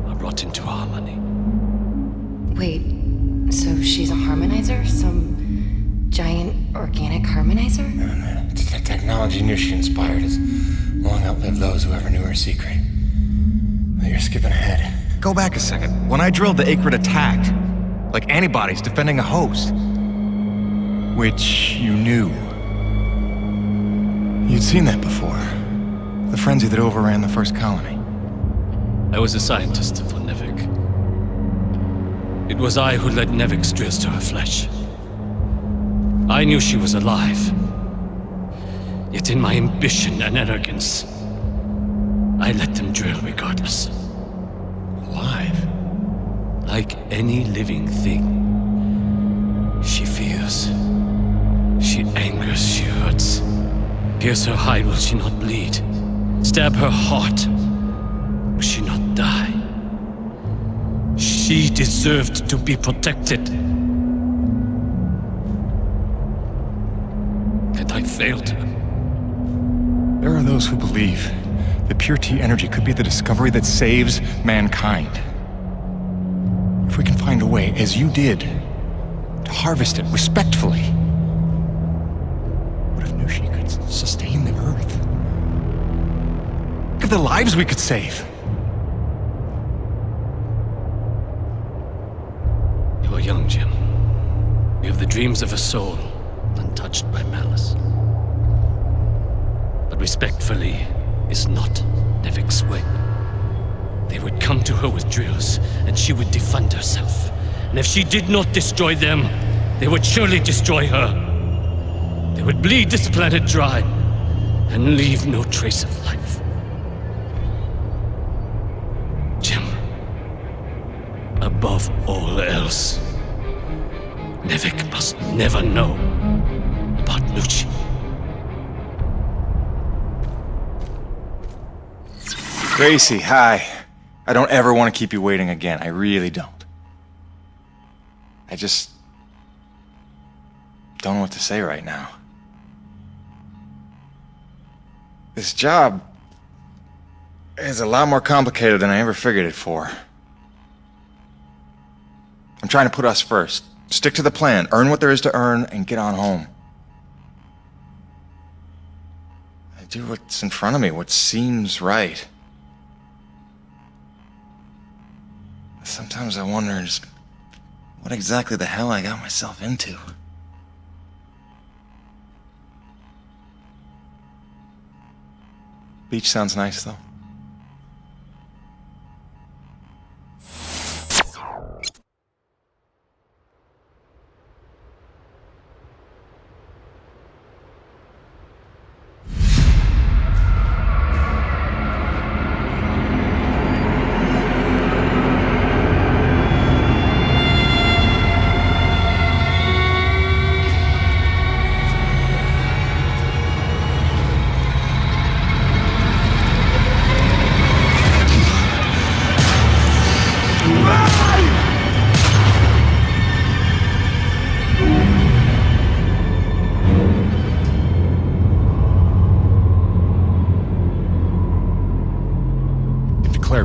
are brought into harmony. Wait, so she's a harmonizer? Some giant organic harmonizer? It's the technology Nushi inspired has long outlived those who ever knew her secret. But you're skipping ahead. Go back a second. When I drilled, the Acrid attacked. Like antibodies defending a host. Which you knew. You'd seen that before. The frenzy that overran the first colony. I was a scientist for Nevik. It was I who led Nevik's drills to her flesh. I knew she was alive. Yet in my ambition and arrogance, I let them drill regardless. Alive? Like any living thing. She fears. She angers, she hurts. Pierce her hide, will she not bleed? Stab her heart, will she not die? She deserved to be protected. And I failed her. There are those who believe that pure T energy could be the discovery that saves mankind. If we can find a way, as you did, to harvest it respectfully. What if Nushi could sustain the Earth? Look at the lives we could save. You are young, Jim. You have the dreams of a soul, untouched by malice. But respectfully is not Nevik's way. They would come to her with drills, and she would defend herself. And if she did not destroy them, they would surely destroy her. They would bleed this planet dry, and leave no trace of life. Jim, above all else, Nevik must never know about Nushi. Gracie, hi. I don't ever want to keep you waiting again. I really don't. I just don't know what to say right now. This job is a lot more complicated than I ever figured it for. I'm trying to put us first. Stick to the plan, earn what there is to earn, and get on home. I do what's in front of me, what seems right. Sometimes I wonder just what exactly the hell I got myself into. Beach sounds nice, though.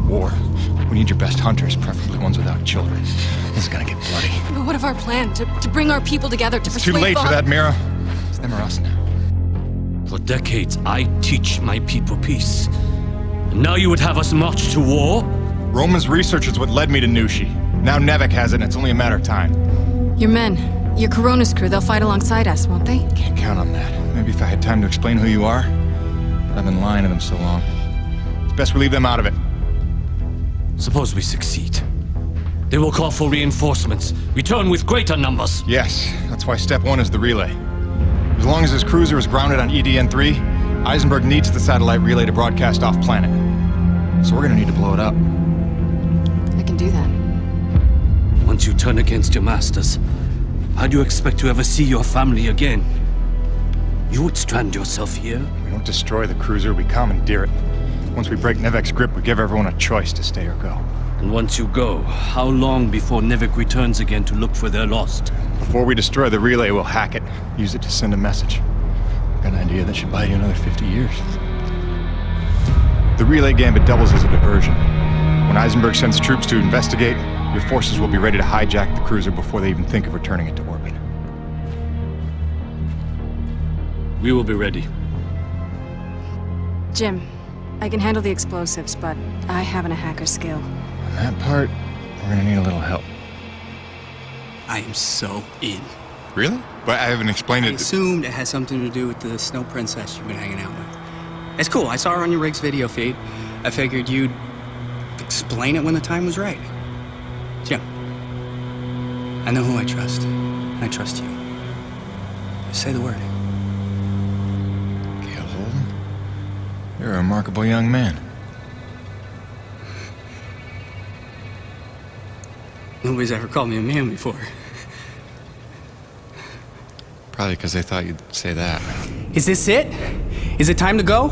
War. We need your best hunters, preferably ones without children. This is gonna get bloody. But what if our plan to bring our people together to It's persuade too late Bob? for that, Mira. It's them or us now. For decades, I teach my people peace. And now you would have us march to war? Roman's research is what led me to Nushi. Now Nevek has it, and it's only a matter of time. Your men, your Corona's crew, they'll fight alongside us, won't they? Can't count on that. Maybe if I had time to explain who you are. But I've been lying to them so long. It's best we leave them out of it. Suppose we succeed. They will call for reinforcements. Return with greater numbers. Yes, that's why step one is the relay. As long as his cruiser is grounded on EDN-3, Eisenberg needs the satellite relay to broadcast off-planet. So we're gonna need to blow it up. I can do that. Once you turn against your masters, how do you expect to ever see your family again? You would strand yourself here? We don't destroy the cruiser, we commandeer it. Once we break Nevek's grip, we give everyone a choice to stay or go. And once you go, how long before Nevek returns again to look for their lost? Before we destroy the relay, we'll hack it, use it to send a message. Got an idea that should buy you another 50 years. The relay gambit doubles as a diversion. When Eisenberg sends troops to investigate, your forces will be ready to hijack the cruiser before they even think of returning it to orbit. We will be ready. Jim, I can handle the explosives, but I haven't a hacker skill. On that part, we're gonna need a little help. I am so in. Really? But I haven't explained I it. assumed it has something to do with the snow princess you've been hanging out with. It's cool. I saw her on your rig's video feed. I figured you'd explain it when the time was right. Jim, I know who I trust. I trust you. Just say the word. Gale Holden? You're a remarkable young man. Nobody's ever called me a man before. Probably because they thought you'd say that. Is this it? Is it time to go?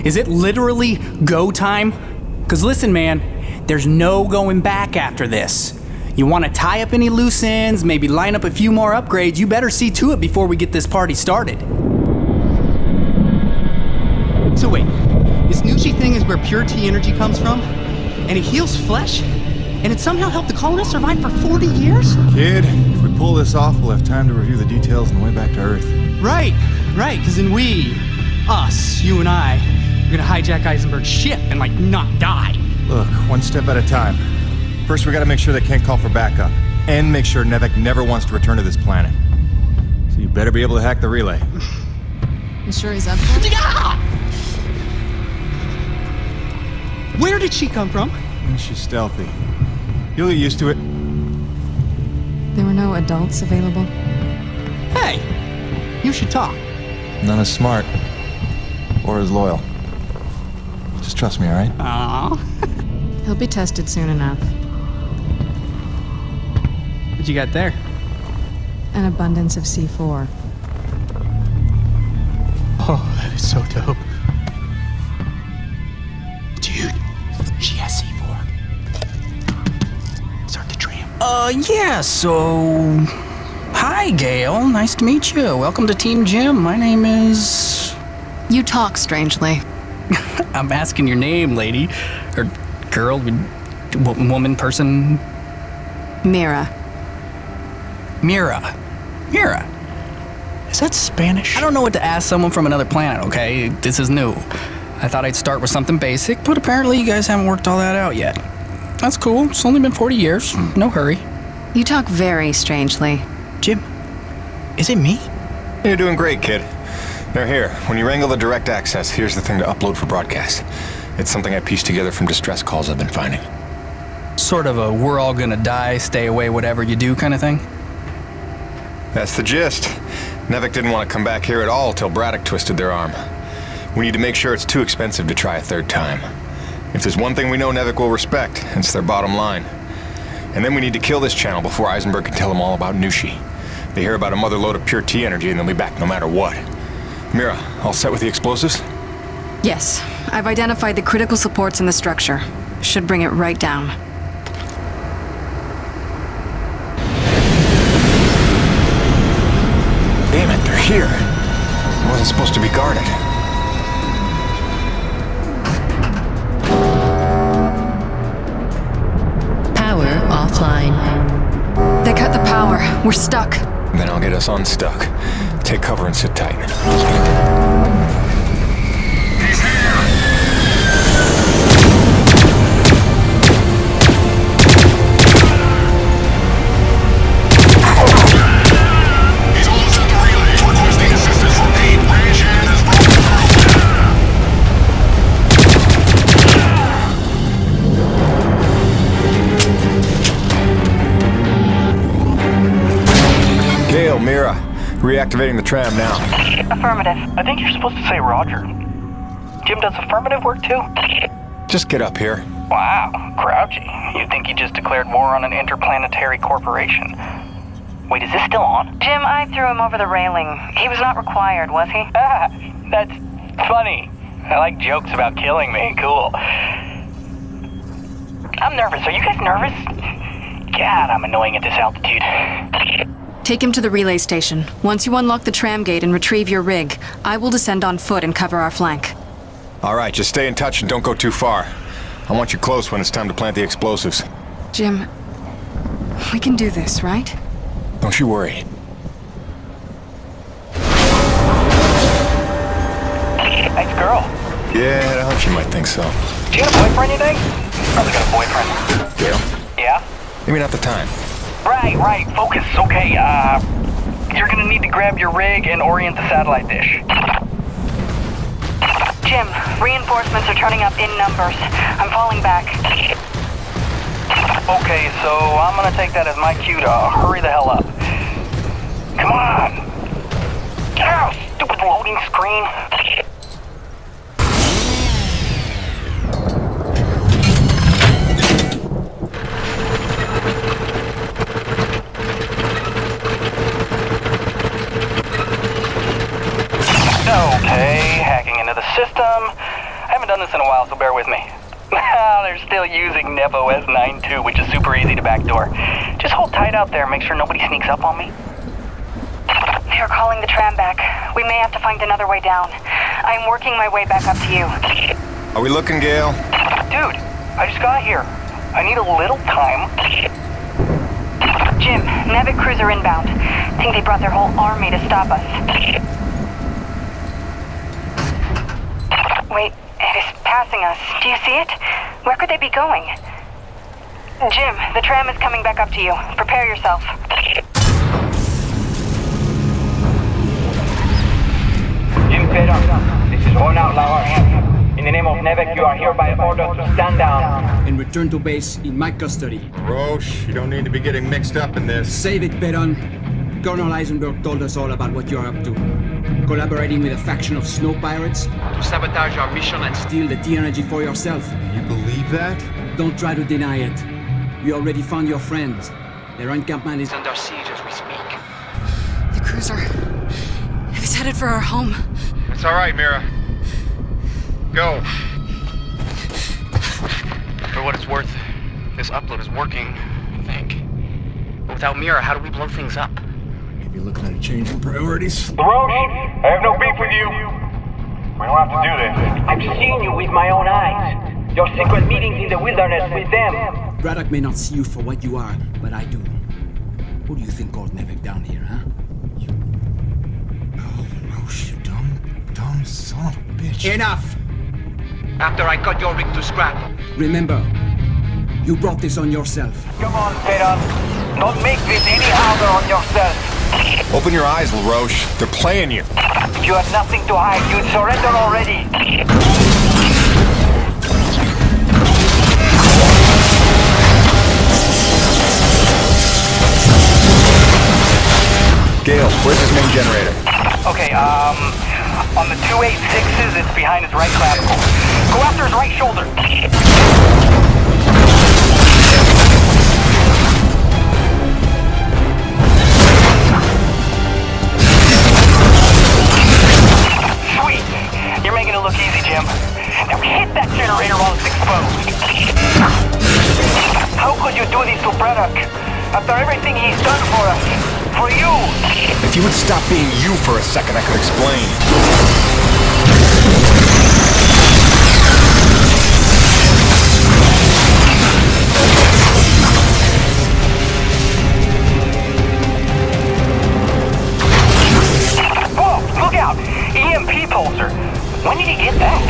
Is it literally go time? Because listen, man, there's no going back after this. You want to tie up any loose ends, maybe line up a few more upgrades, you better see to it before we get this party started. So wait, this Nushi thing is where pure T energy comes from? And it heals flesh? And it somehow helped the colonists survive for 40 years? Kid, if we pull this off, we'll have time to review the details on the way back to Earth. Right, because then us, you and I, are gonna hijack Eisenberg's ship and, not die. Look, one step at a time. First, we gotta make sure they can't call for backup. And make sure Nevek never wants to return to this planet. So you better be able to hack the relay. You sure he's up for it? Where did she come from? She's stealthy. You'll get used to it. There were no adults available? Hey, you should talk. Not as smart. Or as loyal. Just trust me, alright? Aww. He'll be tested soon enough. What you got there? An abundance of C4. Oh, that is so dope. Dude, she has C4. Start the tram. Yeah, so... Hi, Gale. Nice to meet you. Welcome to Team Jim. My name is... You talk strangely. I'm asking your name, lady. Or girl, woman, person... Mira. Mira. Is that Spanish? I don't know what to ask someone from another planet, okay? This is new. I thought I'd start with something basic, but apparently you guys haven't worked all that out yet. That's cool. It's only been 40 years. No hurry. You talk very strangely. Jim, is it me? You're doing great, kid. Now here, when you wrangle the direct access, here's the thing to upload for broadcast. It's something I pieced together from distress calls I've been finding. Sort of a we're all gonna die, stay away, whatever you do kind of thing? That's the gist. Nevek didn't want to come back here at all till Braddock twisted their arm. We need to make sure it's too expensive to try a third time. If there's one thing we know Nevek will respect, it's their bottom line. And then we need to kill this channel before Eisenberg can tell them all about Nushi. They hear about a mother load of pure T energy and they'll be back no matter what. Mira, all set with the explosives? Yes. I've identified the critical supports in the structure. Should bring it right down. Damn it, they're here. It wasn't supposed to be guarded. Power offline. They cut the power. We're stuck. Then I'll get us unstuck. Take cover and sit tight. Reactivating the tram now. Affirmative. I think you're supposed to say Roger. Jim, does affirmative work too? Just get up here. Wow, grouchy. You'd think he just declared war on an interplanetary corporation. Wait, is this still on? Jim, I threw him over the railing. He was not required, was he? Ah, that's funny. I like jokes about killing me. Cool. I'm nervous. Are you guys nervous? God, I'm annoying at this altitude. Take him to the relay station. Once you unlock the tram gate and retrieve your rig, I will descend on foot and cover our flank. All right, just stay in touch and don't go too far. I want you close when it's time to plant the explosives. Jim, we can do this, right? Don't you worry. Nice girl. Yeah, I thought you might think so. Do you have a boyfriend, you think? Probably got a boyfriend. Gail? Yeah? Maybe not the time. Right. Focus. Okay, you're gonna need to grab your rig and orient the satellite dish. Jim, reinforcements are turning up in numbers. I'm falling back. Okay, so I'm gonna take that as my cue to hurry the hell up. Come on! Ow, stupid loading screen. Okay, hacking into the system. I haven't done this in a while, so bear with me. They're still using NevOS 9.2, which is super easy to backdoor. Just hold tight out there, make sure nobody sneaks up on me. They are calling the tram back. We may have to find another way down. I'm working my way back up to you. Are we looking, Gail? Dude, I just got here. I need a little time. Jim, Nevik cruiser inbound. Think they brought their whole army to stop us. Wait, it is passing us. Do you see it? Where could they be going? Jim, the tram is coming back up to you. Prepare yourself. Jim Pedro, this is Ronald Laroche. In the name of Nevik, you are hereby ordered to stand down. And return to base in my custody. Roche, you don't need to be getting mixed up in this. Save it, Pedon. Colonel Eisenberg told us all about what you're up to. Collaborating with a faction of snow pirates to sabotage our mission and steal the T-energy for yourself. You believe that? Don't try to deny it. We already found your friends. Their encampment is under siege as we speak. The cruiser. It's headed for our home. It's all right, Mira. Go. For what it's worth, this upload is working, I think. But without Mira, how do we blow things up? Maybe looking at a change in priorities. Roche, I have no beef with you. We don't have to do this. I've seen you with my own eyes. Your secret meetings in the wilderness with them. Braddock may not see you for what you are, but I do. Who do you think called Nevik down here, huh? Oh, Roche, you dumb son of a bitch. Enough! After I cut your rig to scrap. Remember, you brought this on yourself. Come on, Pedon. Don't make this any harder on yourself. Open your eyes, LaRoche. They're playing you. If you had nothing to hide, you'd surrender already. Gail, where's his main generator? Okay, on the 286s, it's behind his right clavicle. Go after his right shoulder. Sweet! You're making it look easy, Jim. Now hit that generator while it's exposed. How could you do this to Braddock? After everything he's done for us. For you! If you would stop being you for a second, I could explain. Whoa, look out! EMP pulsar. When did he get that?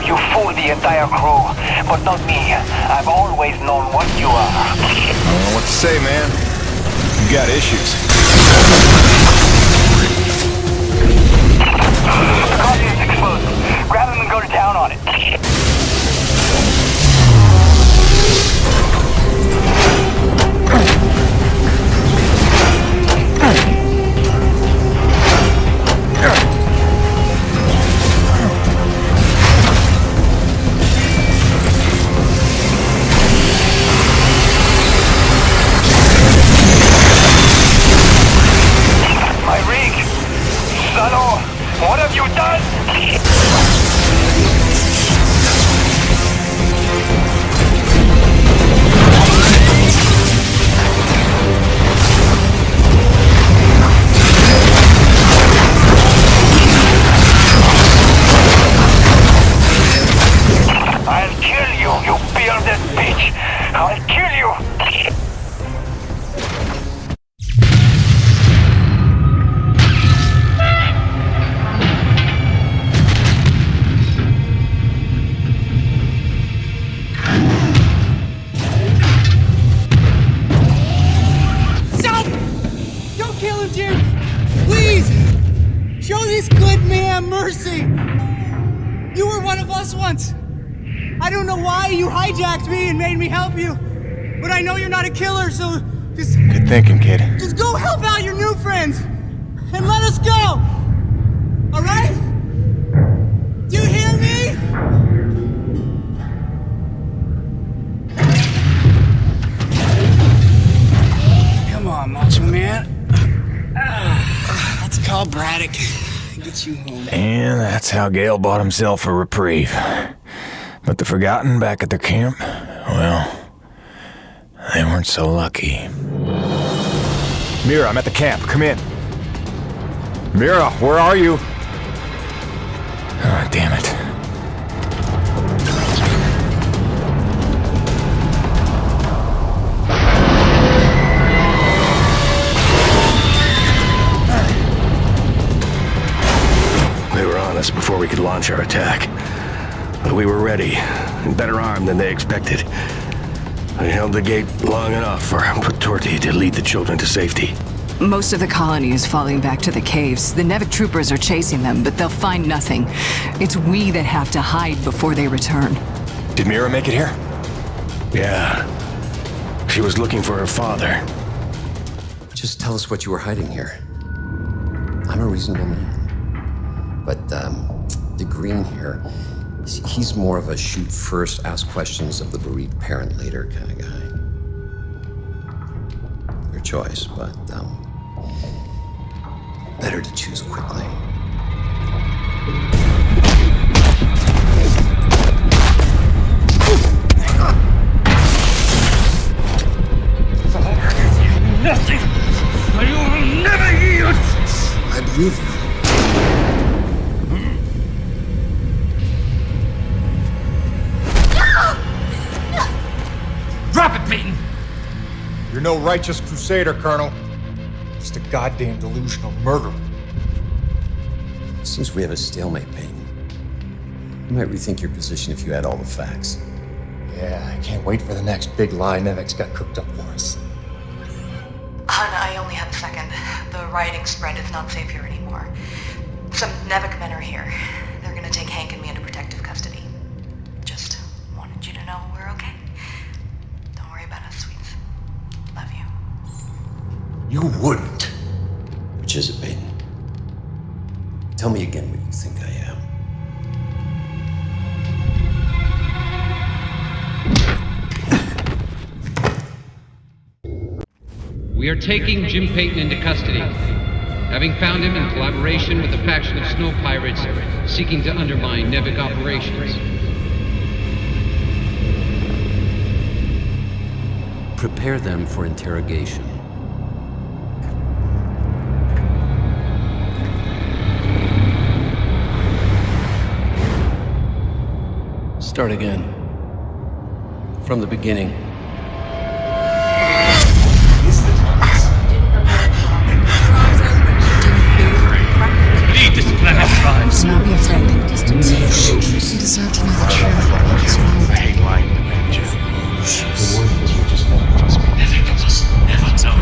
You fooled the entire crew, but not me. I've always known what you are. I don't know what to say, man. You got issues. Content's explosive. Grab him and go to town on it. What have you done? I'll kill you, you bearded bitch! I'll kill you! Mercy! You were one of us once. I don't know why you hijacked me and made me help you, but I know you're not a killer, so just... Good thinking, kid. Just go help out your new friends, and let us go! Alright? Do you hear me? Come on, Macho Man. Let's call Braddock. Get you home. And that's how Gale bought himself a reprieve. But the Forgotten back at their camp, well, they weren't so lucky. Mira, I'm at the camp. Come in. Mira, where are you? Oh, damn it. Before we could launch our attack. But we were ready, and better armed than they expected. I held the gate long enough for Patorti to lead the children to safety. Most of the colony is falling back to the caves. The Nevik troopers are chasing them, but they'll find nothing. It's we that have to hide before they return. Did Mira make it here? Yeah. She was looking for her father. Just tell us what you were hiding here. I'm a reasonable man. But, the Green here, he's more of a shoot first, ask questions of the bereaved parent later kind of guy. Your choice, but, better to choose quickly. Nothing! You will never yield! I believe you. Drop it, Peyton! You're no righteous crusader, Colonel. Just a goddamn delusional murderer. Seems we have a stalemate, Peyton. You might rethink your position if you had all the facts. Yeah, I can't wait for the next big lie Nevik's got cooked up for us. Hun, I only have a second. The rioting spread is not safe here anymore. Some Nevik men are here. They're gonna take Hank and me into protective custody. Just wanted you to know we're okay. Don't worry about us, sweets. Love you. You wouldn't. Which is it, Peyton? Tell me again what you think I am. We are taking Jim Peyton into custody, having found him in collaboration with a faction of snow pirates seeking to undermine Nevik operations. Prepare them for interrogation. Start again. From the beginning. Lead this planet, Rise. Do not be afraid. You deserve to know the truth. I hate lying to you. The words will just never trust me. Never know.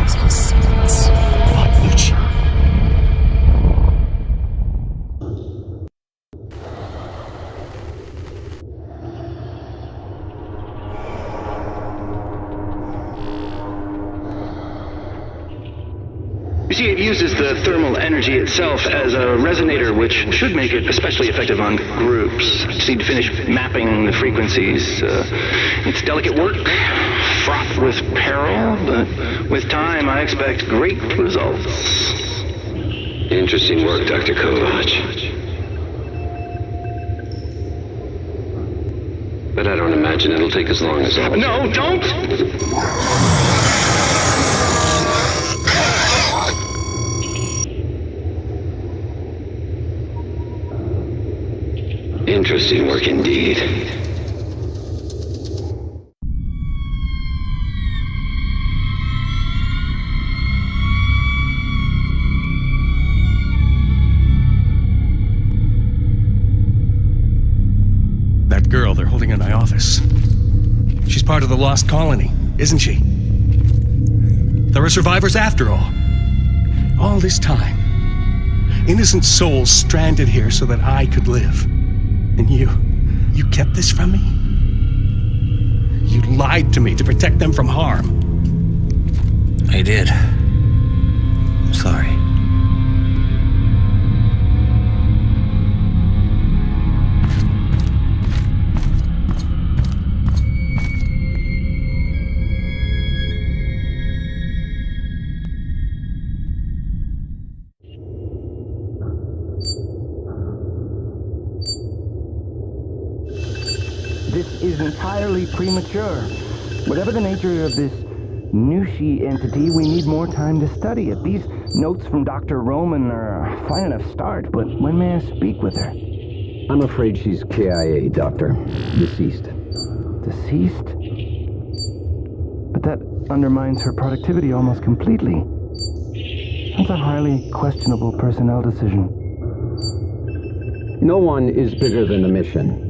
see, it uses the thermal energy itself as a resonator, which should make it especially effective on groups. Just need to finish mapping the frequencies. It's delicate work, fraught with peril, but with time, I expect great results. Interesting work, Dr. Kovac. But I don't imagine it'll take as long as all. No, don't! Interesting work indeed. That girl they're holding in my office. She's part of the lost colony, isn't she? There are survivors after all. All this time. Innocent souls stranded here so that I could live. And you kept this from me? You lied to me to protect them from harm. I did. I'm sorry. This is entirely premature. Whatever the nature of this Nushi entity, we need more time to study it. These notes from Dr. Roman are a fine enough start, but when may I speak with her? I'm afraid she's KIA, Doctor. Deceased. Deceased? But that undermines her productivity almost completely. That's a highly questionable personnel decision. No one is bigger than the mission.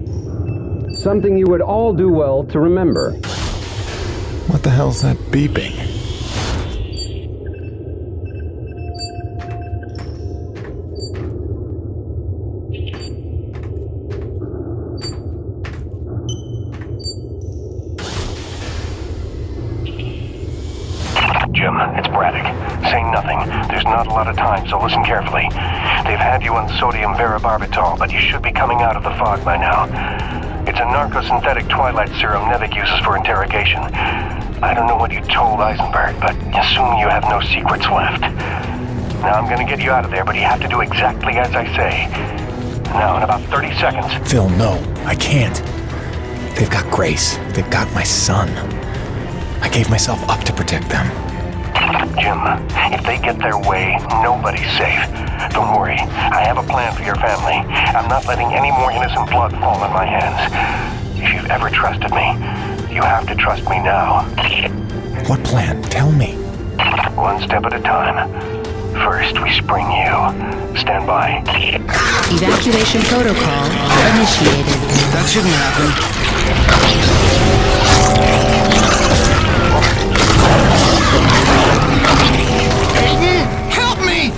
Something you would all do well to remember. What the hell's that beeping? Jim, it's Braddock. Say nothing. There's not a lot of time, so listen carefully. They've had you on sodium varibarbital, but you should be coming out of the fog by now. It's a narcosynthetic twilight serum Nevik uses for interrogation. I don't know what you told Eisenberg, but assume you have no secrets left. Now I'm gonna get you out of there, but you have to do exactly as I say. Now, in about 30 seconds. Phil, no, I can't. They've got Grace. They've got my son. I gave myself up to protect them. Jim, if they get their way, nobody's safe. Don't worry, I have a plan for your family. I'm not letting any more innocent blood fall on my hands. If you've ever trusted me, you have to trust me now. What plan? Tell me. One step at a time. First, we spring you. Stand by. Evacuation protocol initiated. That shouldn't happen. Aiden, help me!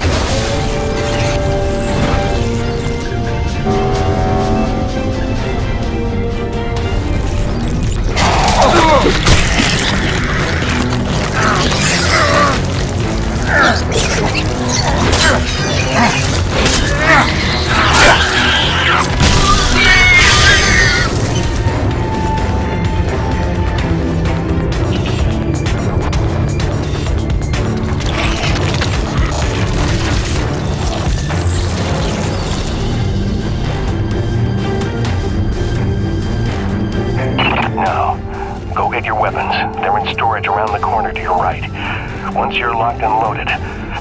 Once you're locked and loaded,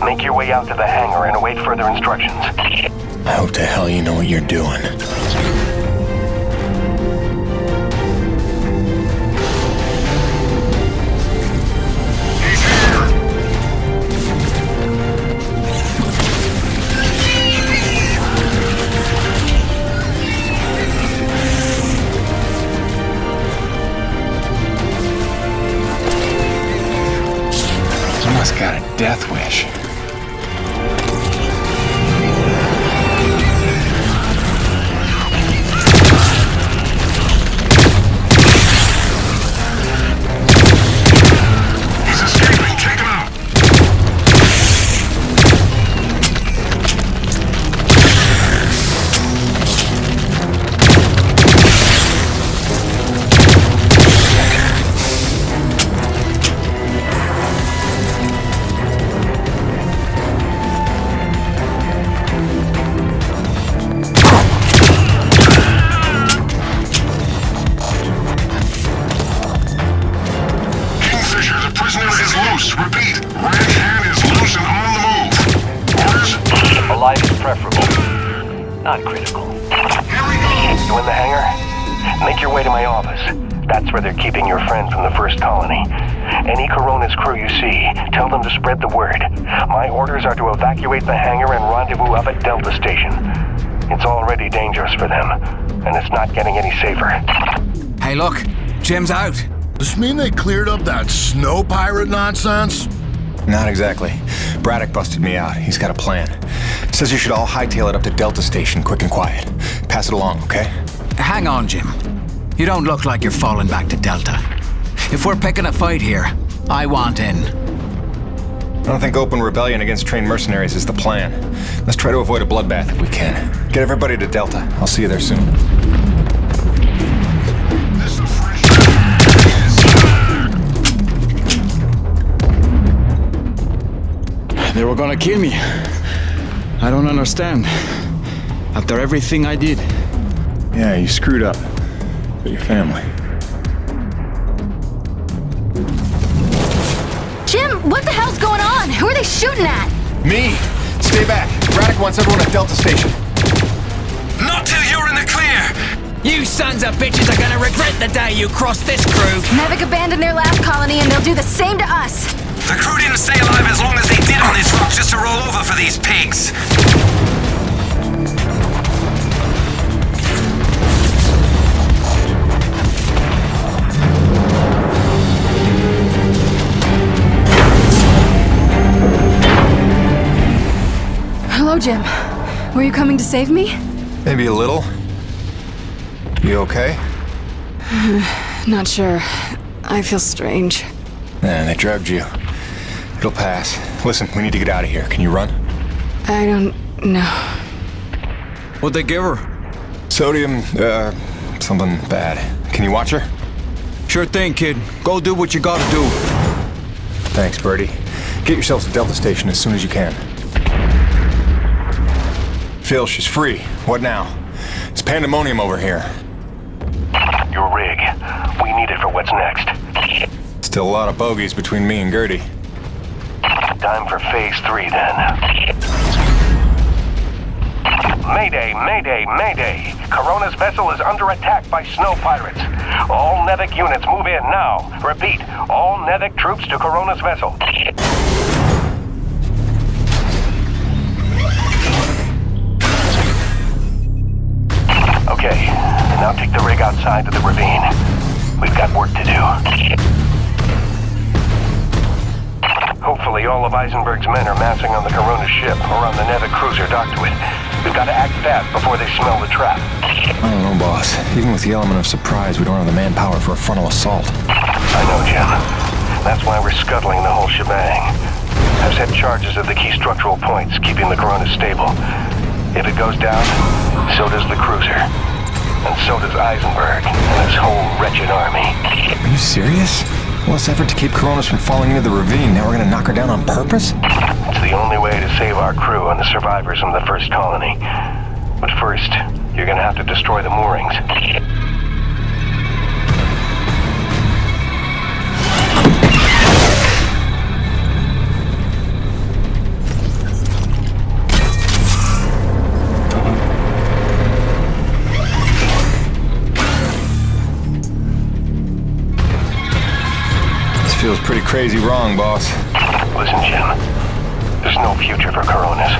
make your way out to the hangar and await further instructions. I hope to hell you know what you're doing. Someone's got a death wish. He's escaping. Take him out. not critical. You in the hangar? Make your way to my office. That's where they're keeping your friend from the first colony. Any Coronas crew you see, tell them to spread the word. My orders are to evacuate the hangar and rendezvous up at Delta Station. It's already dangerous for them, and it's not getting any safer. Hey, look, Jim's out. Does this mean they cleared up that snow pirate nonsense? Not exactly. Braddock busted me out. He's got a plan. Says you should all hightail it up to Delta Station, quick and quiet. Pass it along, okay? Hang on, Jim. You don't look like you're falling back to Delta. If we're picking a fight here, I want in. I don't think open rebellion against trained mercenaries is the plan. Let's try to avoid a bloodbath if we can. Get everybody to Delta. I'll see you there soon. They were gonna kill me. I don't understand. After everything I did. Yeah, you screwed up. But your family. Jim, what the hell's going on? Who are they shooting at? Me! Stay back. Braddock wants everyone at Delta Station. Not till you're in the clear! You sons of bitches are gonna regret the day you crossed this crew. Nevik abandoned their last colony and they'll do the same to us. The crew didn't stay alive as long as they did on this rock just to roll over for these pigs. Hello, Jim. Were you coming to save me? Maybe a little. You okay? Not sure. I feel strange. Yeah, they drugged you. It'll pass. Listen, we need to get out of here. Can you run? I don't know. What'd they give her? Sodium, something bad. Can you watch her? Sure thing, kid. Go do what you gotta do. Thanks, Birdie. Get yourselves to Delta Station as soon as you can. Phil, she's free. What now? It's pandemonium over here. Your rig. We need it for what's next. Still a lot of bogeys between me and Gertie. Time for phase 3 then. Mayday, mayday, mayday. Corona's vessel is under attack by snow pirates. All Nevik units move in now. Repeat, all Nevik troops to Corona's vessel. Okay, now take the rig outside to the ravine. We've got work to do. Hopefully all of Eisenberg's men are massing on the Corona ship or on the Nevik cruiser docked to it. We've got to act fast before they smell the trap. I don't know, boss. Even with the element of surprise, we don't have the manpower for a frontal assault. I know, Jim. That's why we're scuttling the whole shebang. I've set charges at the key structural points, keeping the Corona stable. If it goes down, so does the cruiser. And so does Eisenberg and his whole wretched army. Are you serious? All this effort to keep Coronas from falling into the ravine, now we're gonna knock her down on purpose? It's the only way to save our crew and the survivors from the first colony. But first, you're gonna have to destroy the moorings. Feels pretty crazy wrong, boss. Listen, Jim. There's no future for Coronas.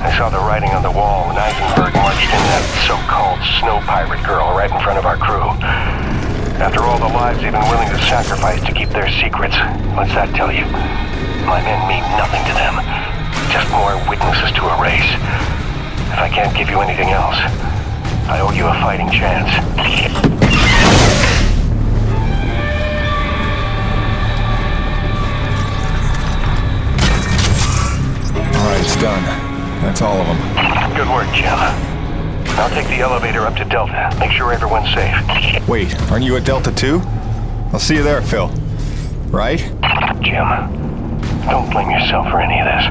I saw the writing on the wall when Eisenberg marched in that so-called snow pirate girl right in front of our crew. After all the lives they've been willing to sacrifice to keep their secrets, what's that tell you? My men mean nothing to them. Just more witnesses to a race. If I can't give you anything else, I owe you a fighting chance. Alright, it's done. That's all of them. Good work, Jim. I'll take the elevator up to Delta. Make sure everyone's safe. Wait, aren't you at Delta too? I'll see you there, Phil. Right? Jim, don't blame yourself for any of this.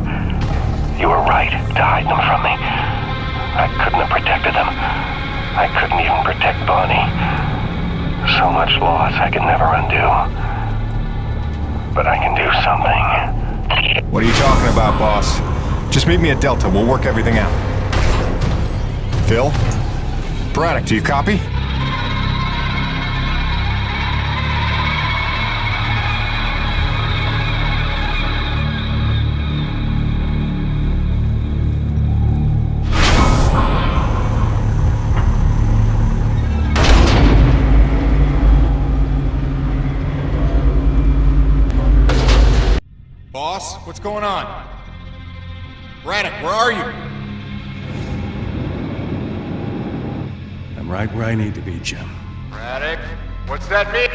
You were right to hide them from me. I couldn't have protected them. I couldn't even protect Bonnie. So much loss I could never undo. But I can do something. What are you talking about, boss? Just meet me at Delta. We'll work everything out. Phil? Braddock, do you copy? Boss, what's going on? Braddock, where are you? I'm right where I need to be, Jim. Braddock, what's that mean?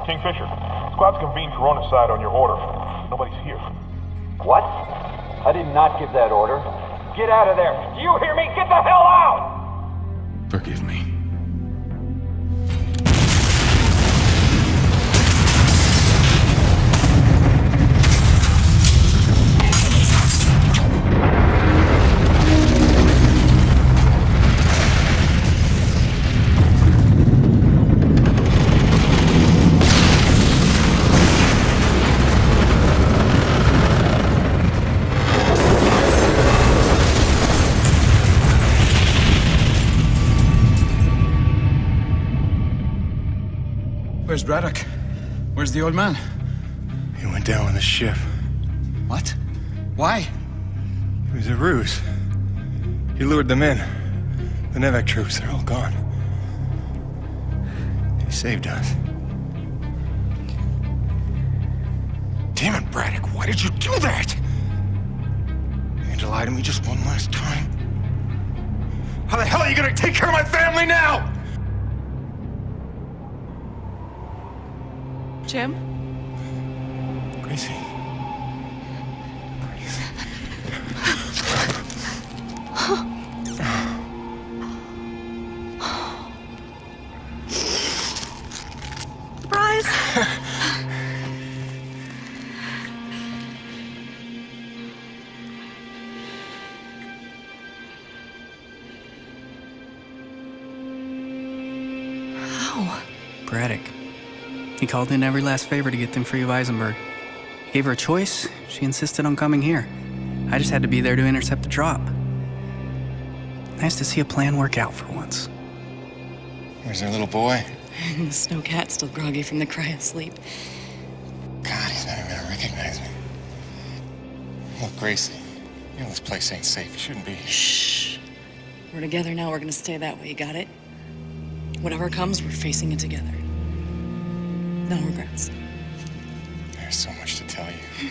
Kingfisher, squad's convened Corona's side on your order. Nobody's here. What? I did not give that order. Get out of there. Do you hear me? Get the hell out! Forgive me. Where's Braddock? Where's the old man? He went down with the ship. What? Why? It was a ruse. He lured them in. The Nevek troops, they're all gone. He saved us. Damn it, Braddock, why did you do that? You had to lie to me just one last time. How the hell are you gonna take care of my family now? Jim? Gracie. Surprise! How? Braddock. He called in every last favor to get them free of Eisenberg. Gave her a choice. She insisted on coming here. I just had to be there to intercept the drop. Nice to see a plan work out for once. Where's their little boy? The snowcat's still groggy from the cryo sleep. God, he's not even gonna recognize me. Look, Gracie, you know this place ain't safe. You shouldn't be here. Shh. We're together now. We're gonna stay that way. You got it? Whatever comes, we're facing it together. No regrets. There's so much to tell you.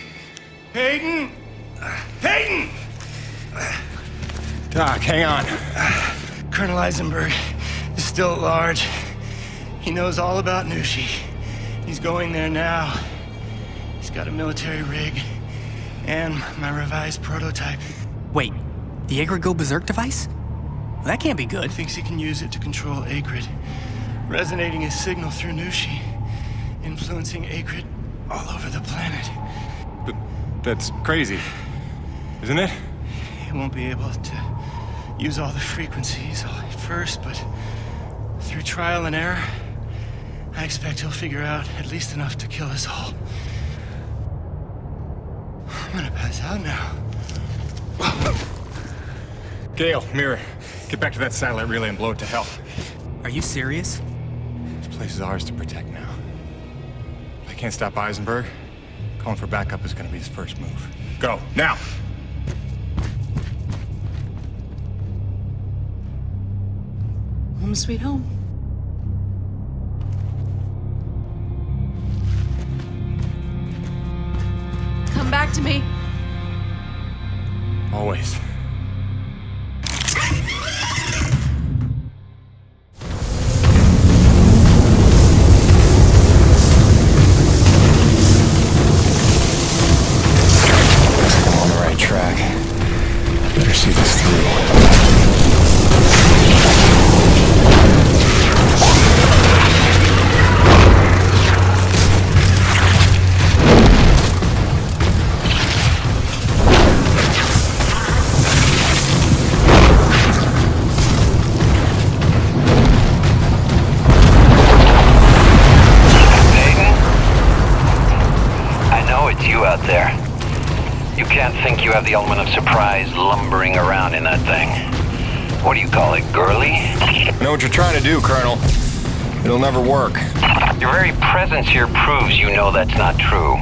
Peyton! Peyton! Doc, hang on. Colonel Eisenberg is still at large. He knows all about Nushi. He's going there now. He's got a military rig and my revised prototype. Wait, the Agrid Go Berserk device? Well, that can't be good. Thinks he can use it to control Agrid, resonating his signal through Nushi, influencing Agrid all over the planet. But that's crazy, isn't it? He won't be able to use all the frequencies at first, but through trial and error, I expect he'll figure out at least enough to kill us all. I'm gonna pass out now. Gale, Mirror, get back to that satellite relay and blow it to hell. Are you serious? This place is ours to protect now. If I can't stop Eisenberg, calling for backup is gonna be his first move. Go, now! Home sweet home. Come back to me. Always. I'm on the right track. Better see this through. Out there. You can't think you have the element of surprise lumbering around in that thing. what do you call it, girly? I know what you're trying to do, Colonel. It'll never work. Your very presence here proves you know that's not true.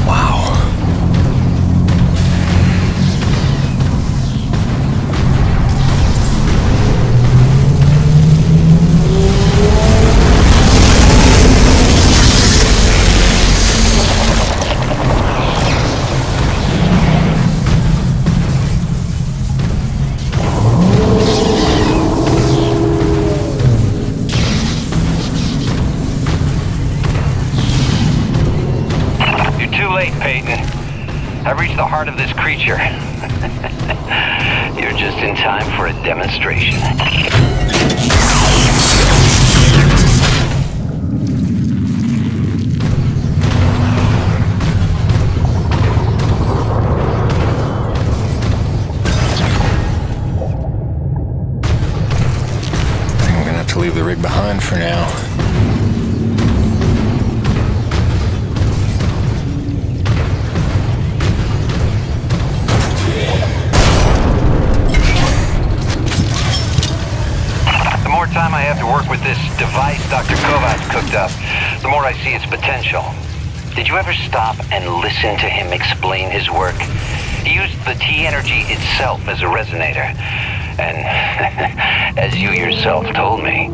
Wow. I've reached the heart of this creature. You're just in time for a demonstration. I think we're gonna have to leave the rig behind for now. Time I have to work with this device Dr. Kovacs cooked up, the more I see its potential. Did you ever stop and listen to him explain his work? He used the T-energy itself as a resonator. And as you yourself told me,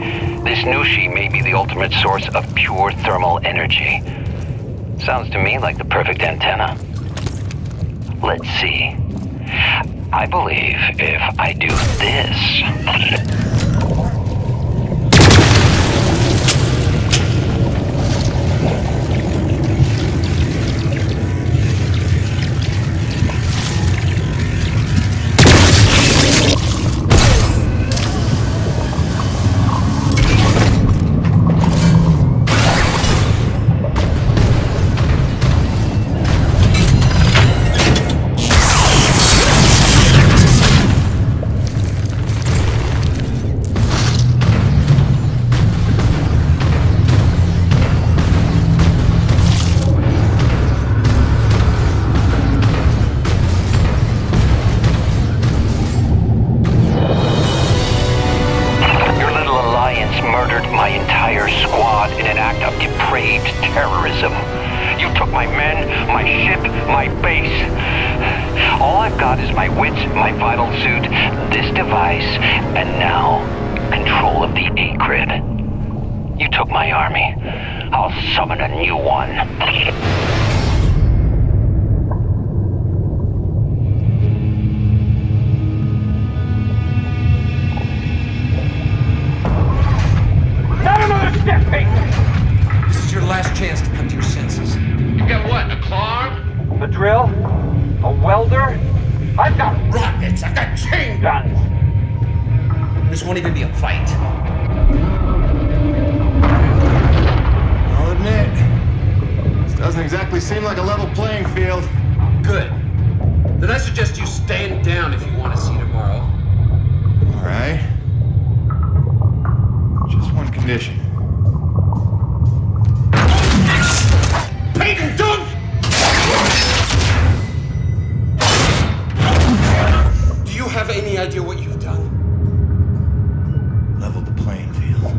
this Nushi may be the ultimate source of pure thermal energy. Sounds to me like the perfect antenna. Let's see. I believe if I do this... terrorism. You took my men, my ship, my base. All I've got is my wits, my vital suit, this device, and now control of the Acrid. You took my army. I'll summon a new one. Not another step, Peyton! This is your last chance to come to your senses. You got what, a car? A drill? A welder? I've got rockets! I've got chain guns! This won't even be a fight. I'll admit, this doesn't exactly seem like a level playing field. Good. Then I suggest you stand down if you want to see tomorrow. All right. Just one condition. Peyton, don't! Do you have any idea what you've done? Leveled the playing field.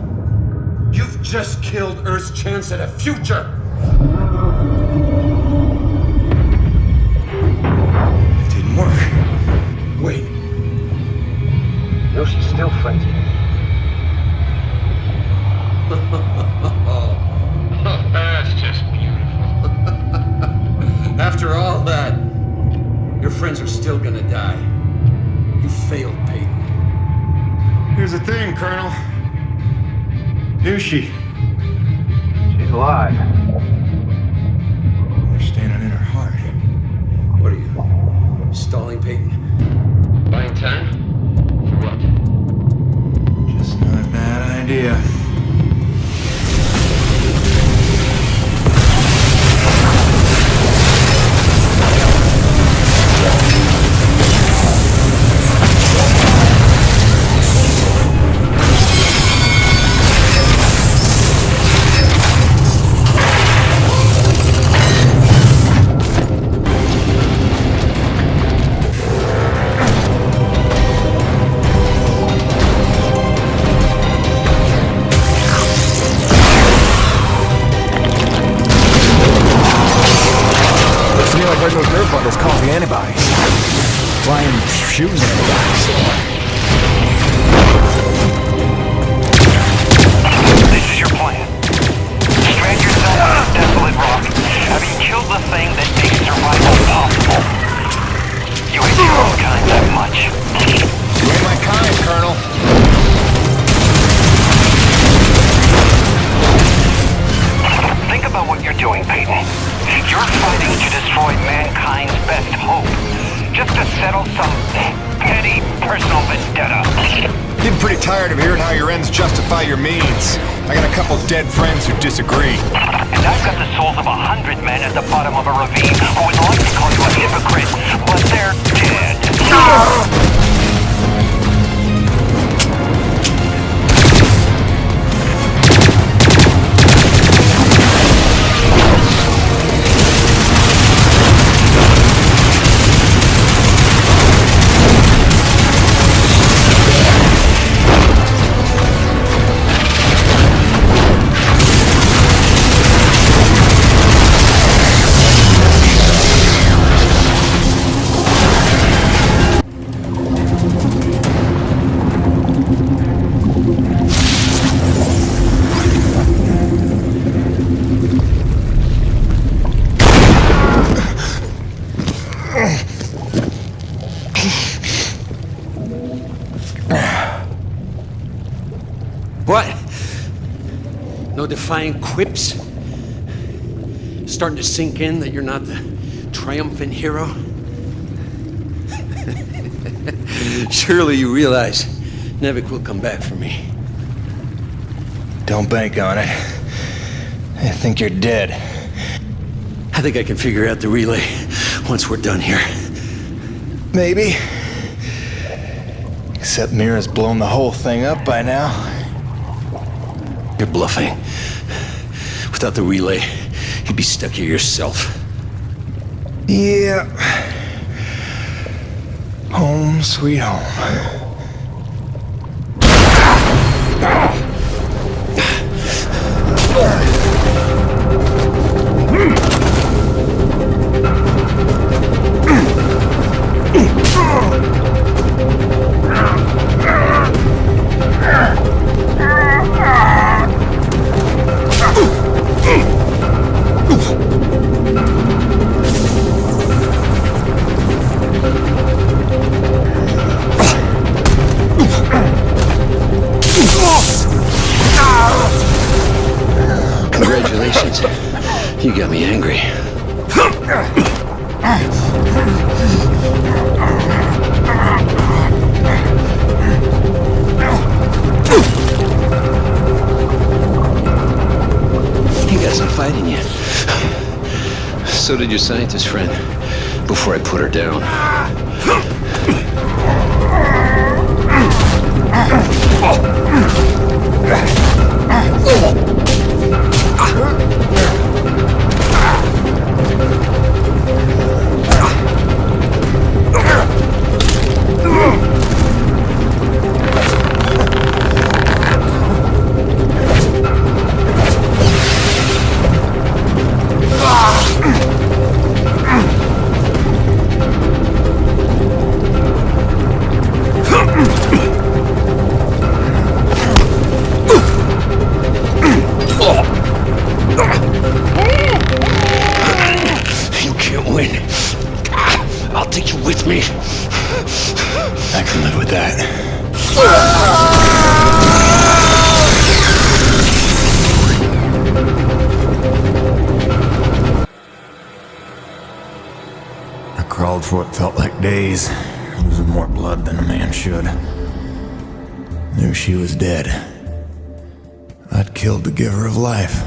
You've just killed Earth's chance at a future! It didn't work. Wait. No, she's still friends with me. That's just beautiful. After all that, your friends are still gonna die. You failed, Peyton. Here's the thing, Colonel. Nushi. She's alive. We're standing in her heart. What are you, stalling, Peyton? Buying time? For what? Just not a bad idea. shoes in the back, so... This is your plan. Strand yourself on this desolate rock, having killed the thing that makes survival possible. You hate your own kind that much. You ain't my kind, Colonel. Think about what you're doing, Peyton. You're fighting to destroy mankind's best hope, just to settle some petty personal vendetta. Getting pretty tired of hearing how your ends justify your means. I got a couple dead friends who disagree. And I've got the souls of 100 men at the bottom of a ravine who would like to call you a hypocrite, but they're dead. What? No defiant quips? Starting to sink in that you're not the triumphant hero? Surely you realize Nevik will come back for me. Don't bank on it. I think you're dead. I think I can figure out the relay once we're done here. Maybe. Except Mira's blown the whole thing up by now. You're bluffing. Without the relay, you'd be stuck here yourself. Yeah. Home sweet home. Congratulations. You got me angry. You got some fight in you. So did your scientist friend, before I put her down. You can't win. I'll take you with me. I can live with that. I crawled for what felt like days, losing more blood than a man should. Knew she was dead. I'd killed the giver of life.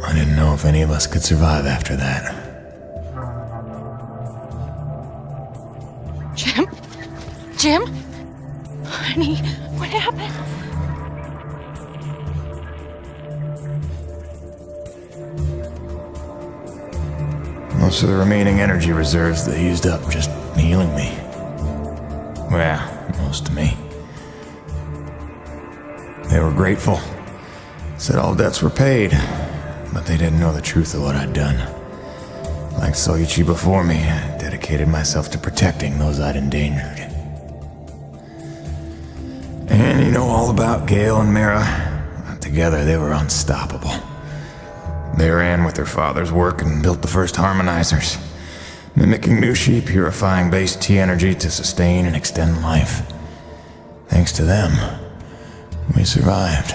I didn't know if any of us could survive after that. Jim? Jim? Honey, what happened? Most of the remaining energy reserves they used up just healing me. Well, most of me. They were grateful. Said all debts were paid, but they didn't know the truth of what I'd done. Like Soichi before me, I dedicated dedicated myself to protecting those I'd endangered. And you know all about Gale and Mara. Together, they were unstoppable. They ran with their father's work and built the first harmonizers, mimicking Nushi, purifying base T energy to sustain and extend life. Thanks to them, we survived.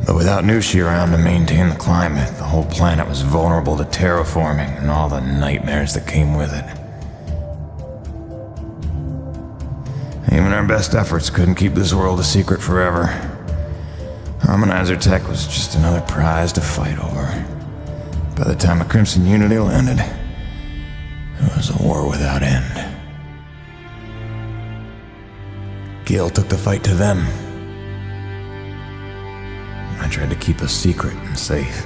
But without Nushi around to maintain the climate, the whole planet was vulnerable to terraforming and all the nightmares that came with it. Even our best efforts couldn't keep this world a secret forever. Harmonizer tech was just another prize to fight over. By the time a Crimson Unity landed, it was a war without end. Gale took the fight to them. I tried to keep us secret and safe.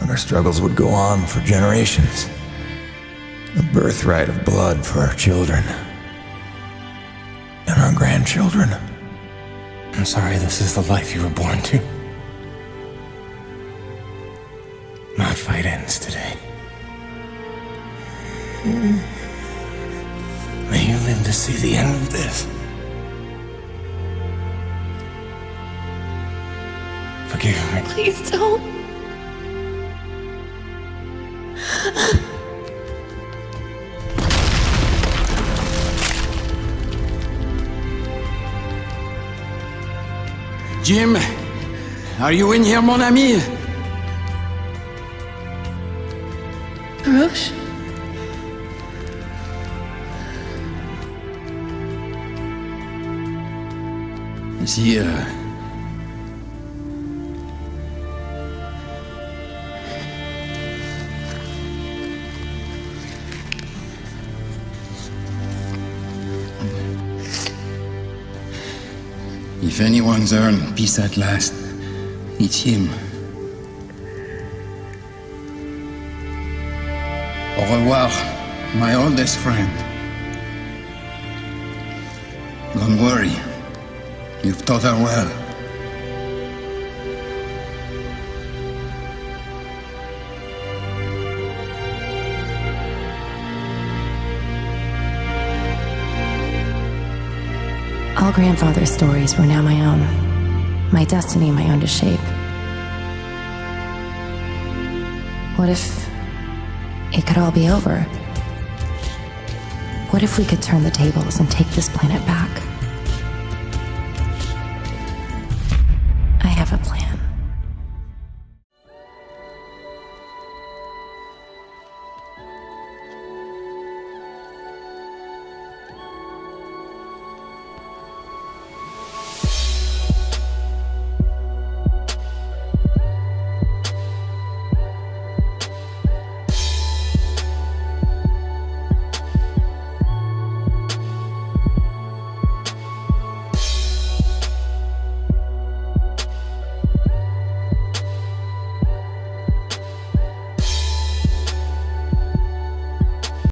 But our struggles would go on for generations. A birthright of blood for our children. And our grandchildren. I'm sorry this is the life you were born to. My fight ends today. May you live to see the end of this. Forgive me. Please don't. Jim, are you in here, mon ami? Roche? Is he, If anyone's earned peace at last, it's him. Au revoir, my oldest friend. Don't worry, you've taught her well. All grandfather's stories were now my own. My destiny my own to shape. What if it could all be over? What if we could turn the tables and take this planet back?